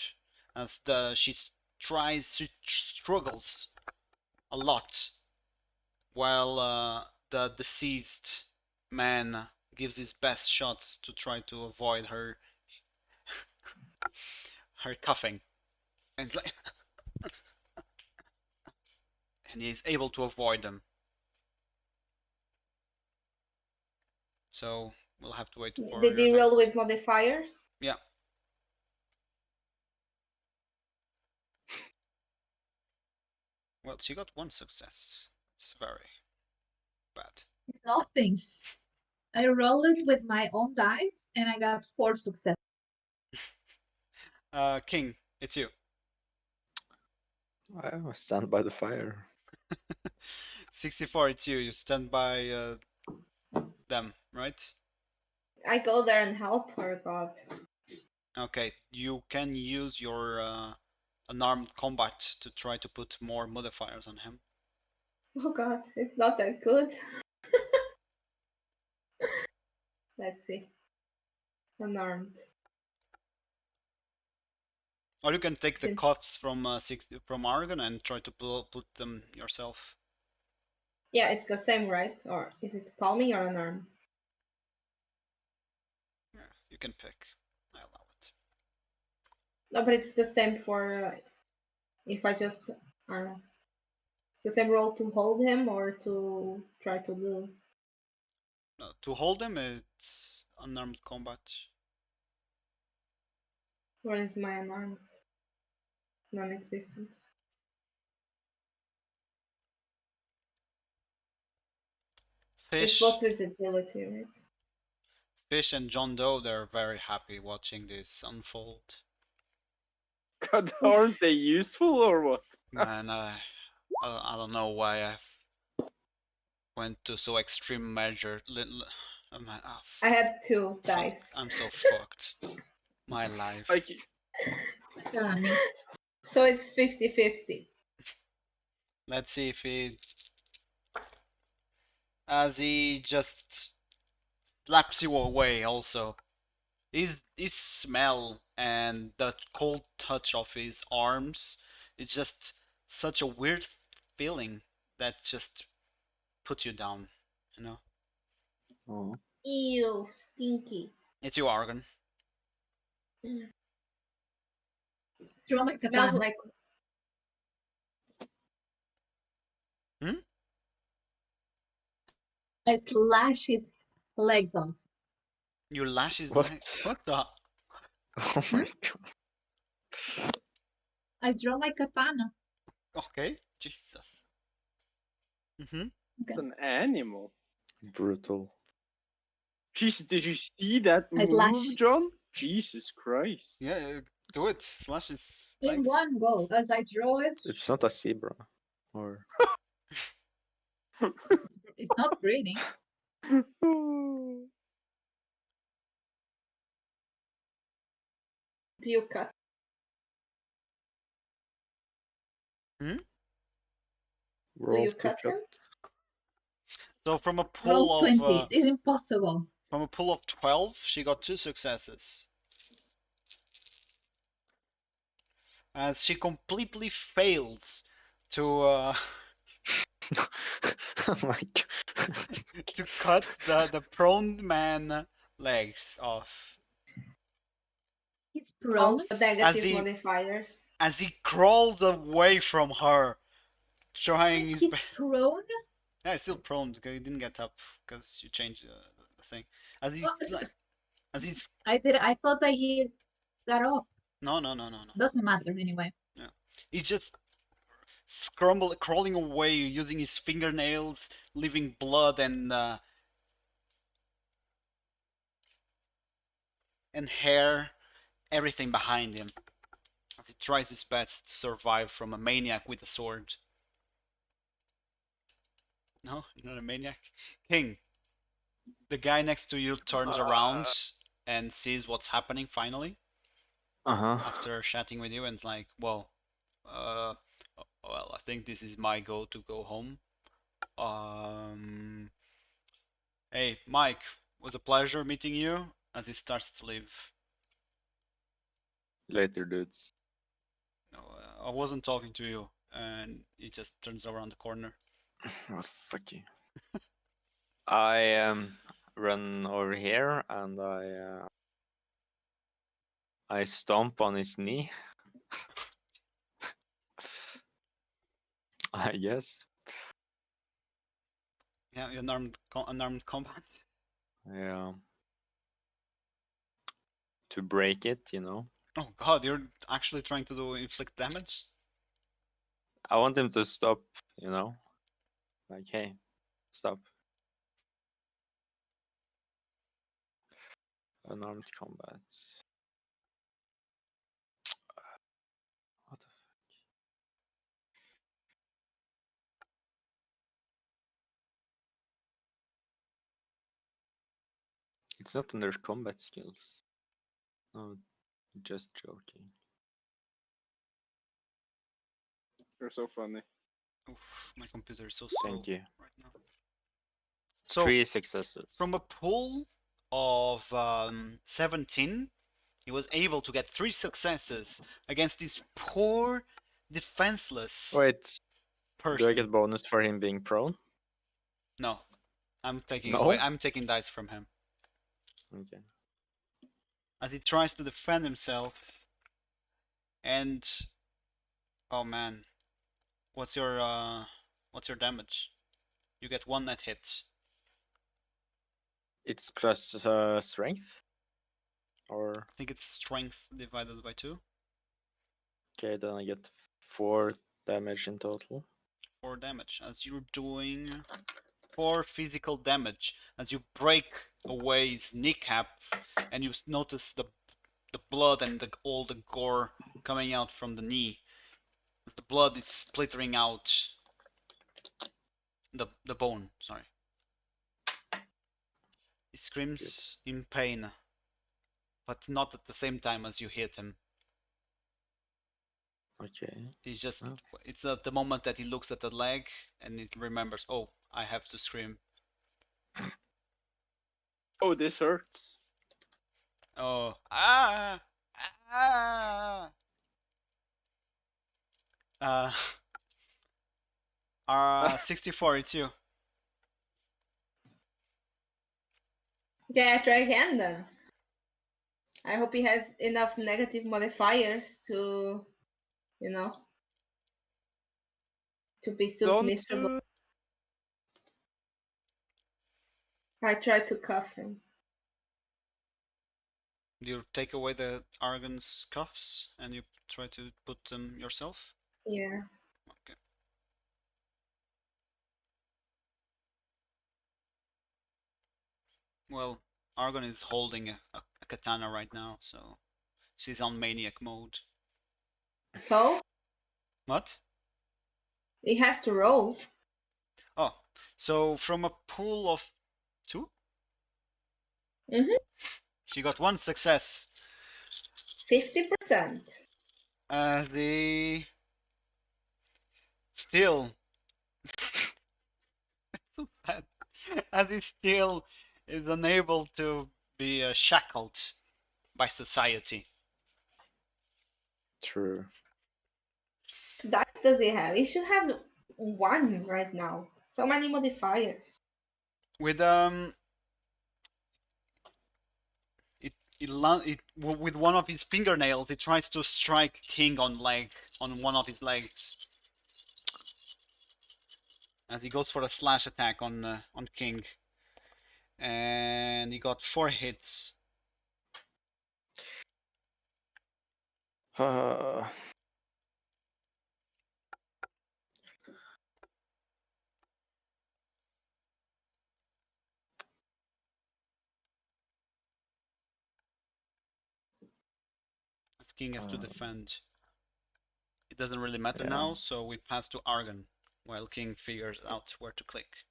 as she struggles a lot, while the deceased man gives his best shots to try to avoid her coughing, and and he's able to avoid them. So we'll have to wait for Did your he roll next. with modifiers? Yeah. Well, she got 1 success. It's very bad. It's nothing. I rolled it with my own dice and I got 4 success. King, it's you. I stand by the fire. 64, it's you. You stand by them, right? I go there and help her, God. Okay, you can use your unarmed combat to try to put more modifiers on him. Oh God, it's not that good. Let's see. Unarmed. Or you can take the Sin- cuffs from from Argon and try to put them yourself. Yeah, it's the same, right? Or is it palming or unarmed? Yeah, you can pick. I allow it. No, but it's the same for if I just, I don't know. It's the same role to hold him or to try to do. No, to hold them, it's unarmed combat. Where is my unarmed? Non-existent. It's Fish, both with agility, right? Fish and John Doe, they're very happy watching this unfold. God, aren't they useful or what? Man, I don't know why I went to so extreme measure. Man, oh, I had 2 fuck. dice. I'm so fucked. My life. Like, Me. So it's 50-50. Let's see if as he just slaps you away also. His smell and the cold touch of his arms, it's just such a weird feeling that just puts you down, you know? Oh. Ew, stinky. It's you, Argon. Draw my Smells katana. like I slash its legs off. You lash his What? leg. What the? Oh my god. I draw my katana. Okay, Jesus. Mm-hmm. Okay. an animal. Brutal. Jesus, did you see that I move, slash. John? Jesus Christ. Yeah, do it. Slash his In legs. one go, as I draw it, It's not a zebra. Or it's not breathing. do you cut? Hmm? Do roll you to cut him? So from a Roll pool 20. of It's impossible. 12, she got 2 successes. As she completely fails to oh my god. to cut the prone man legs off. He's All prone. the negative modifiers. As he crawls away from her, trying his He's best. prone. Yeah, he's still prone because he didn't get up because you changed the thing. As he, as he's I thought that he got up. no. Doesn't matter anyway. Yeah, he's just crawling away using his fingernails, leaving blood and hair, everything behind him, as he tries his best to survive from a maniac with a sword. No, you're not a maniac. King, the guy next to you turns around and sees what's happening finally Uh-huh. after chatting with you, and it's like, well, I think this is my go to go home. Hey, Mike, was a pleasure meeting you. As he starts to leave. Later, dudes. No, I wasn't talking to you, and he just turns around the corner. Oh, fuck you. I run over here and I stomp on his knee. I guess. Yeah, unarmed combat. Yeah. To break it, you know. Oh god, you're actually trying to inflict damage? I want him to stop, you know. Like, hey, stop. Unarmed combat. What the It's not under combat skills. No, just joking. You're so funny. Oof, my computer is so slow Thank you. right now. So 3 successes. from a pool of 17, he was able to get 3 successes against this poor, defenseless Wait, person. do I get bonus for him being prone? No, I'm taking No? away. I'm taking dice from him Okay. as he tries to defend himself. And oh man, what's your damage? You get 1 net hit. It's plus strength? Or I think it's strength divided by 2. okay, then I get 4 damage in total. 4 damage as you're doing 4 physical damage as you break away his kneecap, and you notice the blood and all the gore coming out from the knee. As the blood is splittering out the bone. Sorry. He screams in pain, but not at the same time as you hit him. Okay. He's just, Oh. it's at the moment that he looks at the leg and he remembers, oh, I have to scream. Oh, this hurts. Oh, ah, ah. Uh, 64, it's you. Okay, I try again then. I hope he has enough negative modifiers to, you know, to be Don't submissible. do- I try to cuff him. You take away the Argon's cuffs and you try to put them yourself? Yeah. Okay. Well, Argon is holding a katana right now, so she's on maniac mode. So What? he has to roll. Oh, so from a pool of 2? Mhm. She got 1 success. 50%. The still so sad. As he still is unable to be shackled by society. True. What dice does he have? He should have 1 right now. So many modifiers. With with one of his fingernails, he tries to strike King on one of his legs. as he goes for a slash attack on King, and he got 4 hits. As King has to defend. It doesn't really matter Yeah. now, so we pass to Argon while King figures out where to click.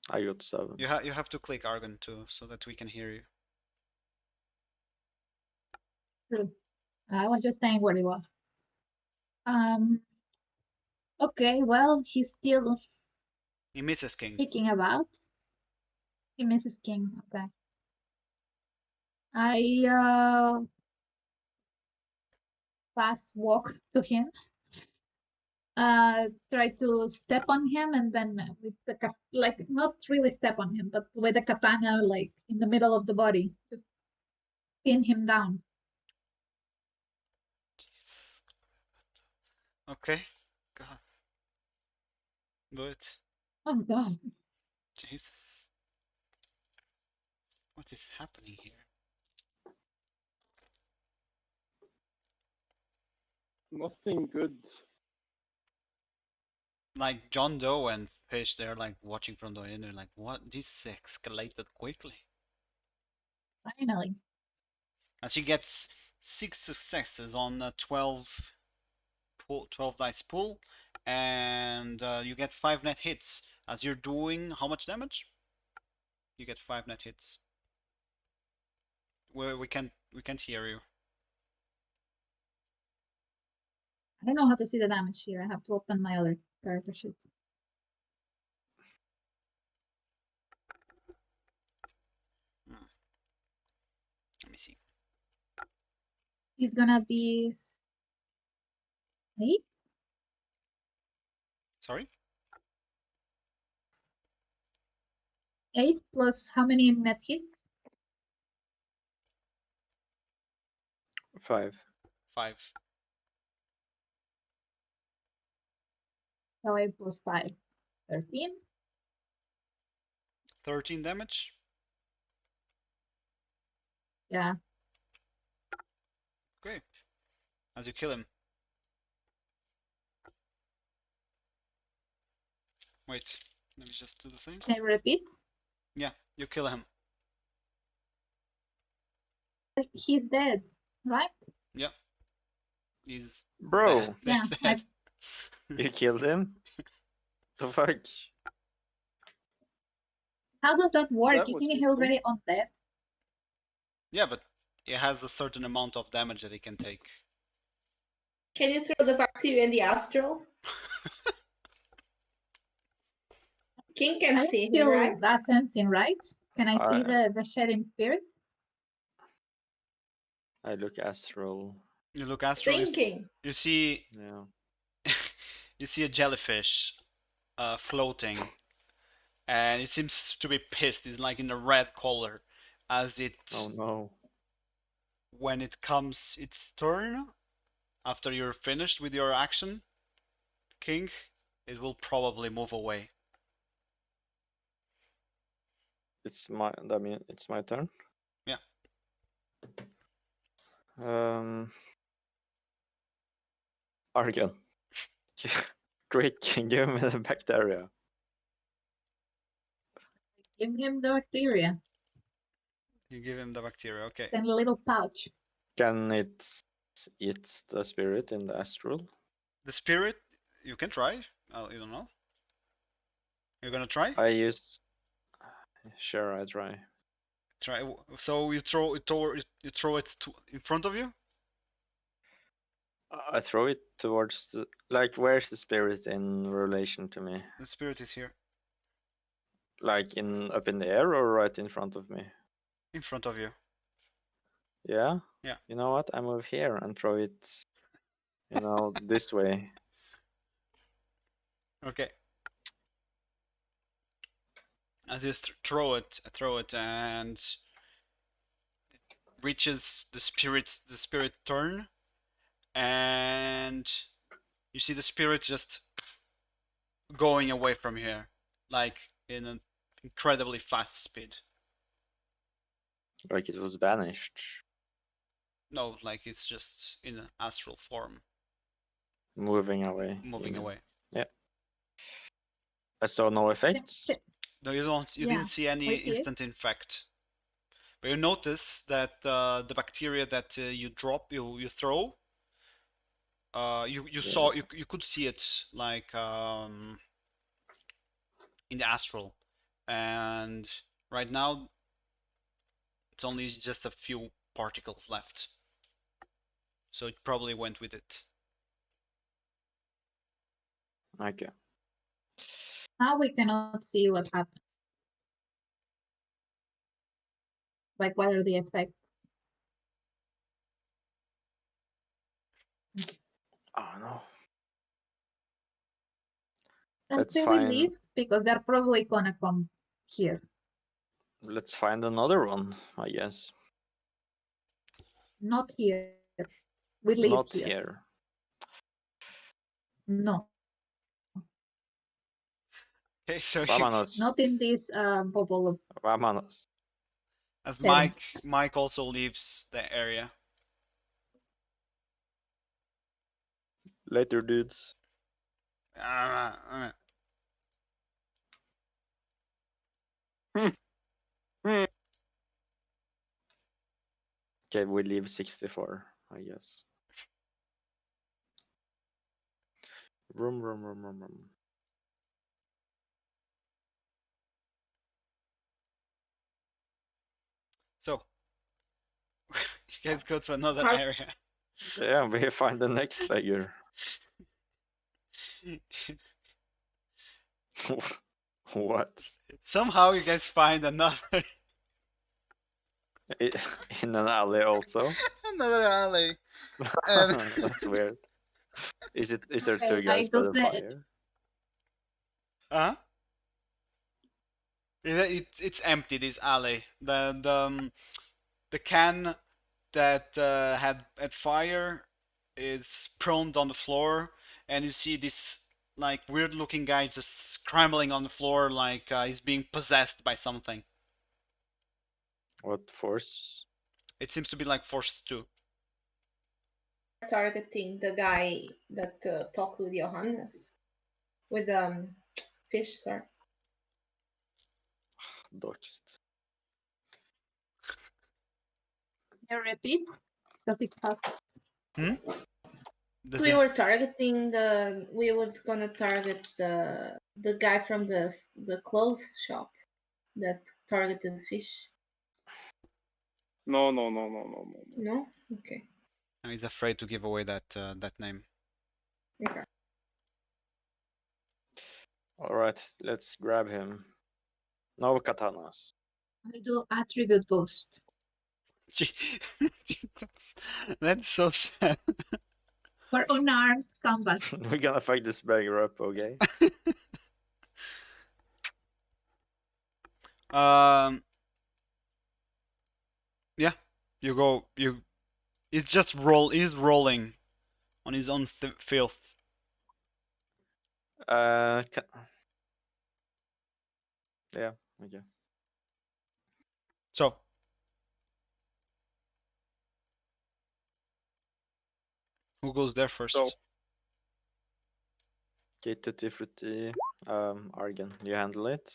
I got 7. You have to click Argon too, so that we can hear you. True. I was just saying what it was. Okay, well, he's still He misses King. kicking about. He misses King. Okay. I fast walk to him. Try to step on him, and then with the like not really step on him, but with the katana like in the middle of the body, just pin him down. Jesus. Okay. God. Do it. Oh God! Jesus. What is happening here? Nothing good. Like John Doe and Fish, they're like watching from the end. They're like, "What? This escalated quickly." Finally, And she gets 6 successes on a 12 dice pool, and you get 5 net hits. As you're doing how much damage? You get 5 net hits. We can't hear you. I don't know how to see the damage here. I have to open my other character sheet. Let me see. He's gonna be 8. Sorry? 8 plus how many net hits? 5. 5. So 8 plus 5, 13. 13 damage. Yeah. Great. As you kill him. Wait, let me just do the thing. Can I repeat? Yeah, you kill him. He's dead, right? Yeah. He's Bro, that's Yeah, dead. you killed him? The fuck? How does that work? That was Isn't he useful. already undead? Yeah, but it has a certain amount of damage that he can take. Can you throw the bacteria in the astral? King can I see him, feel right? that sensing, right? Can I see I- the Shedim spirit? I look astral. You look astral. Drinking. You see Yeah. you see a jellyfish floating, and it seems to be pissed. It's like in a red color, as it Oh no. when it comes its turn after you're finished with your action, King, it will probably move away. I mean, it's my turn. Yeah. Argon. Quick, give me the bacteria. Give him the bacteria. You give him the bacteria. Okay. Then a little pouch. Can it eat the spirit in the astral? The spirit, you can try. You don't know. You're gonna try? I use. Sure, I try. Try. So you throw it in front of you. I throw it towards the, like, where's the spirit in relation to me? The spirit is here, Like up in the air or right in front of me? in front of you. Yeah? Yeah. You know what? I move here and throw it, this way. Okay. As you throw it, and it reaches the spirit turn, and you see the spirit just going away from here, like in an incredibly fast speed. Like it was banished. No, like it's just in an astral form, Moving away. moving away. I saw no effects. No, you don't. You Yeah, didn't see any we see it. instant infect. But you notice that the bacteria that you drop, you throw, you saw, you could see it like in the astral, and right now it's only just a few particles left. So it probably went with it. Okay. Now we cannot see what happens. Like what are the effects? Oh no. And Let's so find- we leave because they're probably gonna come here. Let's find another one, I guess. Not here. We leave Not here. here. No, Okay, so you, Vámonos. not in this bubble of Vámonos. as settings. Mike also leaves the area. Later, dudes. Okay, we leave 64, I guess. Room. So you guys go to another How- area. Yeah, we find the next beggar. What? Somehow you guys find another In an alley also? another alley. And That's weird. Is there Okay, two I guys by do the the- fire? huh? It's empty, this alley. The can that had fire is prone on the floor, and you see this like weird looking guy just scrambling on the floor like he's being possessed by something. What force? It seems to be like Force 2. Targeting the guy that talked with Johannes with fish, sorry. Doxed. Can you repeat? Because it has Does We he- were targeting we were gonna target the guy from the clothes shop that targeted fish. No. No? Okay. No, he's afraid to give away that name. Okay. Alright, let's grab him. No katanas. I do attribute boost. That's so sad. For unarmed combat. We're gonna fight this beggar up, okay? Yeah, you go. He's just he's rolling on his own filth. Yeah, okay. So who goes there first? So Okay, Tutti Frutti. Argan, you handle it.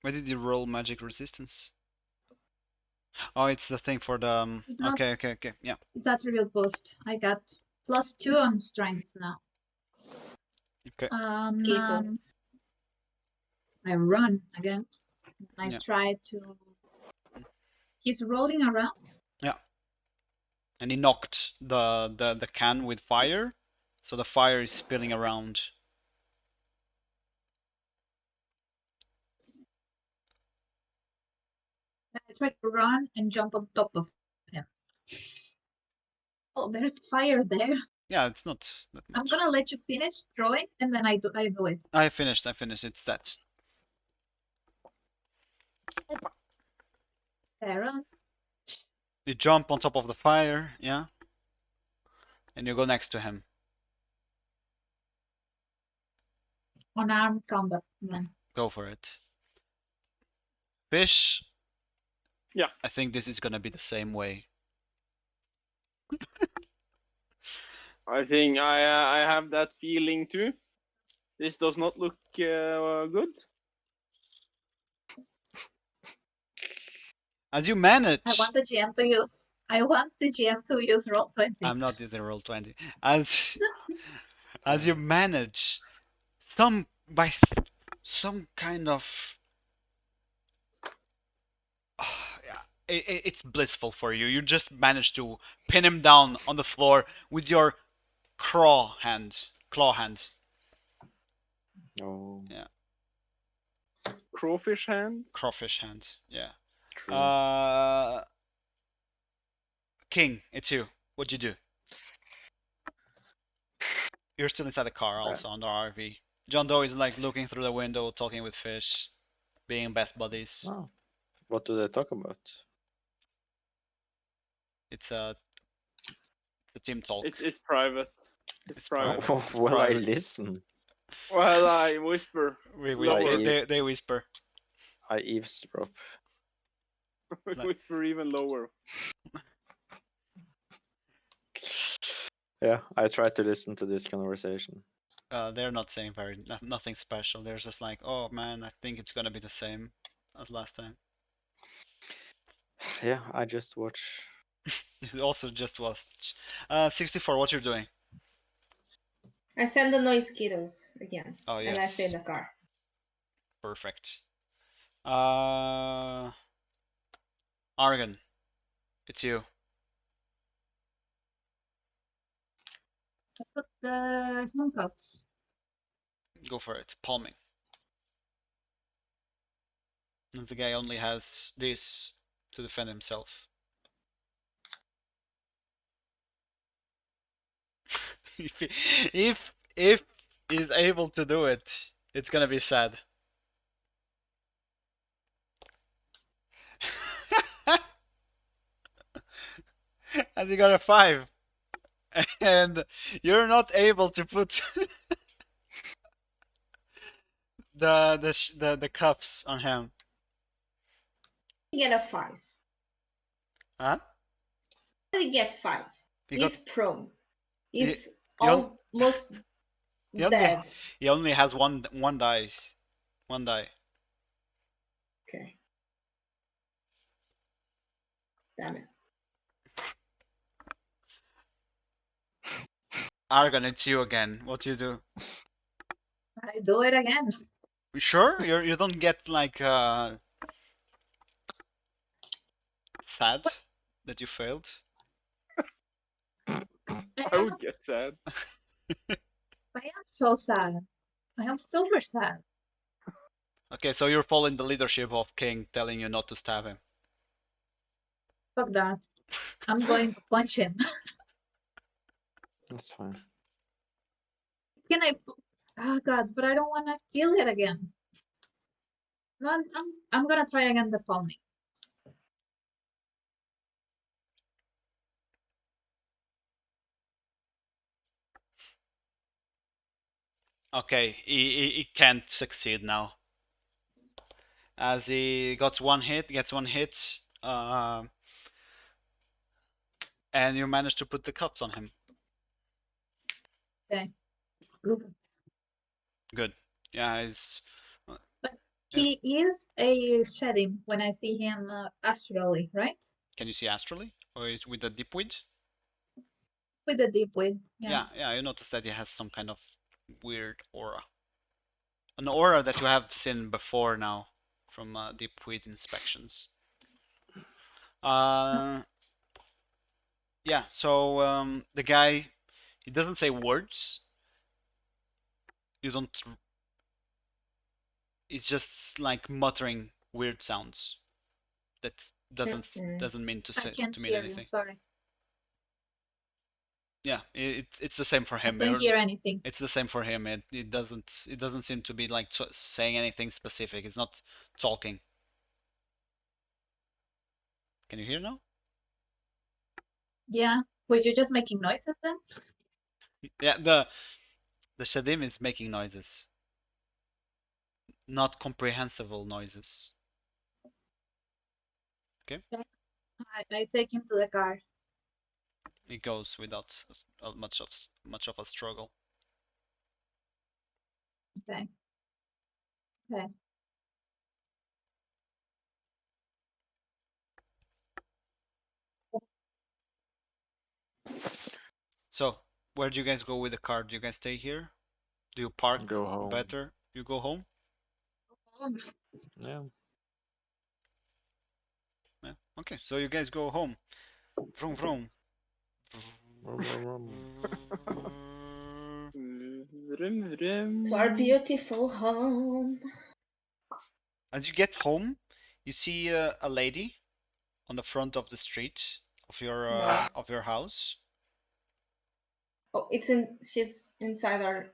Why did you roll magic resistance? Oh, it's the thing for the. It's not- Okay, yeah. It's attribute boost. I got +2 on strength now. Okay. Skittles. I run again. I Yeah. try to. He's rolling around. And he knocked the can with fire, so the fire is spilling around. I try to run and jump on top of him. Oh, there's fire there. Yeah, it's not that I'm much. gonna let you finish throwing, and then I do it. I finished. It's that. Okay, run. You jump on top of the fire, yeah? And you go next to him. Unarmed combat, man. Go for it. Fish. Yeah. I think this is gonna be the same way. I think I have that feeling too. This does not look good. As you manage. I want the GM to use. I want the GM to use roll 20. I'm not using roll 20. As you manage some kind of it's blissful for you. You just managed to pin him down on the floor with your claw hand. Oh, Yeah, Crawfish hand. crawfish hand. Yeah. true. King, it's you. What'd you do? You're still inside the car, also on the RV. John Doe is like looking through the window, talking with Fish, being best buddies. Oh. What do they talk about? It's a team talk. It's private. It's private. Oh, well, private. I listen. Well, I whisper. They whisper. I eavesdrop. Whisper even lower. Yeah, I try to listen to this conversation. They're not saying nothing special. They're just like, oh man, I think it's gonna be the same as last time. Yeah, I just watch. You also just watched. 64. What you're doing? I send the noise kiddos again. Oh yes. And I stay in the car. Perfect. Argon, it's you. I put the handcuffs. Go for it. Palming. And the guy only has this to defend himself. if he's able to do it, it's gonna be sad. As you got a 5, and you're not able to put the cuffs on him. I get a 5. Huh? I get 5. He's prone. He's almost dead. He only has one dice. One die. Okay. Damn it. Argon, it's you again. What do you do? I do it again. Sure? You don't get like sad that you failed? I would get sad. I am so sad. I am super sad. Okay, so you're following the leadership of King telling you not to stab him. Fuck that. I'm going to punch him. That's fine. Can I? Oh god, but I don't want to kill it again. No, I'm gonna try again the palming. Okay, he can't succeed now. As he gets one hit, and you manage to put the cuffs on him. Okay. Good. Good. Yeah, he's. But he is a Shedim when I see him astrally, right? Can you see astrally, or is with the deep wit? With the deep wit. Yeah. Yeah. You notice that he has some kind of weird aura. An aura that you have seen before now from deep wit inspections. Yeah. So the guy, he doesn't say words. You don't. It's just like muttering weird sounds. That doesn't mean to say I can't to mean hear anything. you. Sorry. Yeah, it's the same for I him. couldn't hear anything. It's the same for him. It doesn't seem to be like saying anything specific. It's not talking. Can you hear now? Yeah. Were you just making noises then? Yeah, the Shedim is making noises, not comprehensible noises. Okay. I take him to the car. It goes without much of a struggle. Okay. Okay. So, where do you guys go with the car? Do you guys stay here? Do you park Go home. better? You go home? Yeah. Yeah. Okay, so you guys go home. Vroom vroom. Vroom, vroom, vroom. To our beautiful home. As you get home, you see a lady on the front of the street No. of your house. Oh, she's inside our.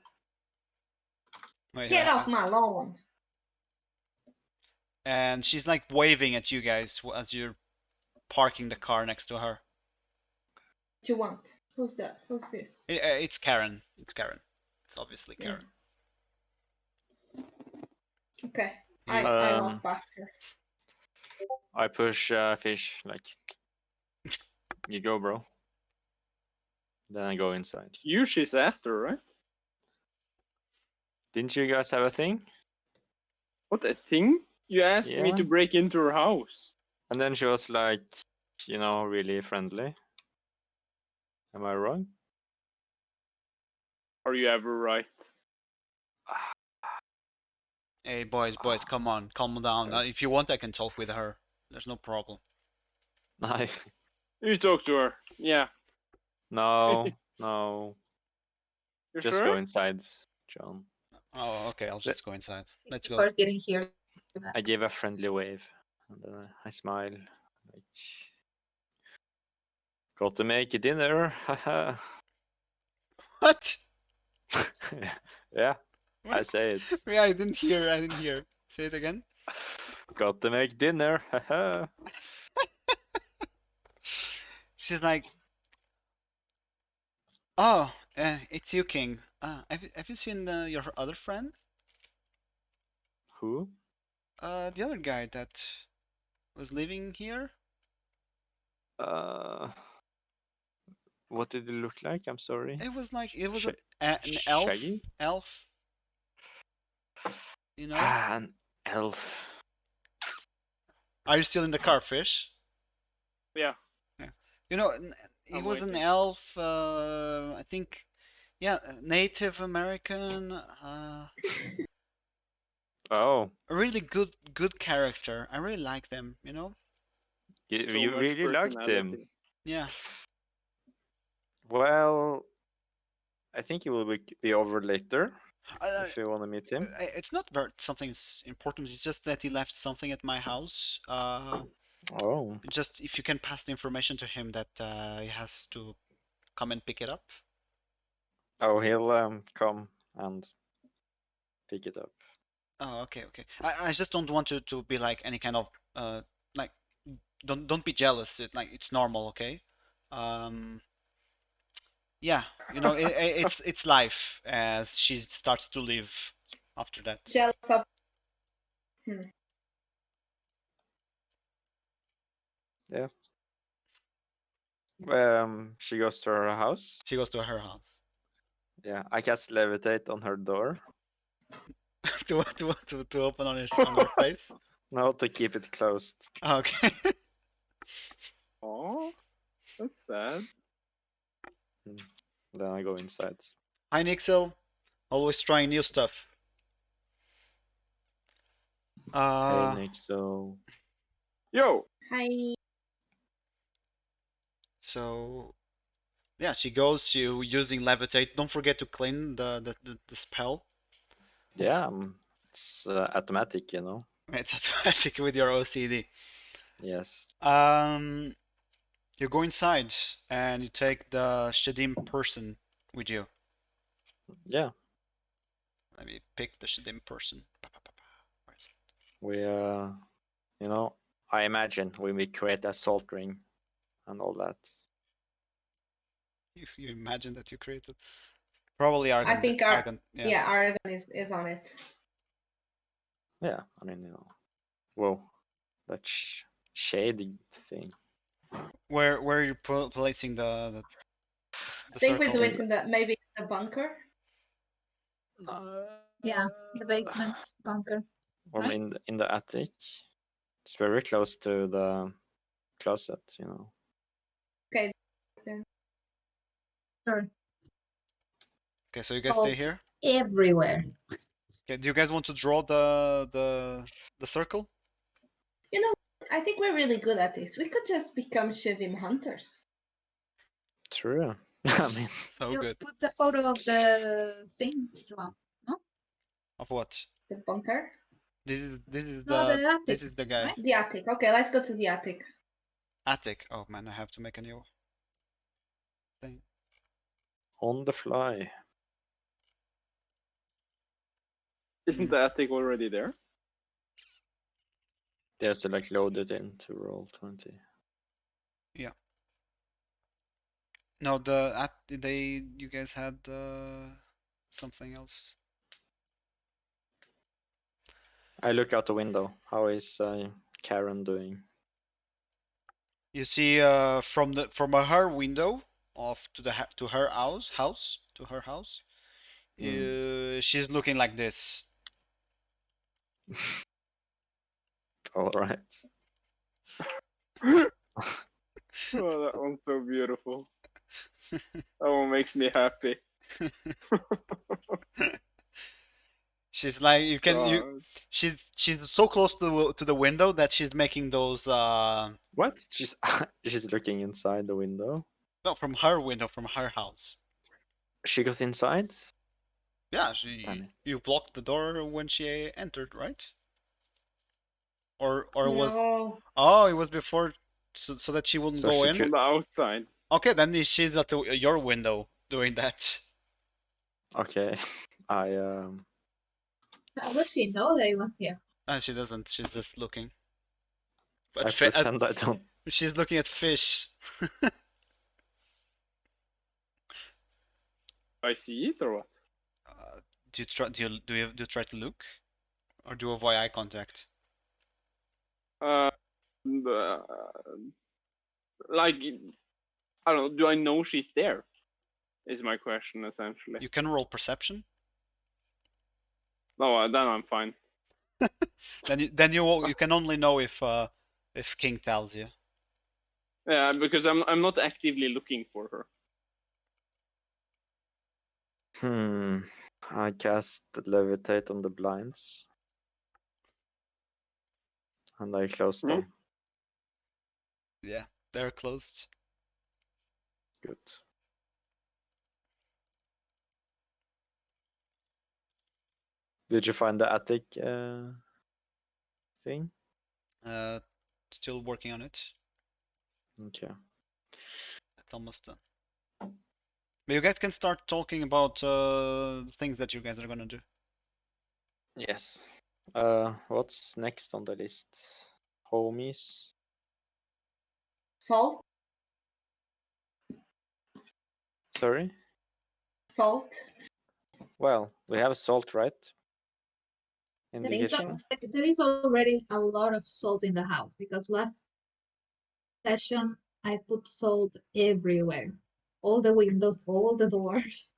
Wait, Get off my lawn. and she's like waving at you guys as you're parking the car next to her. What you want? Who's that? Who's this? It's Karen. It's Karen. It's obviously Karen. Okay. I walk past her. I push fish like, you go, bro. Then I go inside. You she's after, right? Didn't you guys have a thing? What, a thing? You asked me Yeah. to break into her house. And then she was like, really friendly. Am I wrong? Are you ever right? Hey, boys, come on, calm down. If you want, I can talk with her. There's no problem. You talk to her. Yeah. No. You Just sure? go inside, John. Oh, okay, I'll just go inside. Let's go. First getting here. I give a friendly wave, and then I smile. Like, got to make dinner, haha. What? Yeah, I say it. Yeah, I didn't hear. Say it again. Got to make dinner, haha. She's like, oh, it's you, King. Have you seen your other friend? Who? The other guy that was living here? What did it look like? I'm sorry. It was Sh- an elf. Shaggy? Elf. You know? An elf. Are you still in the car, Fish? Yeah. Yeah. You know, he I'm was an waiting. elf. I think, yeah, Native American. Oh, A really good character. I really like them. You know? So you much really liked him. personality. Yeah. Well, I think he will be over later Uh, if you want to meet him. it's not that something's important. It's just that he left something at my house. Oh, Just if you can pass the information to him that he has to come and pick it up. oh, he'll come and pick it up. Oh, okay. I just don't want to be like any kind of like don't be jealous. It's normal, okay? Yeah, it's life as she starts to live after that. Jealous of. Yeah. She goes to her house. She goes to her house. Yeah, I cast levitate on her door. to open on her face. No, to keep it closed. Okay. Oh, that's sad. Then I go inside. Hi, Nixel. Always trying new stuff. Hey, Nick. So Yo. Hi. So yeah, she goes. She using levitate. Don't forget to clean the spell. yeah, it's automatic, It's automatic with your OCD. Yes. You go inside and you take the Shedim person with you. Yeah. Let me pick the Shedim person. We I imagine when we create a salt ring and all that. You imagine that you created. Probably I Argon. think Argon. Yeah. yeah, Argon is on it. Yeah, I mean, whoa, that shady thing. Where are you placing the I think we circle? do it in the maybe in the bunker. Yeah, the basement bunker. Or right? in the attic. It's very close to the closet, Okay, then. Sure. Okay, so you guys Oh, stay here. everywhere. Okay, do you guys want to draw the circle? You know, I think we're really good at this. We could just become Shedim hunters. True. I mean, So You good. put the photo of the thing, Joao. No? Of what? The bunker, This is No, the this attic, is the guy. right? the attic. Okay, let's go to the attic. Attic. Oh man, I have to make a new thing. on the fly. Isn't the attic already there? They have to like load it into Roll20. No, you guys had something else. I look out the window. How is Karen doing? You see from her window off to her house. She's looking like this. All right. Oh, that one's so beautiful. That one makes me happy. She's like God. she's so close to the window that she's making those What? She's looking inside the window. no, from her window, from her house. She got inside. Yeah, Damn it. you blocked the door when she entered, right? Or was No, oh, it was before, so that she wouldn't So go she in. From the outside. Okay, then she's at your window doing that. Okay. I How does she know that it was here? And she doesn't. She's just looking. I pretend I don't. She's looking at fish. I see it or what? Do you try? Do you try to look, or do you avoid eye contact? The, like, I don't know. Do I know she's there? Is my question essentially. You can roll perception. No, then I'm fine. Then you can only know if King tells you. Yeah, because I'm not actively looking for her. I cast levitate on the blinds. And I close Hmm? them. Yeah, they're closed. Good. Did you find the attic thing? Still working on it. Okay. It's almost done. But you guys can start talking about things that you guys are gonna do. Yes. What's next on the list? Homies. salt, Sorry. salt. Well, we have salt, right? In the There is, so. kitchen. there is already a lot of salt in the house because last session I put salt everywhere, all the windows, all the doors.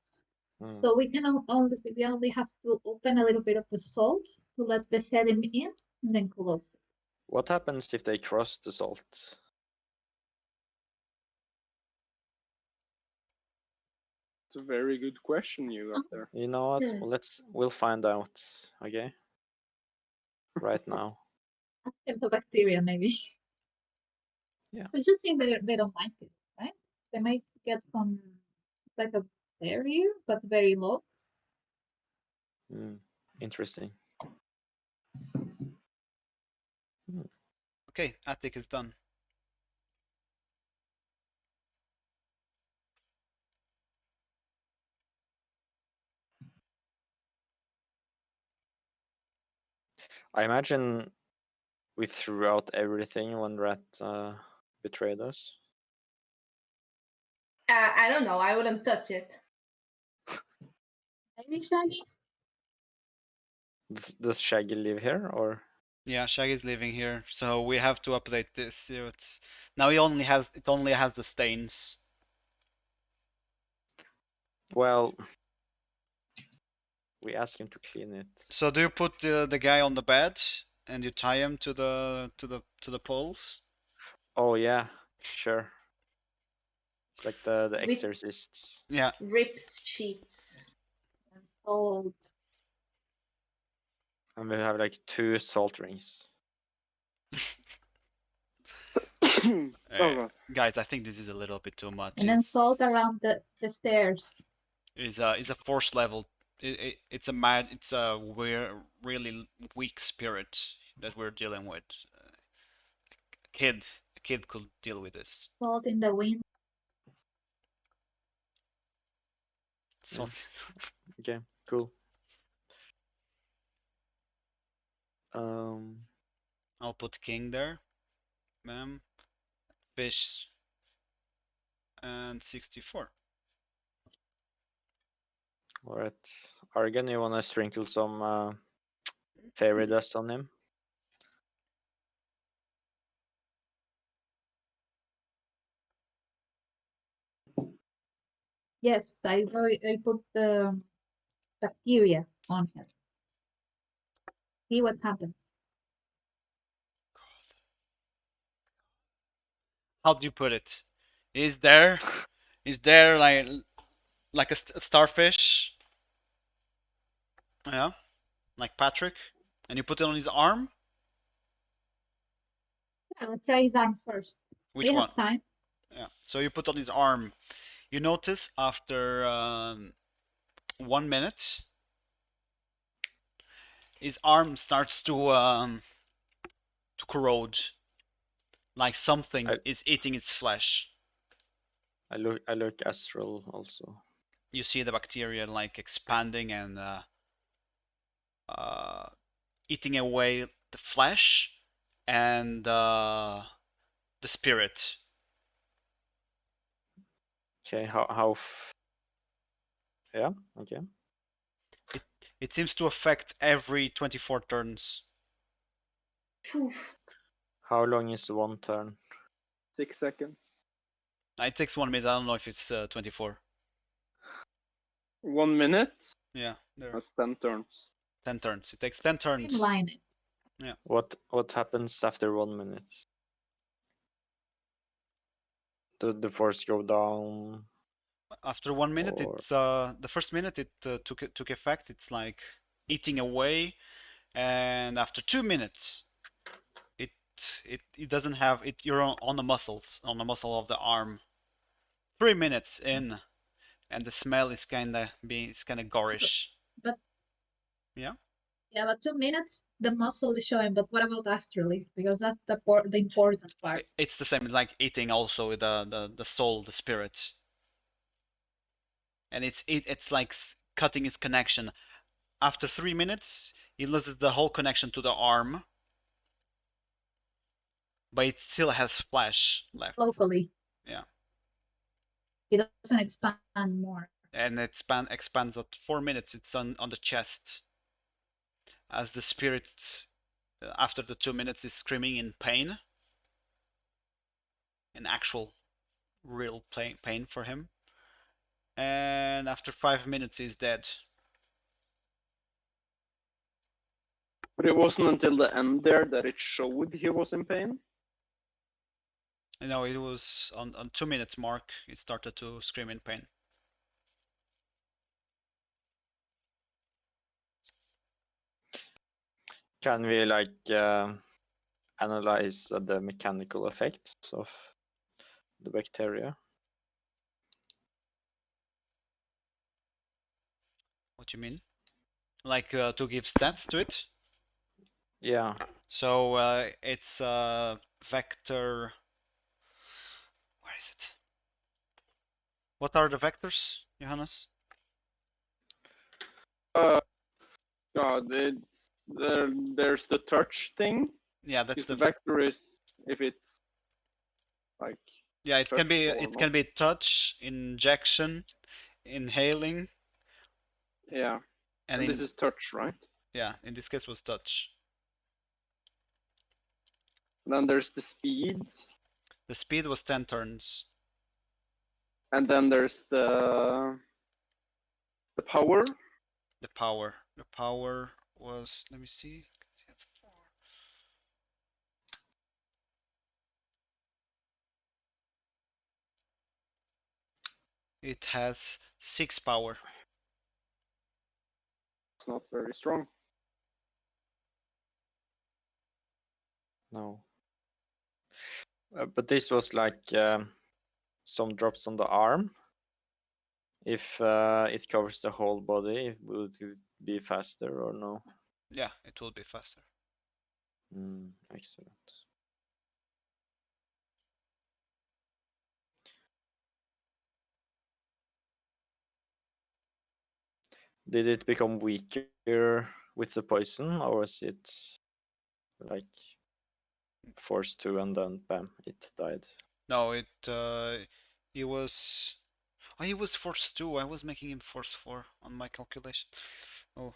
Hmm. So we only have to open a little bit of the salt to let the Shedim in and then close. What happens if they cross the salt? It's a very good question you got there. You know what? Hmm. We'll find out. Okay. Right now. After the bacteria, maybe. Yeah. I just think they don't like it, right? They might get some like a barrier, but very low. Interesting. Okay, attic is done. I imagine we threw out everything when Rat betrayed us. I don't know. I wouldn't touch it. Maybe Shaggy? Does Shaggy live here or? Yeah, Shaggy's living here, so we have to update this. So it's now it only has the stains. Well, we ask him to clean it. So do you put the guy on the bed and you tie him to the poles? Oh yeah, sure. It's like the With exorcists. Yeah. ripped sheets. And salt. And we have like 2 salt rings. Oh god. Guys, I think this is a little bit too much. And then salt around the stairs. Is a force level. It's a really weak spirit that we're dealing with. A kid could deal with this. Salt in the wind. So Okay, cool. Um, I'll put king there. Ma'am. Fish. And 64. alright. Argan, you wanna sprinkle some fairy dust on him? Yes, I put the bacteria on him. See what happens. How do you put it? Is there like a starfish? Yeah, like Patrick, and you put it on his arm. Yeah, let's try his arm first. Which We one? have time. Yeah. So you put on his arm. You notice after 1 minute, his arm starts to corrode, like something is eating its flesh. I look astral also. You see the bacteria like expanding and eating away the flesh and the spirit. Okay, yeah, okay. It seems to affect every 24 turns. Phew. How long is 1 turn? 6 seconds. It takes 1 minute. I don't know if it's 24. 1 minute. Yeah, there. That's 10 turns. 10 turns. It takes 10 turns. Streamline it. Yeah. What happens after 1 minute? Does the force go down? After 1 minute, Or- it's the first minute it took effect. It's like eating away, and after 2 minutes, it doesn't have it. You're on the muscles, on the muscle of the arm. 3 minutes in, and the smell is kind of gorish. But Yeah. yeah, but 2 minutes, the muscle is showing. But what about astrally? Because that's the important part. It's the same, like eating also the soul, the spirit, and it's like cutting its connection. After 3 minutes, it loses the whole connection to the arm, but it still has flesh left. Locally. Yeah. It doesn't expand more. And it expands at 4 minutes. It's on the chest, as the spirit after the 2 minutes is screaming in pain, in actual real pain for him, and after 5 minutes he's dead. But it wasn't until the end there that it showed he was in pain. No, it was on 2 minutes mark. It started to scream in pain. Can we like analyze the mechanical effects of the bacteria? What do you mean? Like to give stats to it? Yeah. So it's vector. Where is it? What are the vectors, Johannes? God, it's there's the touch thing. Yeah, that's the vector is if it's like Yeah, it can be touch or it not. can be touch, injection, inhaling, Yeah, and and this is touch, right? yeah, in this case was touch. And then there's the speed, The speed was 10 turns. and then there's the power. The power. The power was, let me see. It has 6 power. It's not very strong. No. But this was like some drops on the arm. If it covers the whole body, would it be faster or no? Yeah, it will be faster. Excellent. Did it become weaker with the poison, or was it like forced to and then bam, it died? No, he was, oh, he was force 2. I was making him force 4 on my calculation. Oh,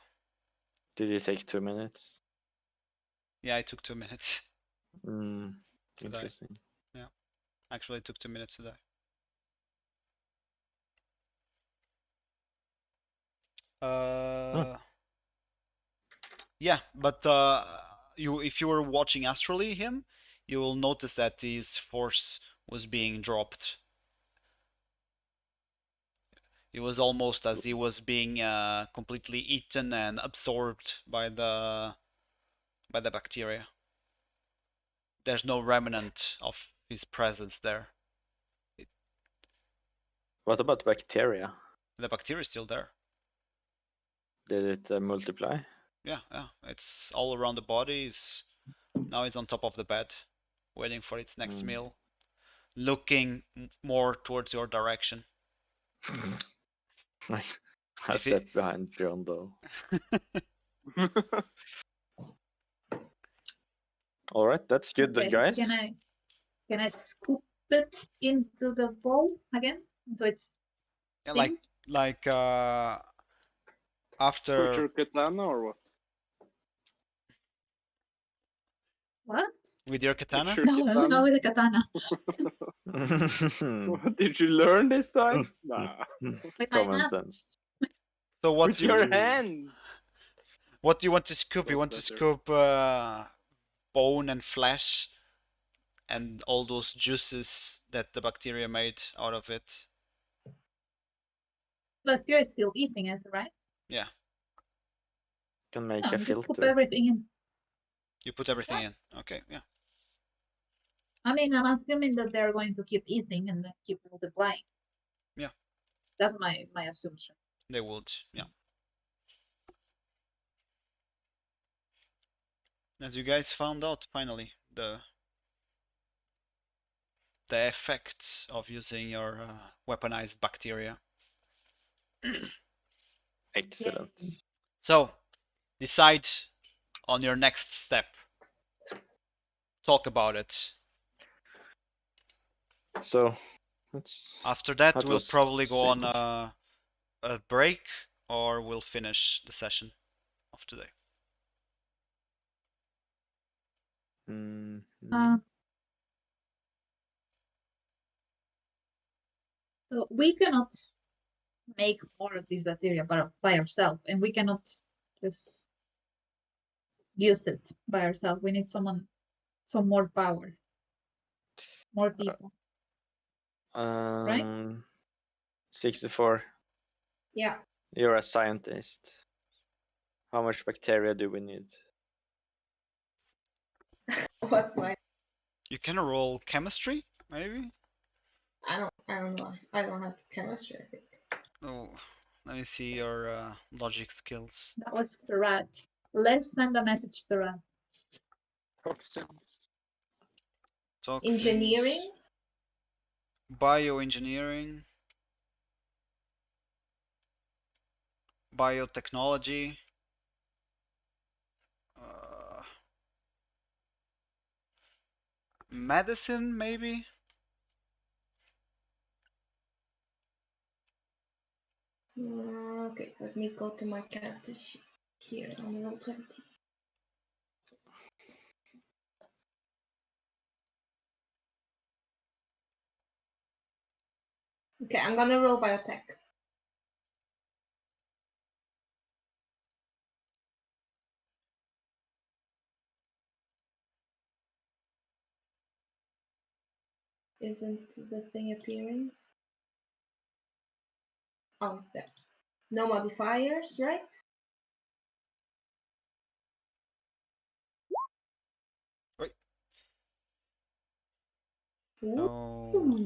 Did it take 2 minutes? yeah, it took 2 minutes to die. Interesting. Yeah, actually, it took 2 minutes to die. Yeah, but if you were watching astrally him, you will notice that his force was being dropped. It was almost as he was being completely eaten and absorbed by the bacteria. There's no remnant of his presence there. What about bacteria? The bacteria is still there. Did it multiply? Yeah, it's all around the body. Now it's on top of the bed, waiting for its next meal, looking more towards your direction. I step behind John though. All right, that's good, Okay, guys. Can I scoop it into the bowl again? So it's Yeah, thing? like With after your katana or what? What? with your With katana. your No, katana? no, with a katana. Did you learn this time? Nah. With my Common hand. sense. So what With do your you hand. what do you want to scoop? You Thought want to better. scoop bone and flesh and all those juices that the bacteria made out of it. But you're still eating it, right? Yeah, Can make No, a just scoop filter. everything in. you put everything in. Okay, yeah. I mean, I'm assuming that they're going to keep eating and then keep multiplying. Yeah. That's my assumption. They would, yeah. As you guys found out finally, the effects of using your weaponized bacteria. Excellent. Yes. So, decide on your next step. Talk about it. So, after that, we'll was probably go on sick. a break, or we'll finish the session of today. So we cannot make more of this bacteria by ourselves, and we cannot just use it by ourselves. We need some more power, more people, right? 64. Yeah. You're a scientist. How much bacteria do we need? What my You can roll chemistry, maybe? I don't know. I don't have chemistry, I think. Oh, let me see your logic skills. That was to Rat. Let's send a message to Rat. Toxins. Engineering? Bioengineering, biotechnology, medicine, maybe? Okay, let me go to my character sheet here on roll 20. Okay, I'm gonna roll biotech. Isn't the thing appearing? Oh, it's there. No modifiers, right? Right. Ooh. So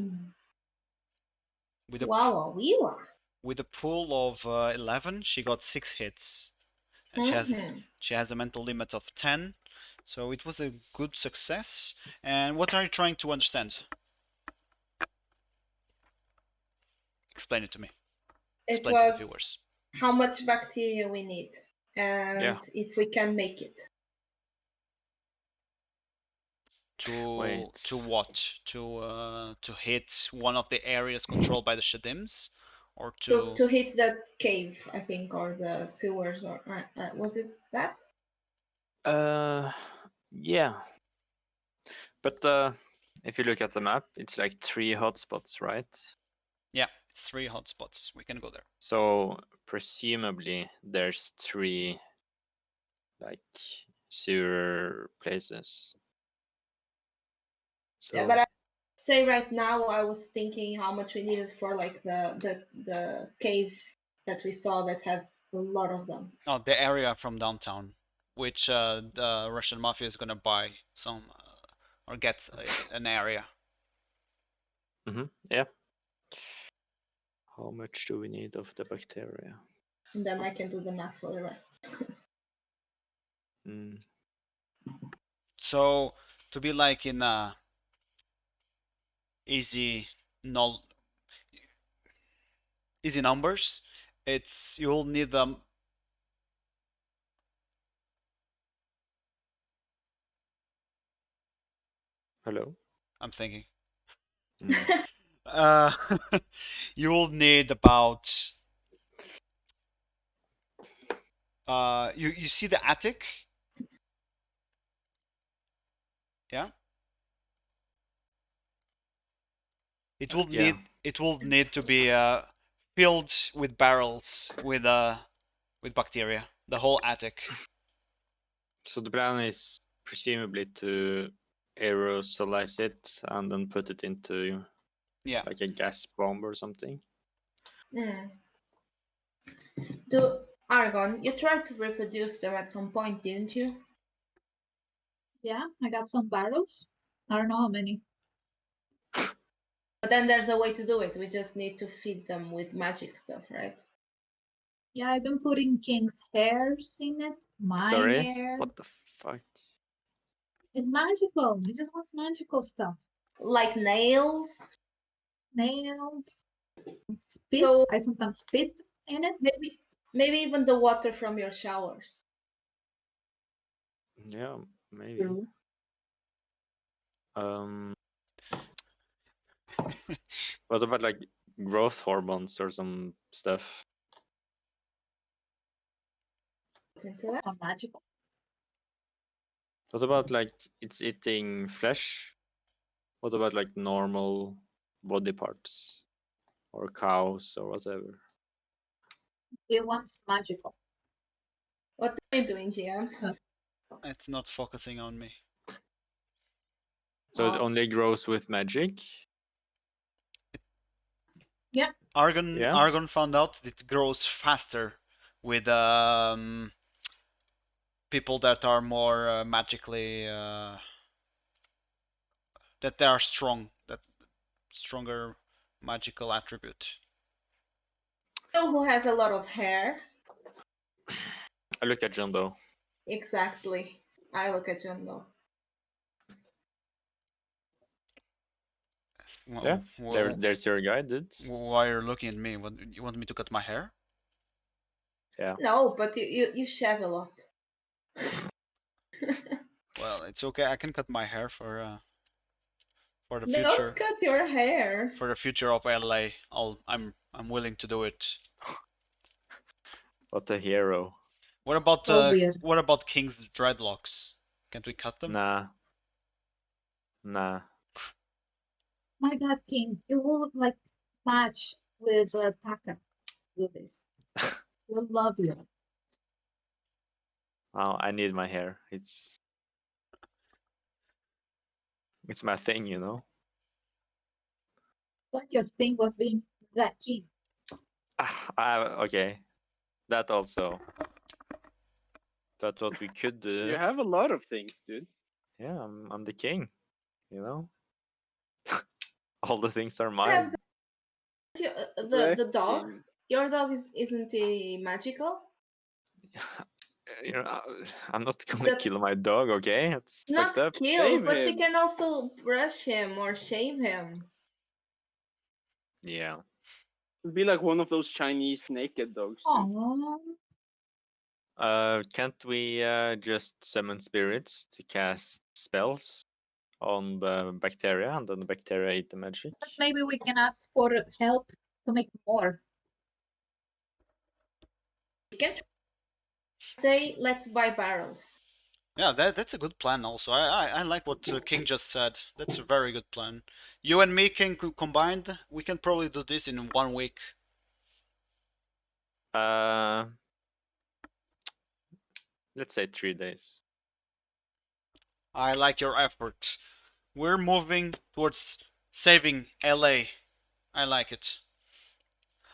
with a Wow, we are. with a pool of 11, she got 6 hits, and she has a mental limit of 10. So it was a good success. And what are you trying to understand? Explain it to me. It Explain to the was viewers. how much bacteria we need and Yeah. if we can make it. To Wait. what? To hit one of the areas controlled by the Shedims, or to To hit that cave, I think, or the sewers, or was it that? Yeah. But if you look at the map, it's like 3 hotspots, right? yeah, it's 3 hotspots. We can go there. So presumably there's 3 like sewer places. So Yeah, but I say right now, I was thinking how much we needed for like the cave that we saw that had a lot of them. Oh, the area from downtown, which the Russian mafia is gonna buy some or get an area. yeah. How much do we need of the bacteria? And then I can do the math for the rest. Mm. So to be like in easy null easy numbers, it's you'll need them. Hello? I'm thinking. Mm. Uh, you will need about you see the attic? Yeah? Yeah. It will need to be filled with barrels with bacteria. The whole attic. So the plan is presumably to aerosolize it and then put it into Yeah. like a gas bomb or something. Mm. Do Argon, you tried to reproduce them at some point, didn't you? Yeah, I got some barrels. I don't know how many. But then there's a way to do it. We just need to feed them with magic stuff, right? Yeah, I've been putting king's hairs in it. My Sorry? hair. What the fuck? It's magical. It just wants magical stuff. Like nails. Nails. Spit. So I sometimes spit in it. maybe even the water from your showers. Yeah, maybe. True. What about like growth hormones or some stuff? Look into that. Some magical. What about like it's eating flesh? What about like normal body parts or cows or whatever? It wants magical. What are you doing, GM? It's not focusing on me. So it only grows with magic? Yeah. Argon found out that it grows faster with people that are more magically that they are strong, that stronger magical attribute. You know who has a lot of hair? I look at Jumbo. Exactly. I look at Jumbo. Yeah, there's your guy, dudes. Why are you looking at me? What, you want me to cut my hair? Yeah. No, but you shave a lot. Well, it's okay. I can cut my hair for the Don't future. cut your hair. For the future of LA, I'm willing to do it. What a hero. What about So weird. what about King's dreadlocks? Can't we cut them? Nah. Nah. My God, King, you will like match with Taka. Do this. We'll love you. Oh, I need my hair. It's my thing, you know. Like your thing was being that cheap. Okay. That also. That's what we could do. You have a lot of things, dude. Yeah, I'm the king. You know. All the things are Yeah, mine. the dog. King. Your dog isn't he magical? You know, I'm not gonna That- kill my dog. Okay, it's fucked Not up. kill, Shave but we him. can also brush him or shave him. Yeah. It'd be like one of those Chinese naked dogs. Dude. Aww. Can't we just summon spirits to cast spells on the bacteria, and then the bacteria eat the magic? But maybe we can ask for help to make more. We can say, let's buy barrels. Yeah, that's a good plan. Also, I like what King just said. That's a very good plan. You and me, King, combined, we can probably do this in 1 week. Let's say 3 days. I like your effort. We're moving towards saving LA. I like it.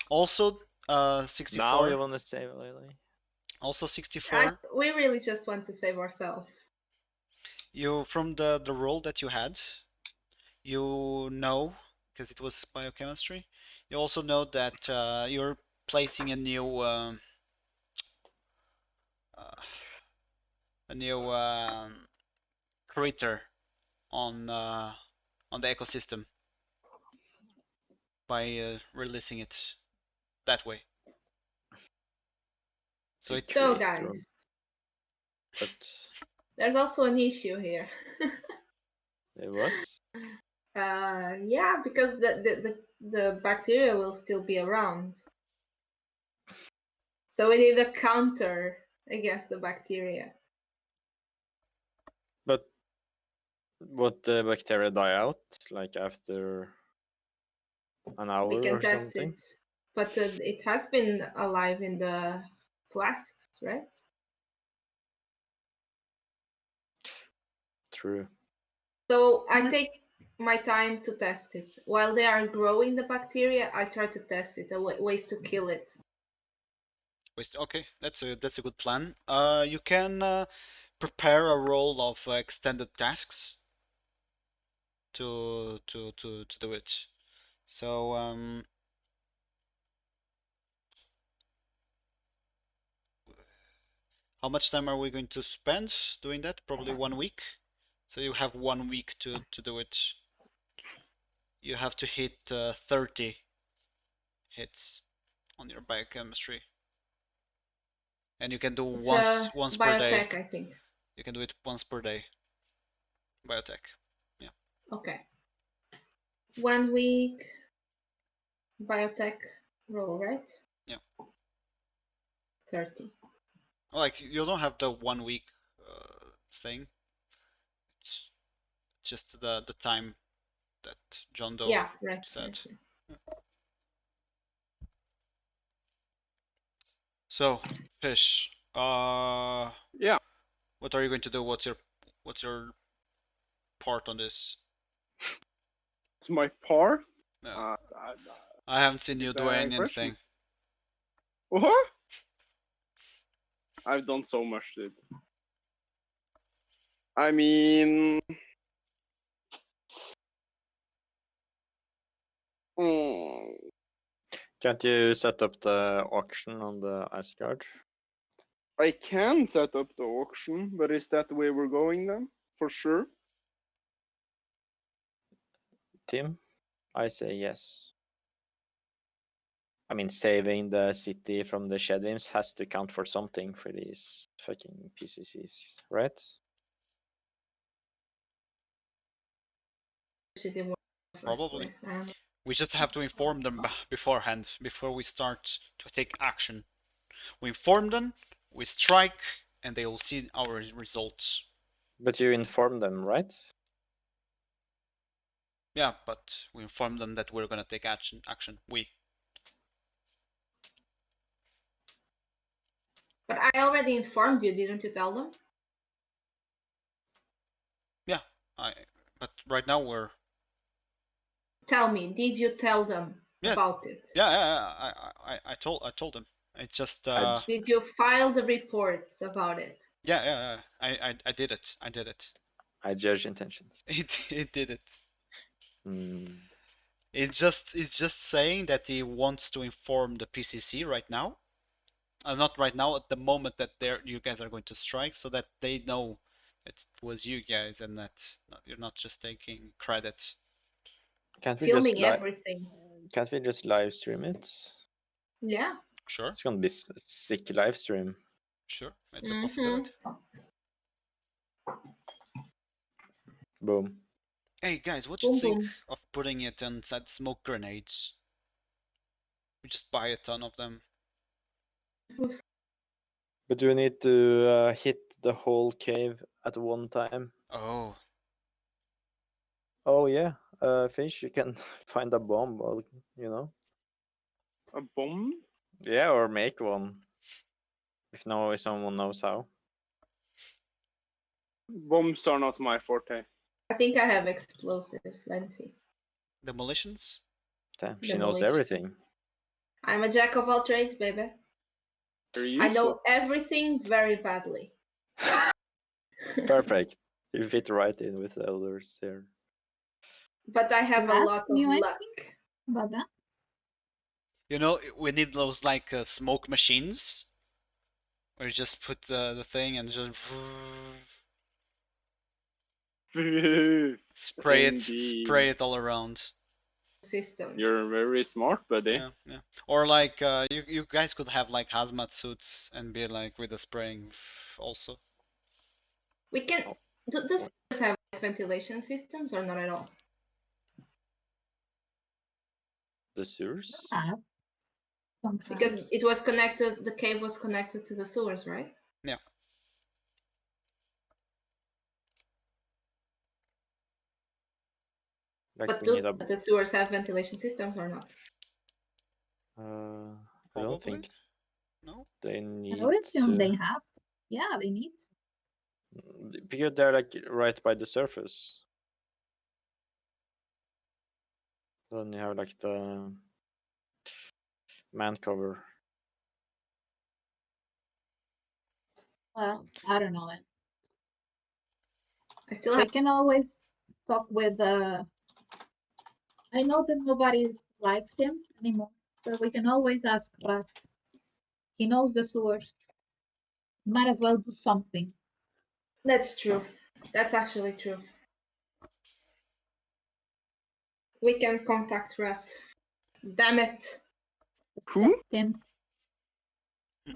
Also, 64. Now you wanna save Lily? Also 64. We really just want to save ourselves. You from the role that you had, you know, because it was biochemistry. You also know that you're placing a new creator on the ecosystem by releasing it that way. So it So True. guys, But there's also an issue here. what? Yeah, because the bacteria will still be around. So we need a counter against the bacteria. But would the bacteria die out like after an hour We can or test something? it, but it has been alive in the flasks, right? True. So I Yes. take my time to test it. While they are growing the bacteria, I try to test it, ways to kill it. Okay, that's a good plan. You can prepare a roll of extended tasks to do it. So how much time are we going to spend doing that? Probably 1 week. So you have 1 week to do it. You have to hit 30 hits on your biochemistry, and you can do It's once per day. biotech, I think. You can do it once per day. Biotech. Yeah. Okay. 1 week biotech roll, right? Yeah. 30. Like you don't have the 1 week thing. It's just the time that John Doe Yeah, right. said. Right. So, Fish, Yeah. what are you going to do? What's your part on this? It's my part. No. I haven't seen you doing anything. What? I've done so much, dude. I mean, mm, Can't you set up the auction on the ice guard? I can set up the auction, but is that the way we're going then? For sure. Tim? I say yes. I mean, saving the city from the Shedims has to count for something for these fucking PCCs, right? Shedim first Probably. place. We just have to inform them beforehand, before we start to take action. We inform them, we strike, and they will see our results. But you inform them, right? Yeah, but we inform them that we're gonna take action. We. But I already informed you, didn't you tell them? Yeah, but right now we're. Tell me, did you tell them Yeah. about it? Yeah, I told them. It's just. Did you file the reports about it? Yeah. I did it. I judge intentions. It did it. Mm. It's just saying that he wants to inform the PCC right now. Not right now, at the moment that you guys are going to strike, so that they know that it was you guys and that you're not just taking credit. Can't we Filming everything. Can't we just live stream it? Yeah. Sure, It's gonna be sick live stream. sure, it's a possibility. Boom. Hey guys, what do you Boom, think boom. of putting it inside smoke grenades? We just buy a ton of them. But do we need to hit the whole cave at one time? Oh, Oh yeah, Fish, you can find a bomb, or, you know. A bomb? Yeah, or make one. If someone knows how. Bombs are not my forte. I think I have explosives. Let me see. demolitions? Damn, she knows Demolition. everything. I'm a jack of all trades, baby. Very I useful. know everything very badly. Perfect. You fit right in with the elders here. But I have a Rat lot of knew luck. anything about that? You know, we need those like smoke machines, where you just put the thing and just spray Indeed. it all around. Systems. You're very smart, buddy. Yeah. Or like you guys could have like hazmat suits and be like with the spraying also. We can. Do the sewers have ventilation systems or not at all? The sewers? Because Sometimes. it was connected. The cave was connected to the sewers, right? Yeah. Like But we do need a. the sewers have ventilation systems or not? I don't Probably. think No. they I need would assume to. they have to. Yeah, they need to. Because they're like right by the surface. Then you have like the man cover. Well, I don't know it. I still We have. can always talk with I know that nobody likes him anymore, but we can always ask Rat. He knows the sewers. Might as well do something. That's true. That's actually true. We can contact Rat. Damn it! Who? Him.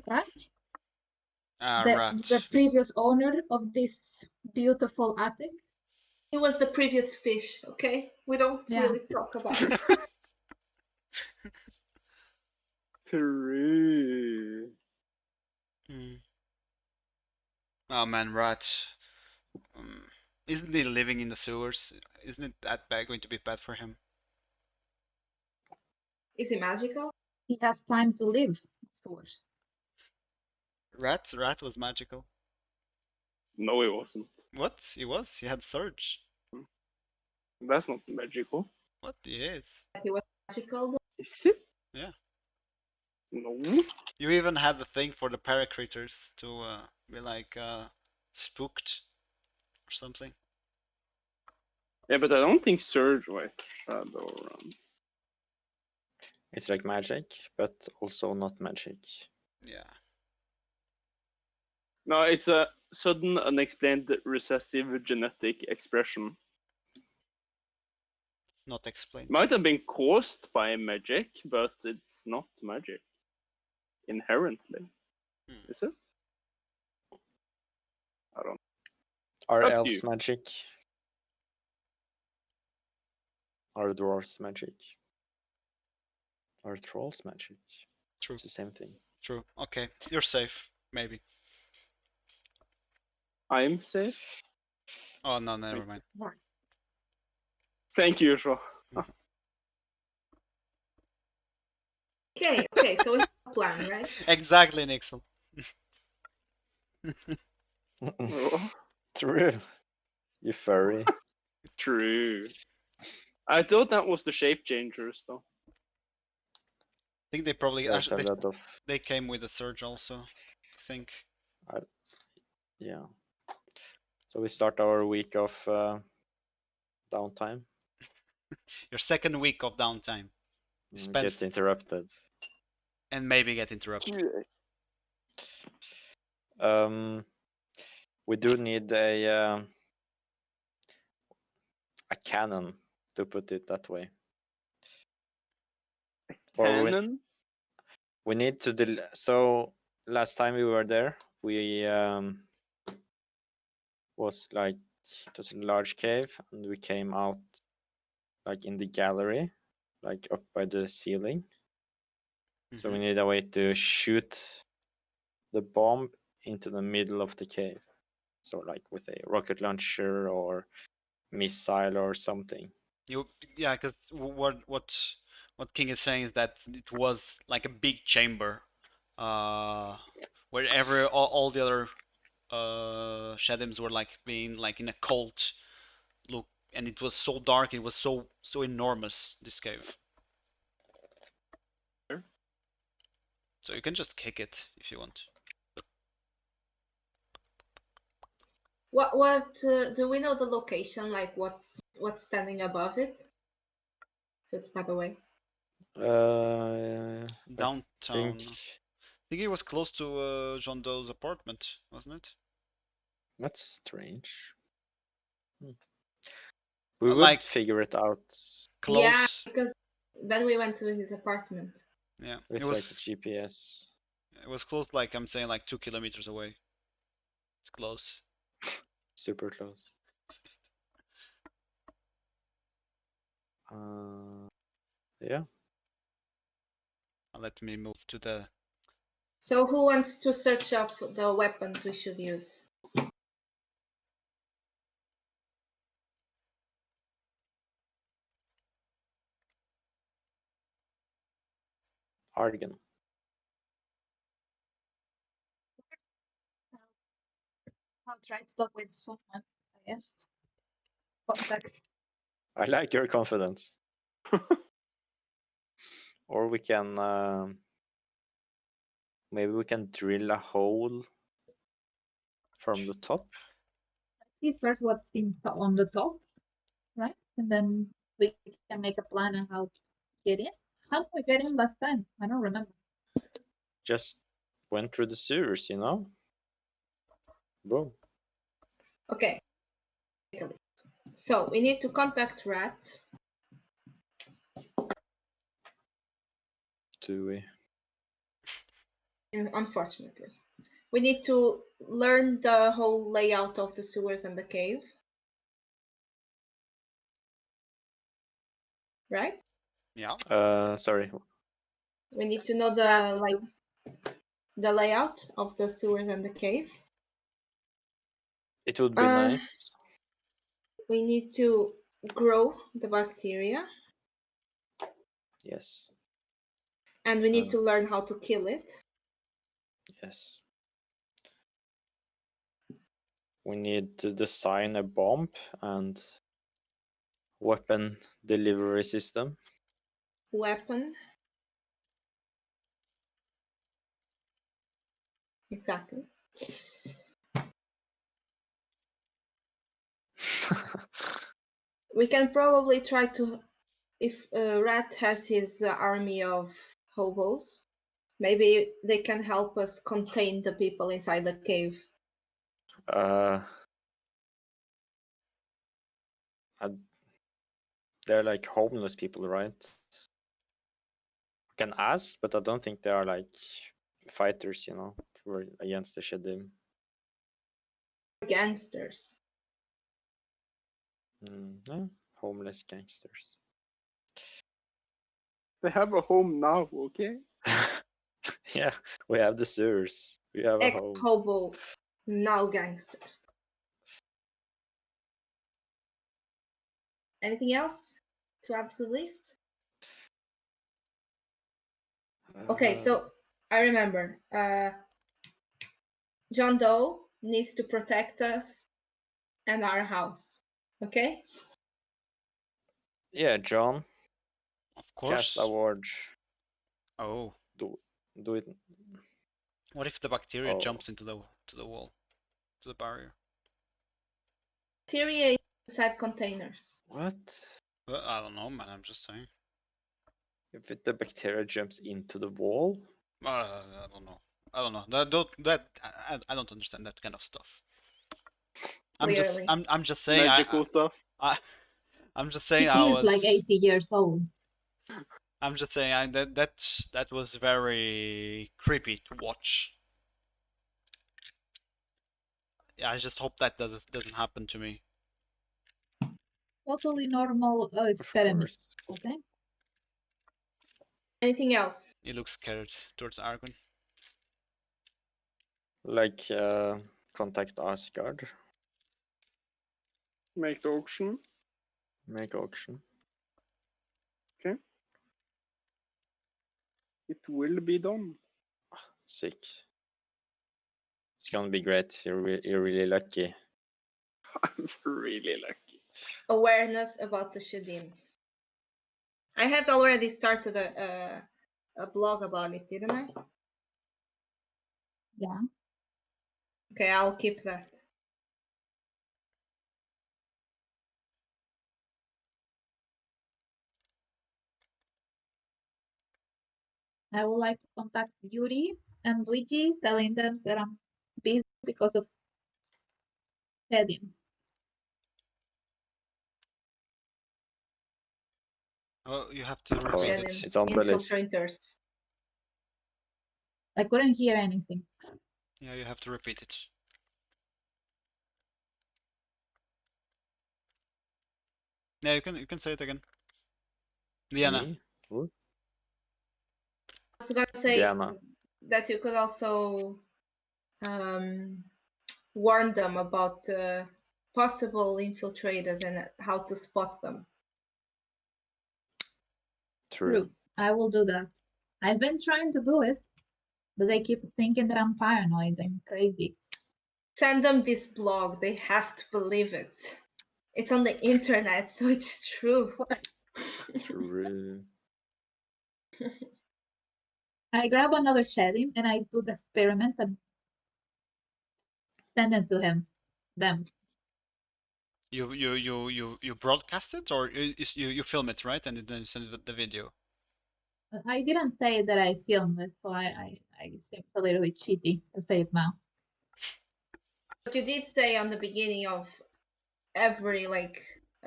Rat? Rat. The previous owner of this beautiful attic. He was the previous fish. Okay, we don't Yeah. really talk about it. True. Oh man, Rat. Isn't he living in the sewers? Isn't it that bad going to be bad for him? Is he magical? He has time to live in sewers. Rat was magical. No, it wasn't. What? He was. He had surge. That's not magical. What? He is. He was magical though. Is it? Yeah. No. You even had the thing for the paracritters to be like spooked or something. Yeah, but I don't think Surge was Shadowrun. It's like magic, but also not magic. Yeah. No, it's a sudden, unexplained recessive genetic expression. Not explained. Might have been caused by magic, but it's not magic inherently. Is it? I don't know. Are Up to elves you. magic? Are dwarves magic? Are trolls magic? True. It's the same thing. True. Okay, you're safe. Maybe. I'm safe. Oh no, never mind. Thank you, Shaw. Okay, so we have a plan, right? Exactly, Nixon. Oh, True. You furry. true. I thought that was the shape changers, though. I think they probably There's a actually lot of they came with the surge also. I think. yeah. So we start our week of downtime. Your second week of downtime. You spent Gets interrupted. and maybe get interrupted. We do need a cannon, to put it that way. Or Cannon? we need to so last time we were there, we was like it was a large cave, and we came out like in the gallery, like up by the ceiling. So we Mhm. need a way to shoot the bomb into the middle of the cave. So like with a rocket launcher or missile or something. Yeah, because what King is saying is that it was like a big chamber, wherever all the other Shedims were like being like in a cult look, and it was so dark, it was so enormous, this cave. So you can just kick it if you want. What do we know the location? Like what's standing above it? Just by the way. I Downtown. think I think it was close to John Doe's apartment, wasn't it? that's strange. We would Like figure it out Yeah, close. because then we went to his apartment. Yeah, with like the GPS. it was close. Like I'm saying, like 2 kilometers away. It's close. Super close. Yeah. Let me move to the. So who wants to search up the weapons we should use? Argon. I'll try to talk with someone, I guess. Contact. I like your confidence. Or we can maybe we can drill a hole from the top. Let's see first what's on the top, right? And then we can make a plan on how to get in. How did we get in last time? I don't remember. Just went through the sewers, you know? Boom. Okay. Take a look. So we need to contact Rat. Do we? Unfortunately. We need to learn the whole layout of the sewers and the cave. Right? Yeah. Sorry. We need to know the layout of the sewers and the cave. It would be nice. We need to grow the bacteria. Yes. And we need to learn how to kill it. Yes. We need to design a bomb and weapon delivery system. Weapon. Exactly. We can probably try to, if Rat has his army of hobos, maybe they can help us contain the people inside the cave. They're like homeless people, right? Can ask, but I don't think they are like fighters, you know, for against the Shedim. Gangsters. Yeah, homeless gangsters. They have a home now, okay? Yeah, we have the sewers. We have a home. Ex-hobo, now gangsters. Anything else to add to the list? Okay, so I remember. John Doe needs to protect us and our house. Okay? Yeah, John, Of cast course. a ward. Oh, Do it. what if the bacteria Oh. jumps into the wall, to the barrier? Bacteria inside containers. What? Well, I don't know, man. I'm just saying. If the bacteria jumps into the wall? I don't know. I don't know. I don't understand that kind of stuff. Clearly. I'm just saying. Magical stuff. I'm just saying. He is like 80 years old. I'm just saying. That was very creepy to watch. Yeah, I just hope that doesn't happen to me. Totally normal experiment. Okay. Anything else? He looks scared towards Argon. Like, contact Asgard. Make the auction. Make auction. Okay. It will be done. Sick. It's gonna be great. You're really lucky. I'm really lucky. Awareness about the Shedims. I had already started a blog about it, didn't I? Yeah. Okay, I'll keep that. I would like to contact Yuri and Luigi, telling them that I'm busy because of Shedim. Oh, you have to repeat Shedim, it. It's on the list. infiltrators. I couldn't hear anything. Yeah, you have to repeat it. Yeah, you can say it again. Diana. Me? Who? I was gonna say Diana. that you could also warn them about possible infiltrators and how to spot them. True. I will do that. I've been trying to do it, but they keep thinking that I'm paranoid and crazy. Send them this blog. They have to believe it. It's on the internet, so it's true. True. I grab another Shedim and I do the experiment and send it to him. Them. You broadcast it, or you film it, right, and then you send the video. I didn't say that I filmed it, so I seem a little bit cheaty to say it now. But you did say on the beginning of every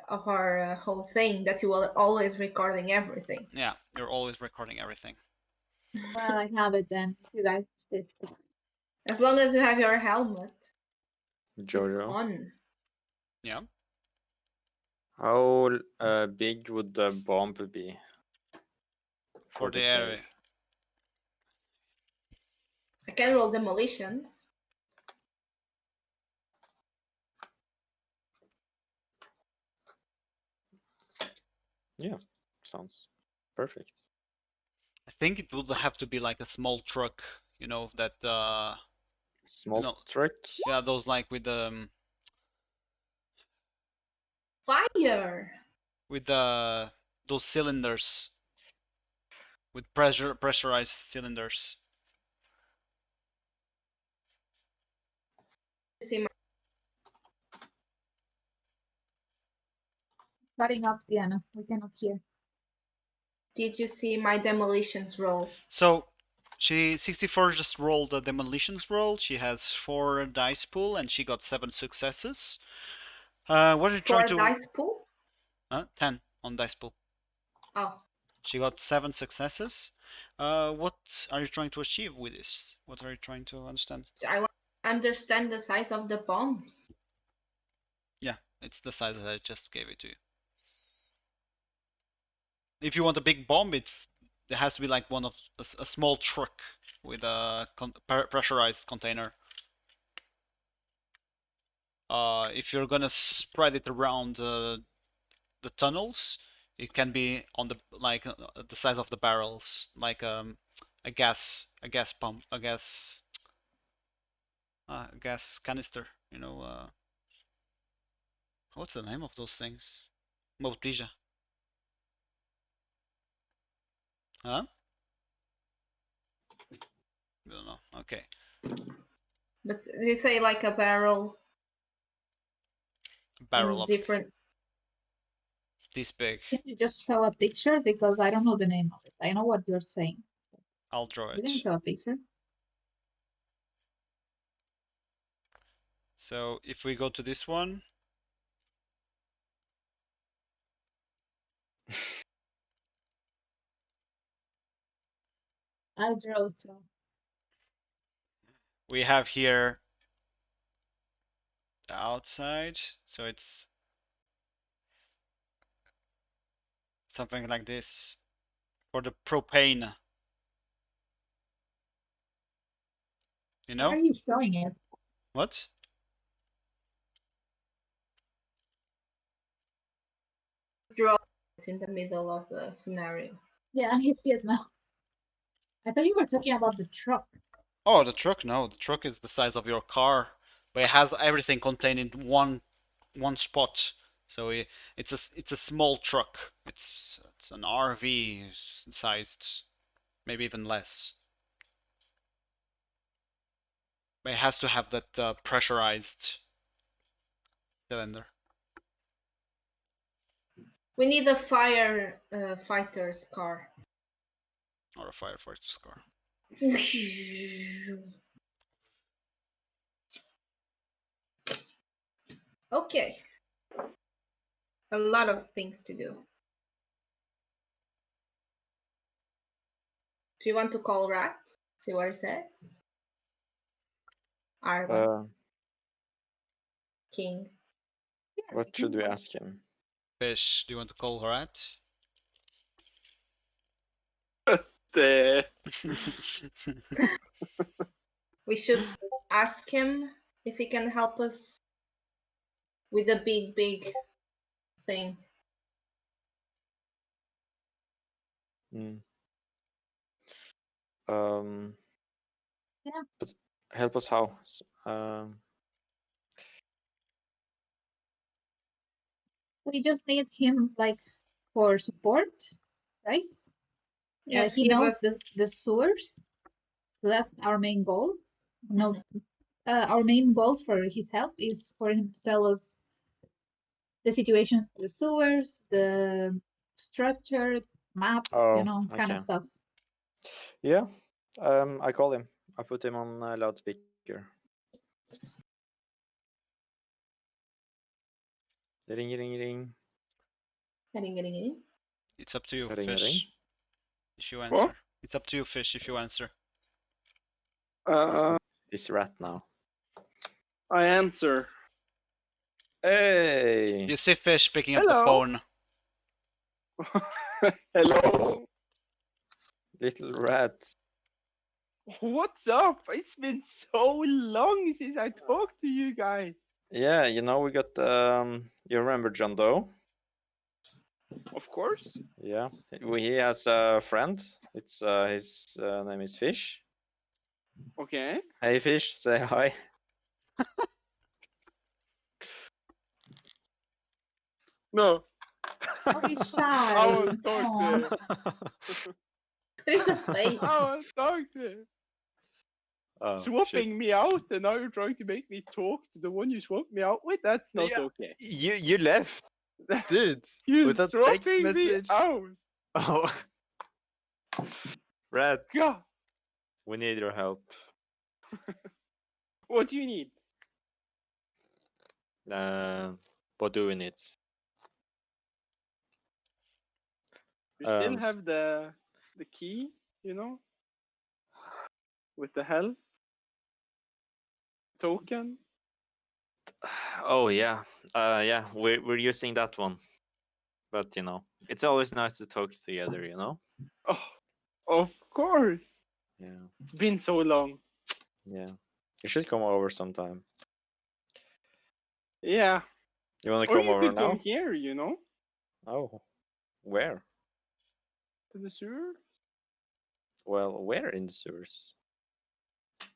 of our whole thing that you were always recording everything. Yeah, you're always recording everything. Well, I have it then. You guys did. As long as you have your helmet, it's Jojo. on. Yeah. How big would the bomb be? For the cave? area. I can roll demolitions. Yeah, sounds perfect. I think it would have to be like a small truck, you know, that Small no. truck? Yeah, those like with Fire! with those cylinders, with pressurized cylinders. See my, Starting up, Diana. We cannot hear. did you see my demolitions roll? So she 64 just rolled a demolitions roll. She has 4 dice pool and she got 7 successes. What are you trying 4 to? dice pool? 10 on dice pool. Oh, She got 7 successes. What are you trying to achieve with this? What are you trying to understand? I want to understand the size of the bombs. Yeah, it's the size that I just gave it to you. If you want a big bomb, it's There has to be like one of a small truck with a pressurized container. If you're gonna spread it around the tunnels, it can be on the the size of the barrels, like a gas pump, a gas canister. You know, what's the name of those things? Botija. Huh? I don't know. Okay. But they say like a barrel Barrel in of different. this big. Can you just show a picture? Because I don't know the name of it. I know what you're saying. I'll draw You can it. show a picture. So if we go to this one, I'll draw too. we have here the outside. So it's something like this for the propane. You Why are know you showing it? what? Draw it in the middle of the scenario. Yeah, I see it now. I thought you were talking about the truck. Oh, the truck. No, the truck is the size of your car, but it has everything contained in one spot. So it's a small truck. It's an RV sized, maybe even less. But it has to have that pressurized cylinder. We need a fire fighter's car. Or a firefighter's car. Okay. A lot of things to do. Do you want to call Rat? See what it says? Arwen, King. What should we ask him? Fish, do you want to call her at? The We should ask him if he can help us with the big thing. Mm. Yeah. But help us how? We just need him like for support, right? Yeah, He give knows us. the sewers, so that's our main goal. No, our main goal for his help is for him to tell us the situation for the sewers, the structure, map, Oh, kind of okay. stuff. Yeah. I call him. I put him on loudspeaker. Ring, ring, ring. Ring. It's up to you, Ring, Fish. ring. If you What? answer. It's up to you, Fish, if you answer. It's Rat now. I answer. Hey! You see Fish picking up the Hello. phone. Hello. Little Rat. What's up? It's been so long since I talked to you guys. Yeah, we got you remember John Doe? Of course. Yeah. He has a friend. It's his name is Fish. Okay. Hey Fish, say hi. No. Oh, he's shy. I won't talk to him. There's a face. I won't talk to him. Oh, Swapping me out, and now you're trying to make me talk to the one you swapped me out with? That's not Yeah, okay. You left, dude. You're with a text swapping me message. out. Oh, Rat, God. we need your help. What do you need? What do we need? You still Um, have the key, with the help token. Oh yeah, yeah. We're using that one, but it's always nice to talk together. Oh, Of course. Yeah, It's been so long. yeah. You should come over sometime. Yeah. You wanna Or come you over could come now? here, you know, Oh, where? to the sewer. Well, where in the sewers?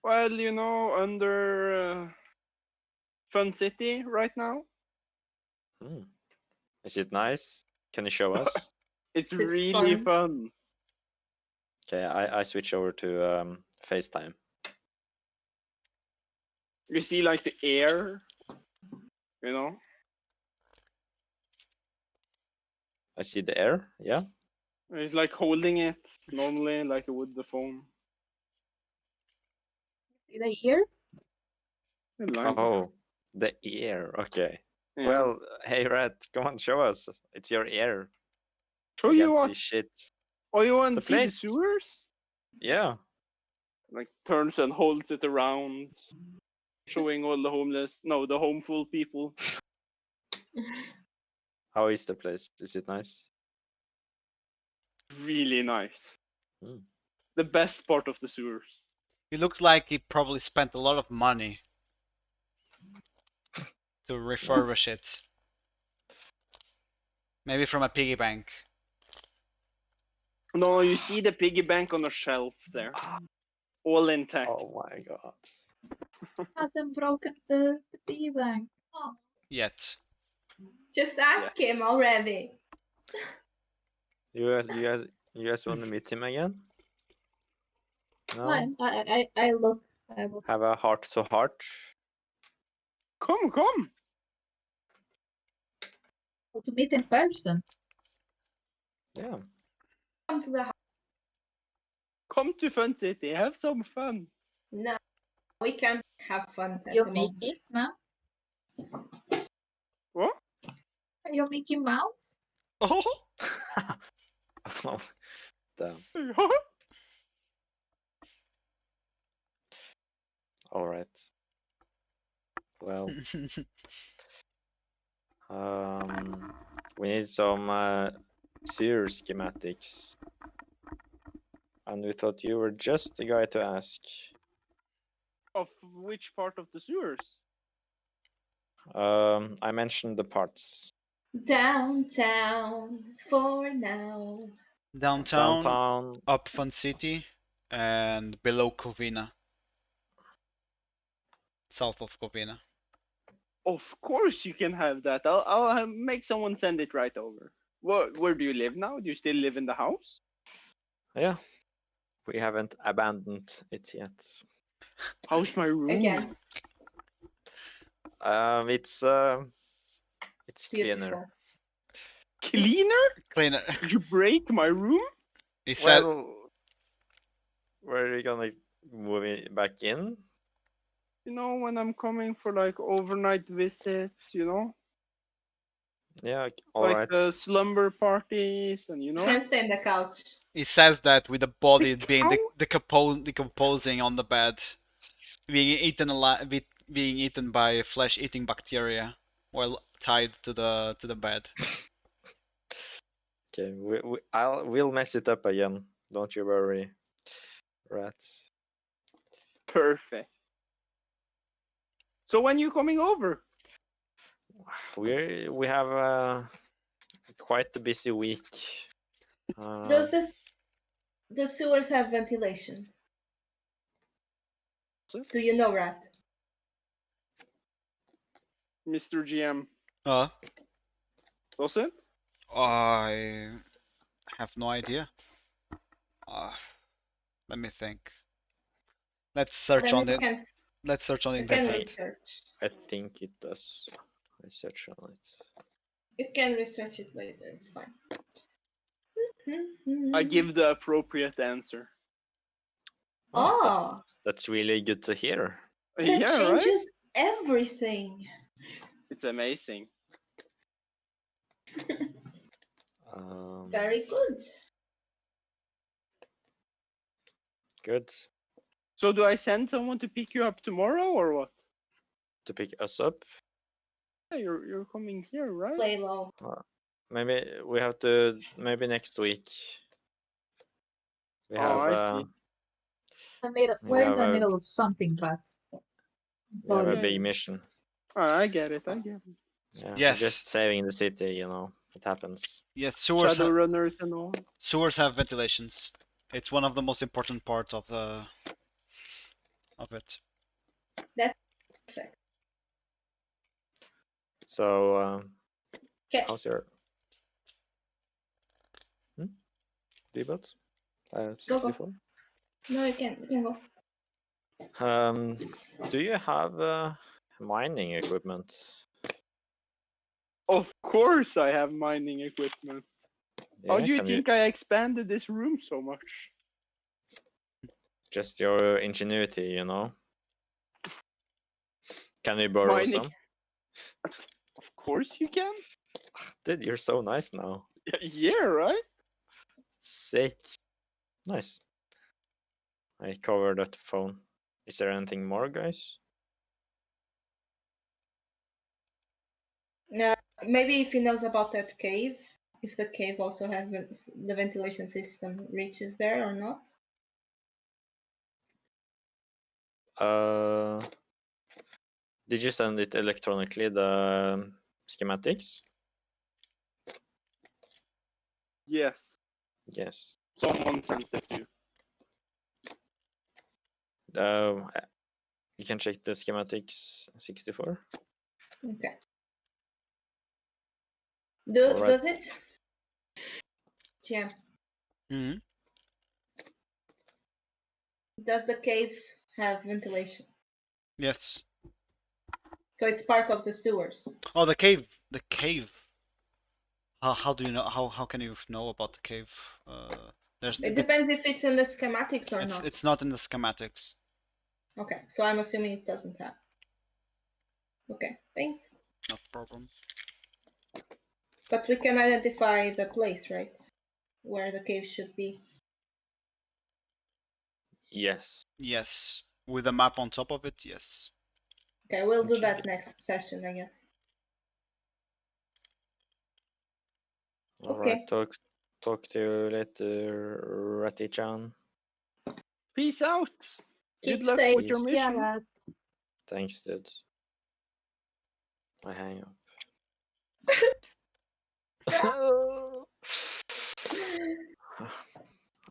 Well, you know, under Fun City right now. Hmm. Is it nice? Can you show us? It's Is it really fun? fun. Okay, I switch over to FaceTime. You see, like the air, you know. I see the air. Yeah. It's like holding it normally, like you would the phone. See the ear? Like, Oh, the ear. Okay. yeah. Well, hey, Red, come on, show us. It's your ear. Show We you can't see what? shit. Oh, you want The to see the place. sewers? Yeah. Like turns and holds it around, showing all the homeless. No, the homeful people. How is the place? Is it nice? Really nice. Hmm. The best part of the sewers. It looks like he probably spent a lot of money to refurbish it. Maybe from a piggy bank. No, you see the piggy bank on a shelf there, all intact. Oh my god. Hasn't broken the piggy bank. Oh. Yet. Just ask him already. You guys want to meet him again? No. I look. I look. Have a heart to heart. Come. To meet in person. Yeah. Come to the house. Come to Fun City. Have some fun. No, we can't have fun at You're the moment. Mickey Mouse? What? Are you Mickey Mouse? Oh! Oh, damn. All right. Well, we need some sewer schematics, and we thought you were just the guy to ask. Of which part of the sewers? I mentioned the parts. Downtown for now. Downtown, Downtown. up Fun City, and below Covina. South of Covina. Of course you can have that. I'll make someone send it right over. Where do you live now? Do you still live in the house? Yeah. We haven't abandoned it yet. How's my room? Again. It's cleaner. Beautiful. Cleaner? Cleaner. Did you break my room? He said, Well, where are you gonna move it back in? You know, when I'm coming for like overnight visits, you know? Yeah, all Like right. the slumber parties and you know? Can stay on the couch. he says that with the body The being cow? decomposing on the bed, being eaten alive, being eaten by flesh-eating bacteria while tied to the bed. Okay, we'll mess it up again. Don't you worry, Rat. Perfect. So when you coming over? We have quite a busy week. Does the sewers have ventilation? Do you know, Rat? Mr. GM. Does it? I have no idea. Let me think. Let's search Then on you it. can, Let's search on the you can internet. research. I think it does. Research on it. You can research it later. It's fine. I give the appropriate answer. Oh, That's really good to hear. that Yeah, right? changes everything. It's amazing. Very good. Good. So do I send someone to pick you up tomorrow or what? To pick us up. Yeah, you're coming here, right? Play low. Maybe we have to. Maybe next week. We Oh, have I see. We're in have the a middle of something, but we have a sorry. big mission. Oh, I get it. I get it. Yeah, we're Yes. just saving the city. You know, it happens. Yes, sewers. Shadowrunners and all. Sewers have ventilations. It's one of the most important parts of it. Perfect. So, Okay. how's your debut? Go, go. 64. No, you can go. Do you have mining equipment? Of course, I have mining equipment. How Yeah, do you can think I expanded this room so much? just your ingenuity, you know? Can we borrow Mining. some? Of course you can. Dude, you're so nice now. Yeah, right? Sick. Nice. I covered that phone. Is there anything more, guys? Maybe if he knows about that cave, if the cave also has the ventilation system reaches there or not. Did you send it electronically, the schematics? Yes. Yes. Someone sent it to you. You can check the schematics 64. Okay. Alright. Does it? Yeah. Mm-hmm. Does the cave have ventilation? Yes. So it's part of the sewers. Oh, the cave. The cave. How do you know? How can you know about the cave? It depends if it's in the schematics or not. It's not in the schematics. Okay, so I'm assuming it doesn't have. Okay, thanks. No problem. But we can identify the place, right? Where the cave should be. Yes. Yes. With a map on top of it, yes. Okay, we'll do Okay. that next session, I guess. Alright, Okay. talk to you later, Ratty-chan. Peace out. Keep Good luck safe. with your mission. Yeah, Thanks, dude. I hang up.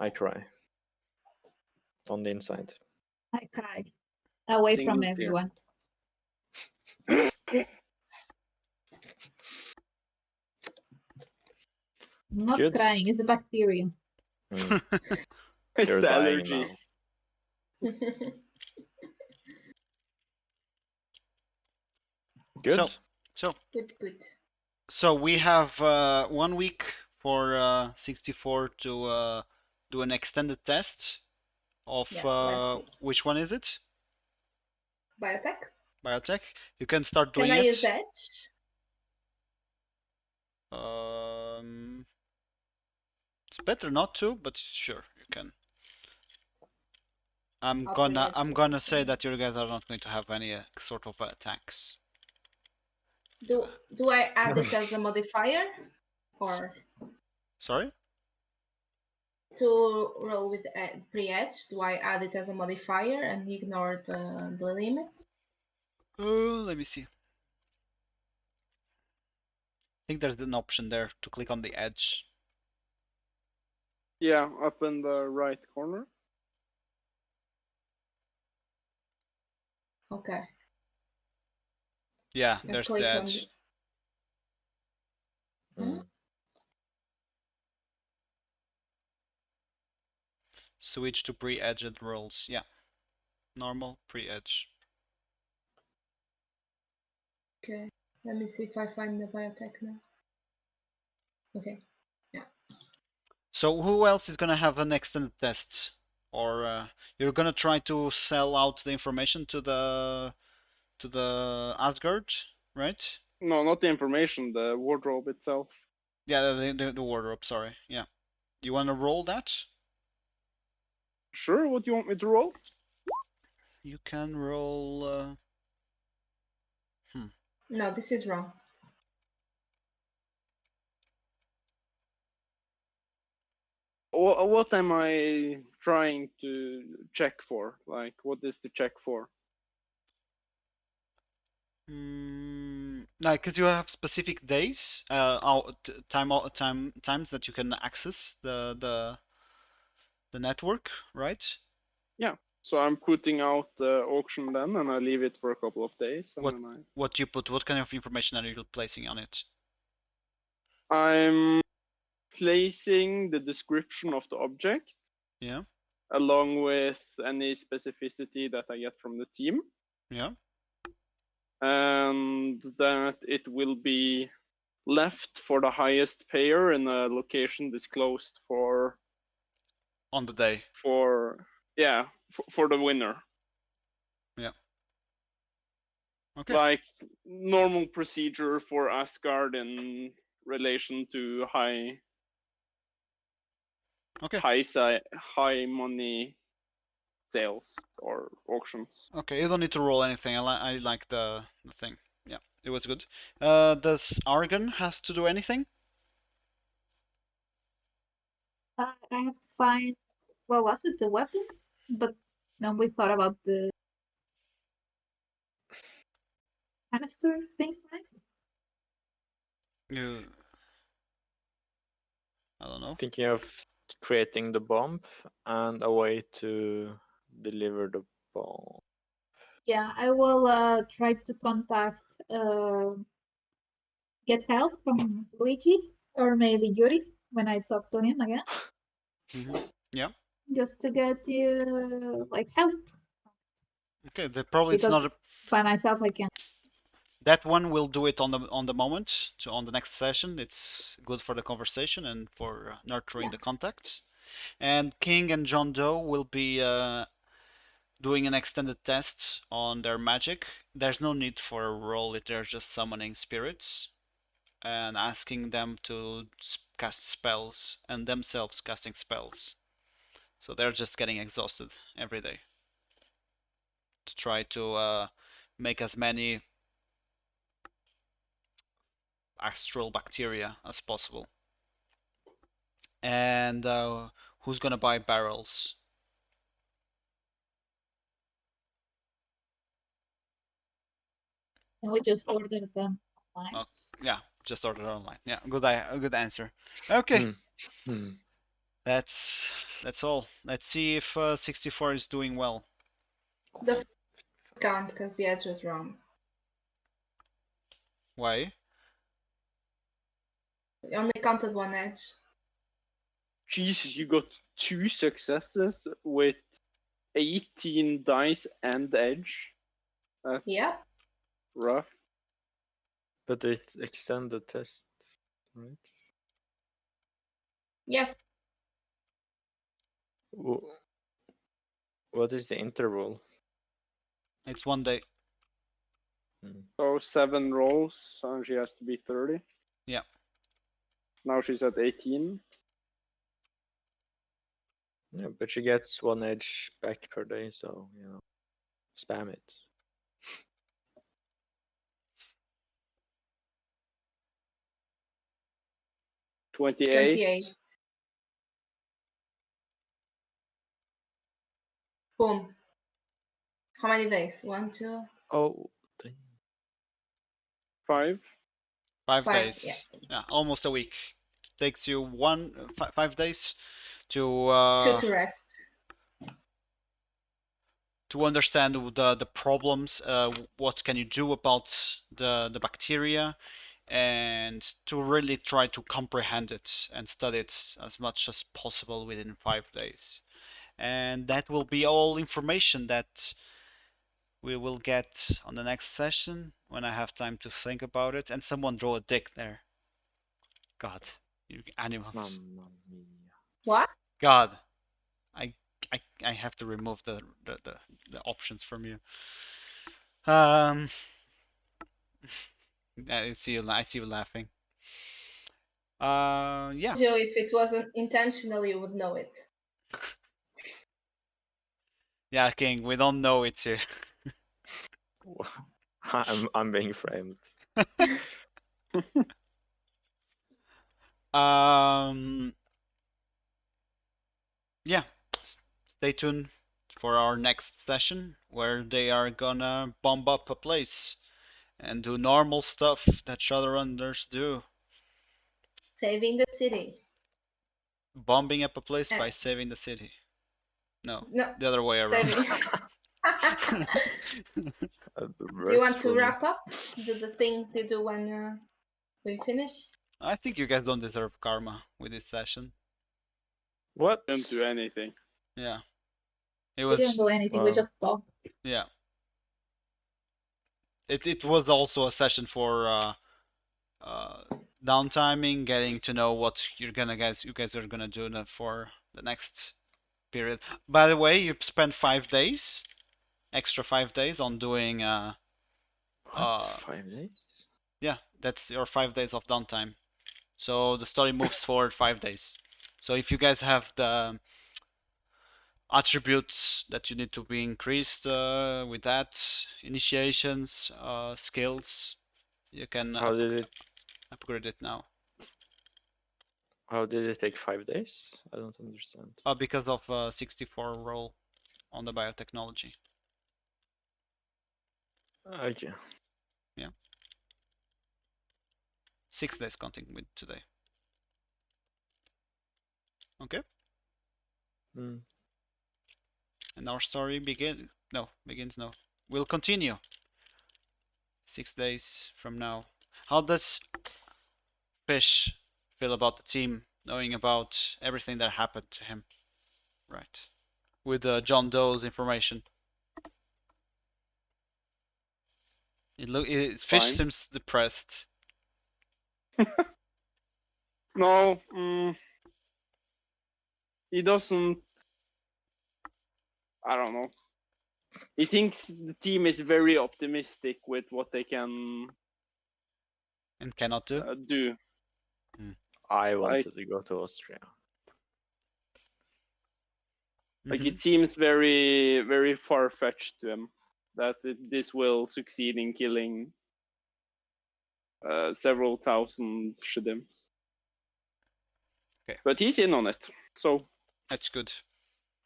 I cry. On the inside. I cry. Away from Single tear. everyone. I'm not Good. crying, it's a bacteria. Mm. It's You're the dying now. allergies. Good. So Good. so we have 1 week for 64 to do an extended test of Yeah, let's see. which one is it? Biotech? Biotech. You can start doing Can I it. use Edge? It's better not to, but sure, you can. I'm I'll gonna say that you guys are not going to have any sort of attacks. Do I add it as a modifier? Or Sorry? to roll with pre-edge, do I add it as a modifier and ignore the limits? Let me see. I think there's an option there to click on the edge. Yeah, up in the right corner. Okay. Yeah, I there's click the on edge. Mm. Switch to pre-edged rolls. Yeah. Normal, pre-edge. Okay. Let me see if I find the biotech now. Okay. So who else is gonna have an extended test? Or you're gonna try to sell out the information to the Asgard, right? No, not the information, the wardrobe itself. Yeah, the wardrobe, sorry. Yeah. You wanna roll that? Sure, what do you want me to roll? You can roll No, this is wrong. What am I trying to check for? Like, what is the check for? No, because you have specific days, times that you can access the network, right? Yeah. So I'm putting out the auction then, and I leave it for a couple of days, and What then what you put? What kind of information are you placing on it? I'm placing the description of the object Yeah, along with any specificity that I get from the team, yeah. and that it will be left for the highest payer in a location disclosed On the day. for the winner. Yeah. Okay. Like normal procedure for Asgard in relation to Okay. high money sales or auctions. Okay. You don't need to roll anything. I like the thing. Yeah, it was good. Does Argon has to do anything? I have to find, what was it, the weapon? But then we thought about the canister thing, right? You. I don't know. Thinking of creating the bomb and a way to deliver the bomb. Yeah, I will try to contact, get help from Luigi or maybe Yuri when I talk to him again, Yeah. just to get you like help Okay. Probably it's because not. by myself I can't. That one will do it on the moment on the next session. It's good for the conversation and for nurturing the contacts. And King and John Doe will be doing an extended test on their magic. There's no need for a roll if they're just summoning spirits and asking them to cast spells and themselves casting spells. So they're just getting exhausted every day to try to make as many astral bacteria as possible. And who's gonna buy barrels? And we just ordered them online. Oh, yeah, just order online. Yeah, good answer. Okay, Hmm. that's all. Let's see if 64 is doing well. The count because the edge was wrong. Why? We only counted one edge. Jesus, you got 2 successes with 18 dice and edge. That's Yep. rough. But it's extended test, right? Yes. What is the interval? It's 1 day. So 7 rolls, and she has to be 30. Yeah. Now she's at 18. Yeah, but she gets 1 edge back per day, so spam it. Twenty-eight. 28. Boom. How many days? 1, 2, Oh, dang. 5. 5 5. days. Yeah. Yeah, almost a week. Takes you 5 days to 2 to rest. to understand the problems. What can you do about the bacteria, and to really try to comprehend it and study it as much as possible within 5 days. And that will be all information that we will get on the next session when I have time to think about it. And someone draw a dick there. God, you animals. Mamma mia. What? God, I have to remove the options from you. I see you laughing. Yeah. Joe, if it wasn't intentional, you would know it. Yeah, King, we don't know it's here. I'm being framed. Yeah. stay tuned for our next session where they are gonna bomb up a place and do normal stuff that Shadowrunners do. Saving the city. Bombing up a place by Eh. saving the city. No, No, the other way around. saving. Do you want to wrap up? Do the things you do when we finish? I think you guys don't deserve karma with this session. What? Didn't do anything. Yeah. It We didn't was, do anything. We Wow. just talked. yeah. It was also a session for downtiming, getting to know what you guys are gonna do for the next period. By the way, you spent 5 days, extra 5 days on doing What? 5 days? yeah, that's your 5 days of downtime. So the story moves forward 5 days. So if you guys have the attributes that you need to be increased with that, initiations, skills, you can How did it? upgrade it now. How did it take 5 days? I don't understand. Because of 64 roll on the biotechnology. Okay. 6 days counting with today. Okay. Mm. And our story begins. No. We'll continue 6 days from now. How does Fish feel about the team, knowing about everything that happened to him? Right. With John Doe's information. Fish Fine. seems depressed. No, he doesn't. I don't know. He thinks the team is very optimistic with what they can And cannot do. do. I Like, wanted to go to Austria. like it seems very, very far fetched to him that this will succeed in killing several thousand Shedims. Okay. But he's in on it, so That's good.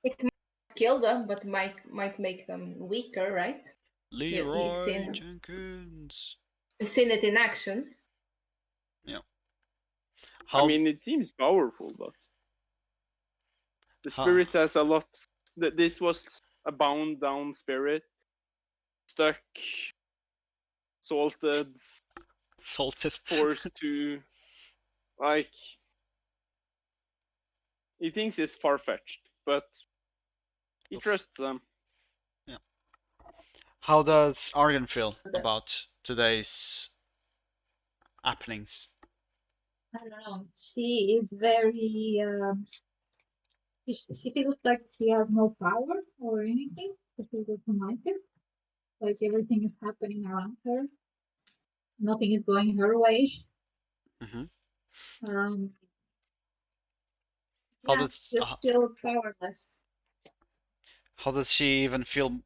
It might kill them, but might make them weaker, right? Leroy Jenkins. You've seen it in action. Yeah. I mean, it seems powerful, but the spirit says a lot. This was a bound down spirit, stuck, salted, forced to, like, he thinks it's far fetched, but he trusts them. Yeah. How does Argan feel about today's happenings? I don't know. She is very. She feels like she has no power or anything. She doesn't like it. Like everything is happening around her. Nothing is going her way. Mm-hmm. Yeah, she's just still powerless. How does she even feel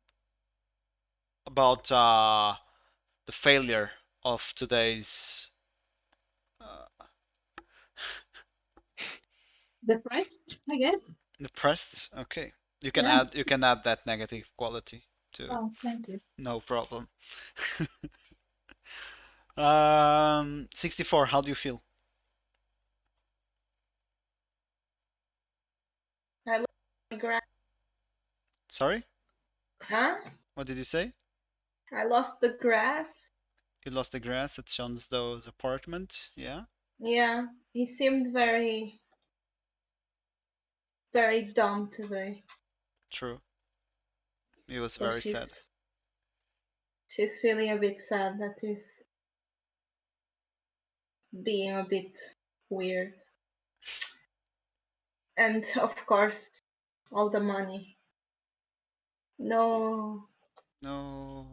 about the failure of today's? Depressed, I guess. Depressed. Okay, you can add that negative quality to. Oh, thank you. No problem. 64. How do you feel? I lost the grass. Sorry? Huh? What did you say? I lost the grass. You lost the grass at Johnsdow's apartment, yeah? Yeah, he seemed very, very dumb today. True. He was So very sad. She's feeling a bit sad that he's being a bit weird. And of course, all the money. No. No.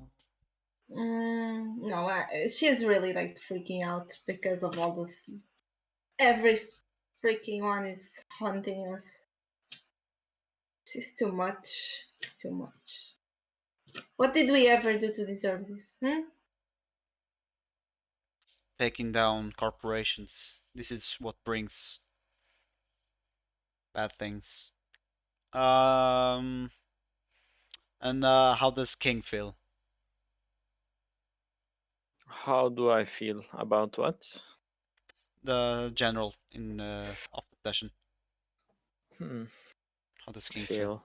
No, she's really like freaking out because of all this. Every freaking one is haunting us. She's too much. Too much. What did we ever do to deserve this? Taking down corporations. This is what brings bad things. And how does King feel? How do I feel about what? The general in of the session. Hmm. How does I King feel? feel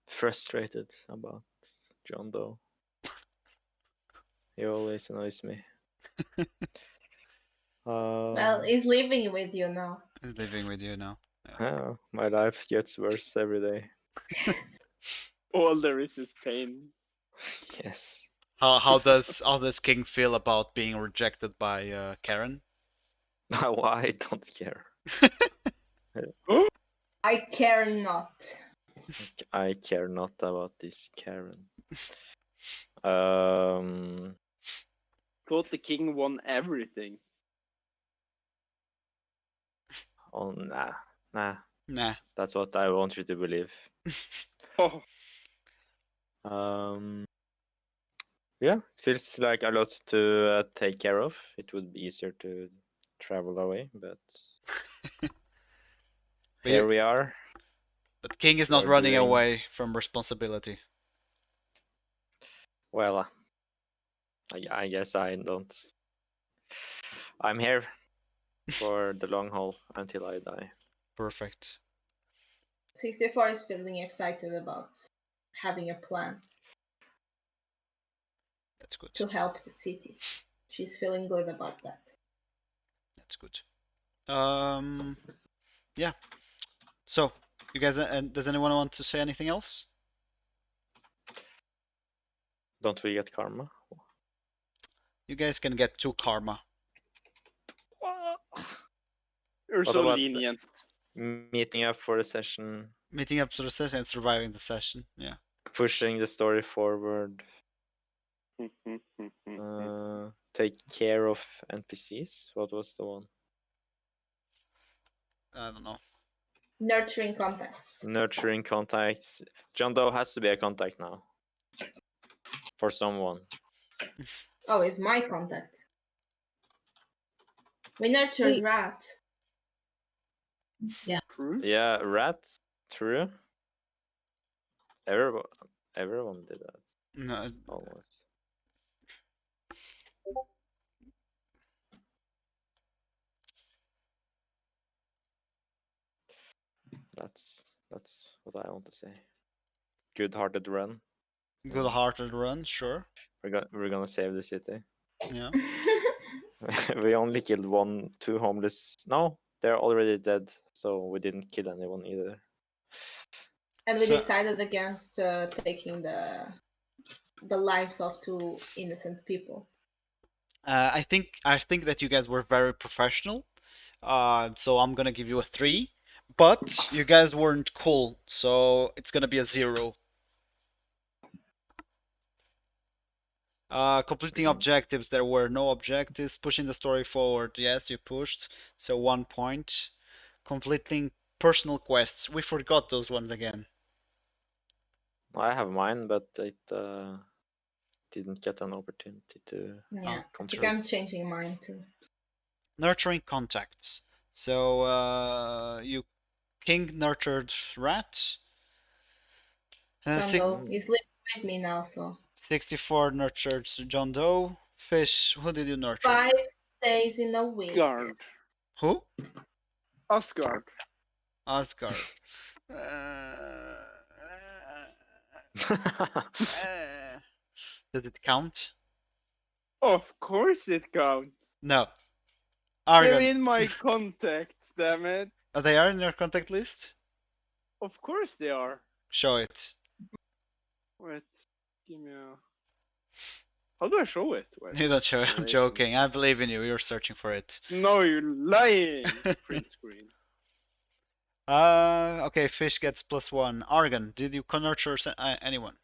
frustrated about John Doe. He always annoys me. Well, he's living with you now. He's living with you now. Yeah. yeah, my life gets worse every day. All there is pain. Yes. How does King feel about being rejected by Karen? I don't care. I care not. I care not about this Karen. Um, Thought the king won everything. oh nah. Nah. That's what I want you to believe. Oh, Yeah, it feels like a lot to take care of. It would be easier to travel away, but here we are. But King is We not are running doing away from responsibility. well. I guess I don't. I'm here for the long haul until I die. Perfect. 64 is feeling excited about having a plan That's good. to help the city. She's feeling good about that. That's good. Yeah. So, you guys, does anyone want to say anything else? Don't we get karma? You guys can get 2 karma. you're What so about lenient. meeting up for a session, Meeting up to the session and surviving the session. Yeah. pushing the story forward, take care of NPCs? What was the one? I don't know. Nurturing contacts. Nurturing contacts. John Doe has to be a contact now. For someone. Oh, it's my contact. We nurtured We- Rat. Yeah. True. Yeah, rats. True. Everyone did that. No, Almost. That's what I want to say. Good-hearted run. good-hearted run, sure. We're gonna save the city. Yeah. We only killed 2 homeless. No, they're already dead, so we didn't kill anyone either. And we So- decided against taking the lives of 2 innocent people. I think that you guys were very professional. So I'm gonna give you a 3. But you guys weren't cool, so it's gonna be a 0. Completing objectives, there were no objectives. Pushing the story forward, yes, you pushed, so 1 point. Completing personal quests, we forgot those ones again. I have mine, but it didn't get an opportunity to. Yeah, I think complete. I'm changing mine too. Nurturing contacts, so you King nurtured Rat. John Doe is living with me now, so 64 nurtured John Doe. Fish, who did you nurture? 5 days in a week. Asgard. Who? Asgard. Asgard. Does it count? Of course it counts. No. They're Argon. in my contacts, damn it. They are in your contact list? Of course they are. Show it. Wait, give me a. How do I show it? Wait. You don't show it. I'm Relation. joking. I believe in you. You're searching for it. No, you're lying. Print screen. Okay, Fish gets +1. Argon, did you nurture anyone?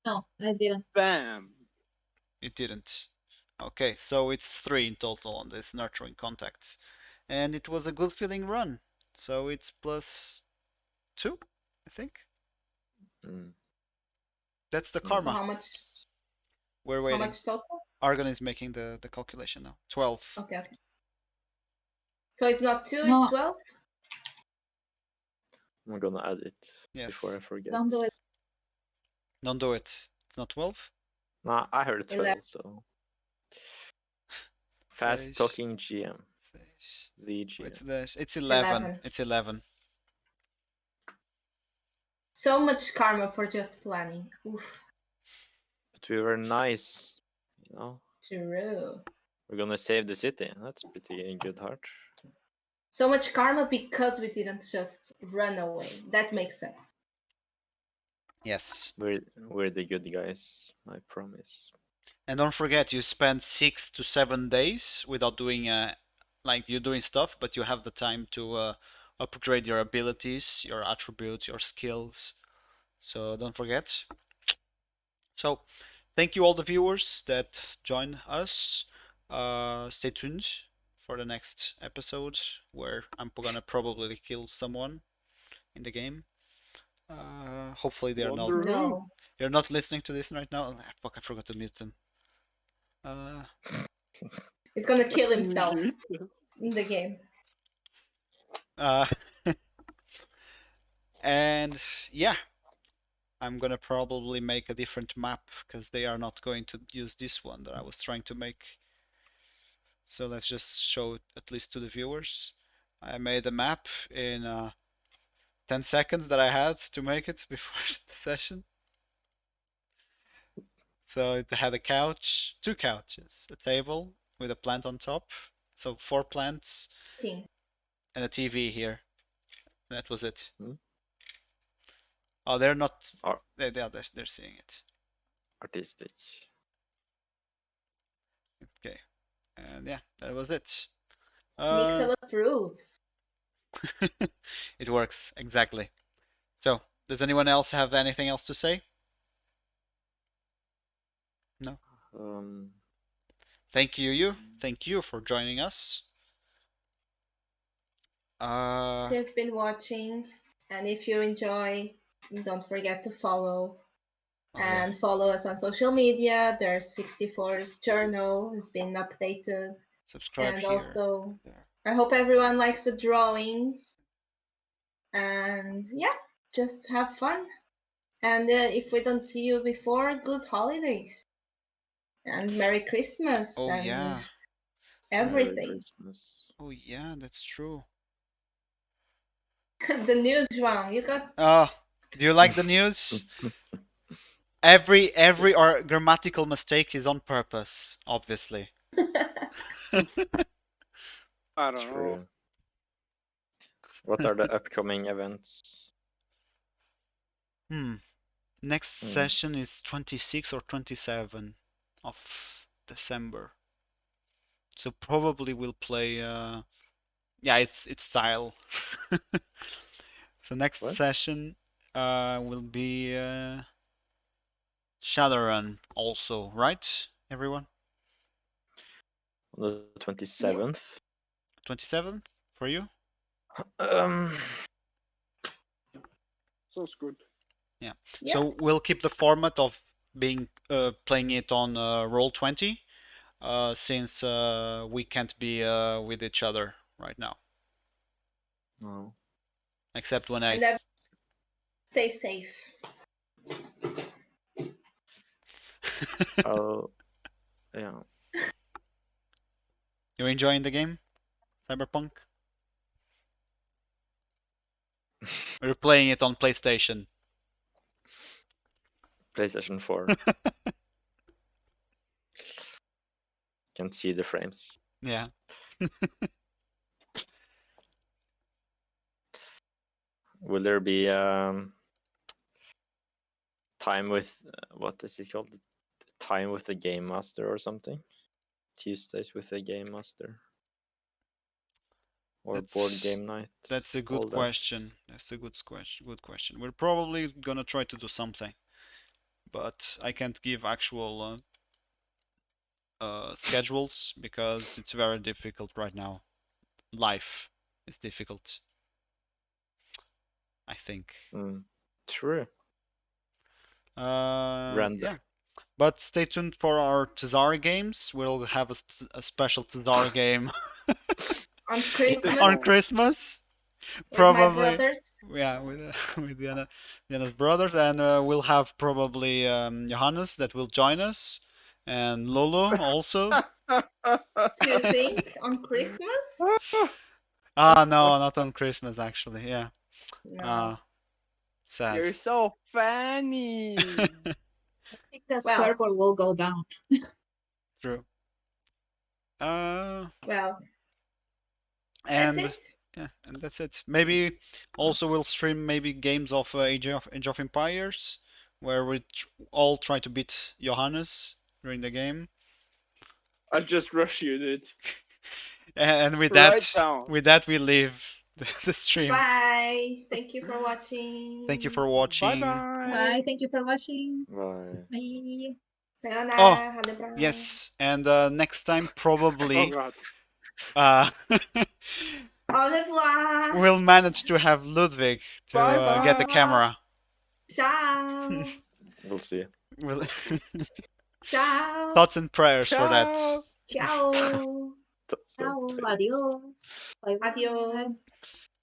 No, I didn't. Bam. You didn't. Okay, so it's 3 in total on this nurturing contacts. And it was a good feeling run. So it's +2, I think. That's the karma. So how much? We're waiting. How much total? Argon is making the calculation now. 12. Okay. So it's not 2, No. it's 12? I'm gonna add it before I Yes. forget. Don't do it. Don't do it. It's not 12? Nah, I heard 12, 11. so. Seis. Fast talking GM. Seis. The Wait, GM. it's 11. 11. It's 11. So much karma for just planning. Oof. But we were nice, you know. True. We're gonna save the city. That's pretty good heart. So much karma because we didn't just run away. That makes sense. Yes. We're the good guys, I promise. And don't forget, you spend 6 to 7 days without doing, like, you're doing stuff, but you have the time to upgrade your abilities, your attributes, your skills. So don't forget. So, thank you all the viewers that join us. Stay tuned for the next episode where I'm gonna probably kill someone in the game. Hopefully they're not. Wonder who? No. You're not listening to this right now. Ah, fuck! I forgot to mute them. He's gonna kill himself Yes. in the game. Uh, and yeah, I'm gonna probably make a different map because they are not going to use this one that I was trying to make. So let's just show it at least to the viewers. I made a map in 10 seconds that I had to make it before the session. So it had a couch, 2 couches, a table with a plant on top. So 4 plants Thing. and a TV here. That was it. Hmm? Oh, they're not. Ar- They're seeing it. Artistic. Okay, and yeah, that was it. Nixel approves. It works exactly. So, does anyone else have anything else to say? No. Thank you. Thank you for joining us. Who's been watching, and if you enjoy, don't forget to follow. And follow us on social media. There's 64's journal has been updated. Subscribe And here. also, There. I hope everyone likes the drawings. And yeah, just have fun. And if we don't see you before, good holidays. And Merry Christmas Oh and yeah. Merry everything. Christmas. Oh yeah, that's true. The news, João. You got Oh, do you like the news? Every or grammatical mistake is on purpose, obviously. I don't know. True. What are the upcoming events? Next session is 26 or 27 of December. So probably we'll play yeah, it's style. So next What? session will be Shadowrun also, right, everyone? On the 27th? 27th for you? Sounds good. Yeah. Yeah. So we'll keep the format of being playing it on Roll20 since we can't be with each other right now. No. Except when And I stay safe. Oh, yeah. You're enjoying the game, Cyberpunk? We're playing it on PlayStation. PlayStation 4. Can see the frames. Yeah. Will there be time with what is it called? Time with the game master or something? Tuesdays with the game master. Or board game night. That's a all good that. question. That's a good question. We're probably gonna try to do something, but I can't give actual schedules because it's very difficult right now. Life is difficult, I think. True. Yeah. But stay tuned for our Tazari games. We'll have a special Tazari game On Christmas. on Christmas. With my Probably. brothers. Yeah, with with Diana's brothers, and we'll have probably Johannes that will join us, and Lolo also. Do you think on Christmas? No, not on Christmas actually. Yeah. No. Sad. You're so funny. I think the Well. server will go down. True. Well, that's And it. yeah, and that's it. Maybe also we'll stream maybe games of Age of Empires, where we all try to beat Johannes during the game. I'll just rush you, dude. And with Right that, down. we leave the stream. Bye. Thank you for watching. Thank you for watching. Bye-bye. Bye. Thank you for watching. Bye. Bye. Sayonara. Oh, Hadebra. yes, and next time Oh probably god. Au revoir. we'll manage to have Ludwig to get the Bye-bye. camera. Ciao. We'll see. We'll Ciao. Thoughts and prayers for that. Ciao. Ciao. Stop Ciao. playing. Adios. Bye. Adios.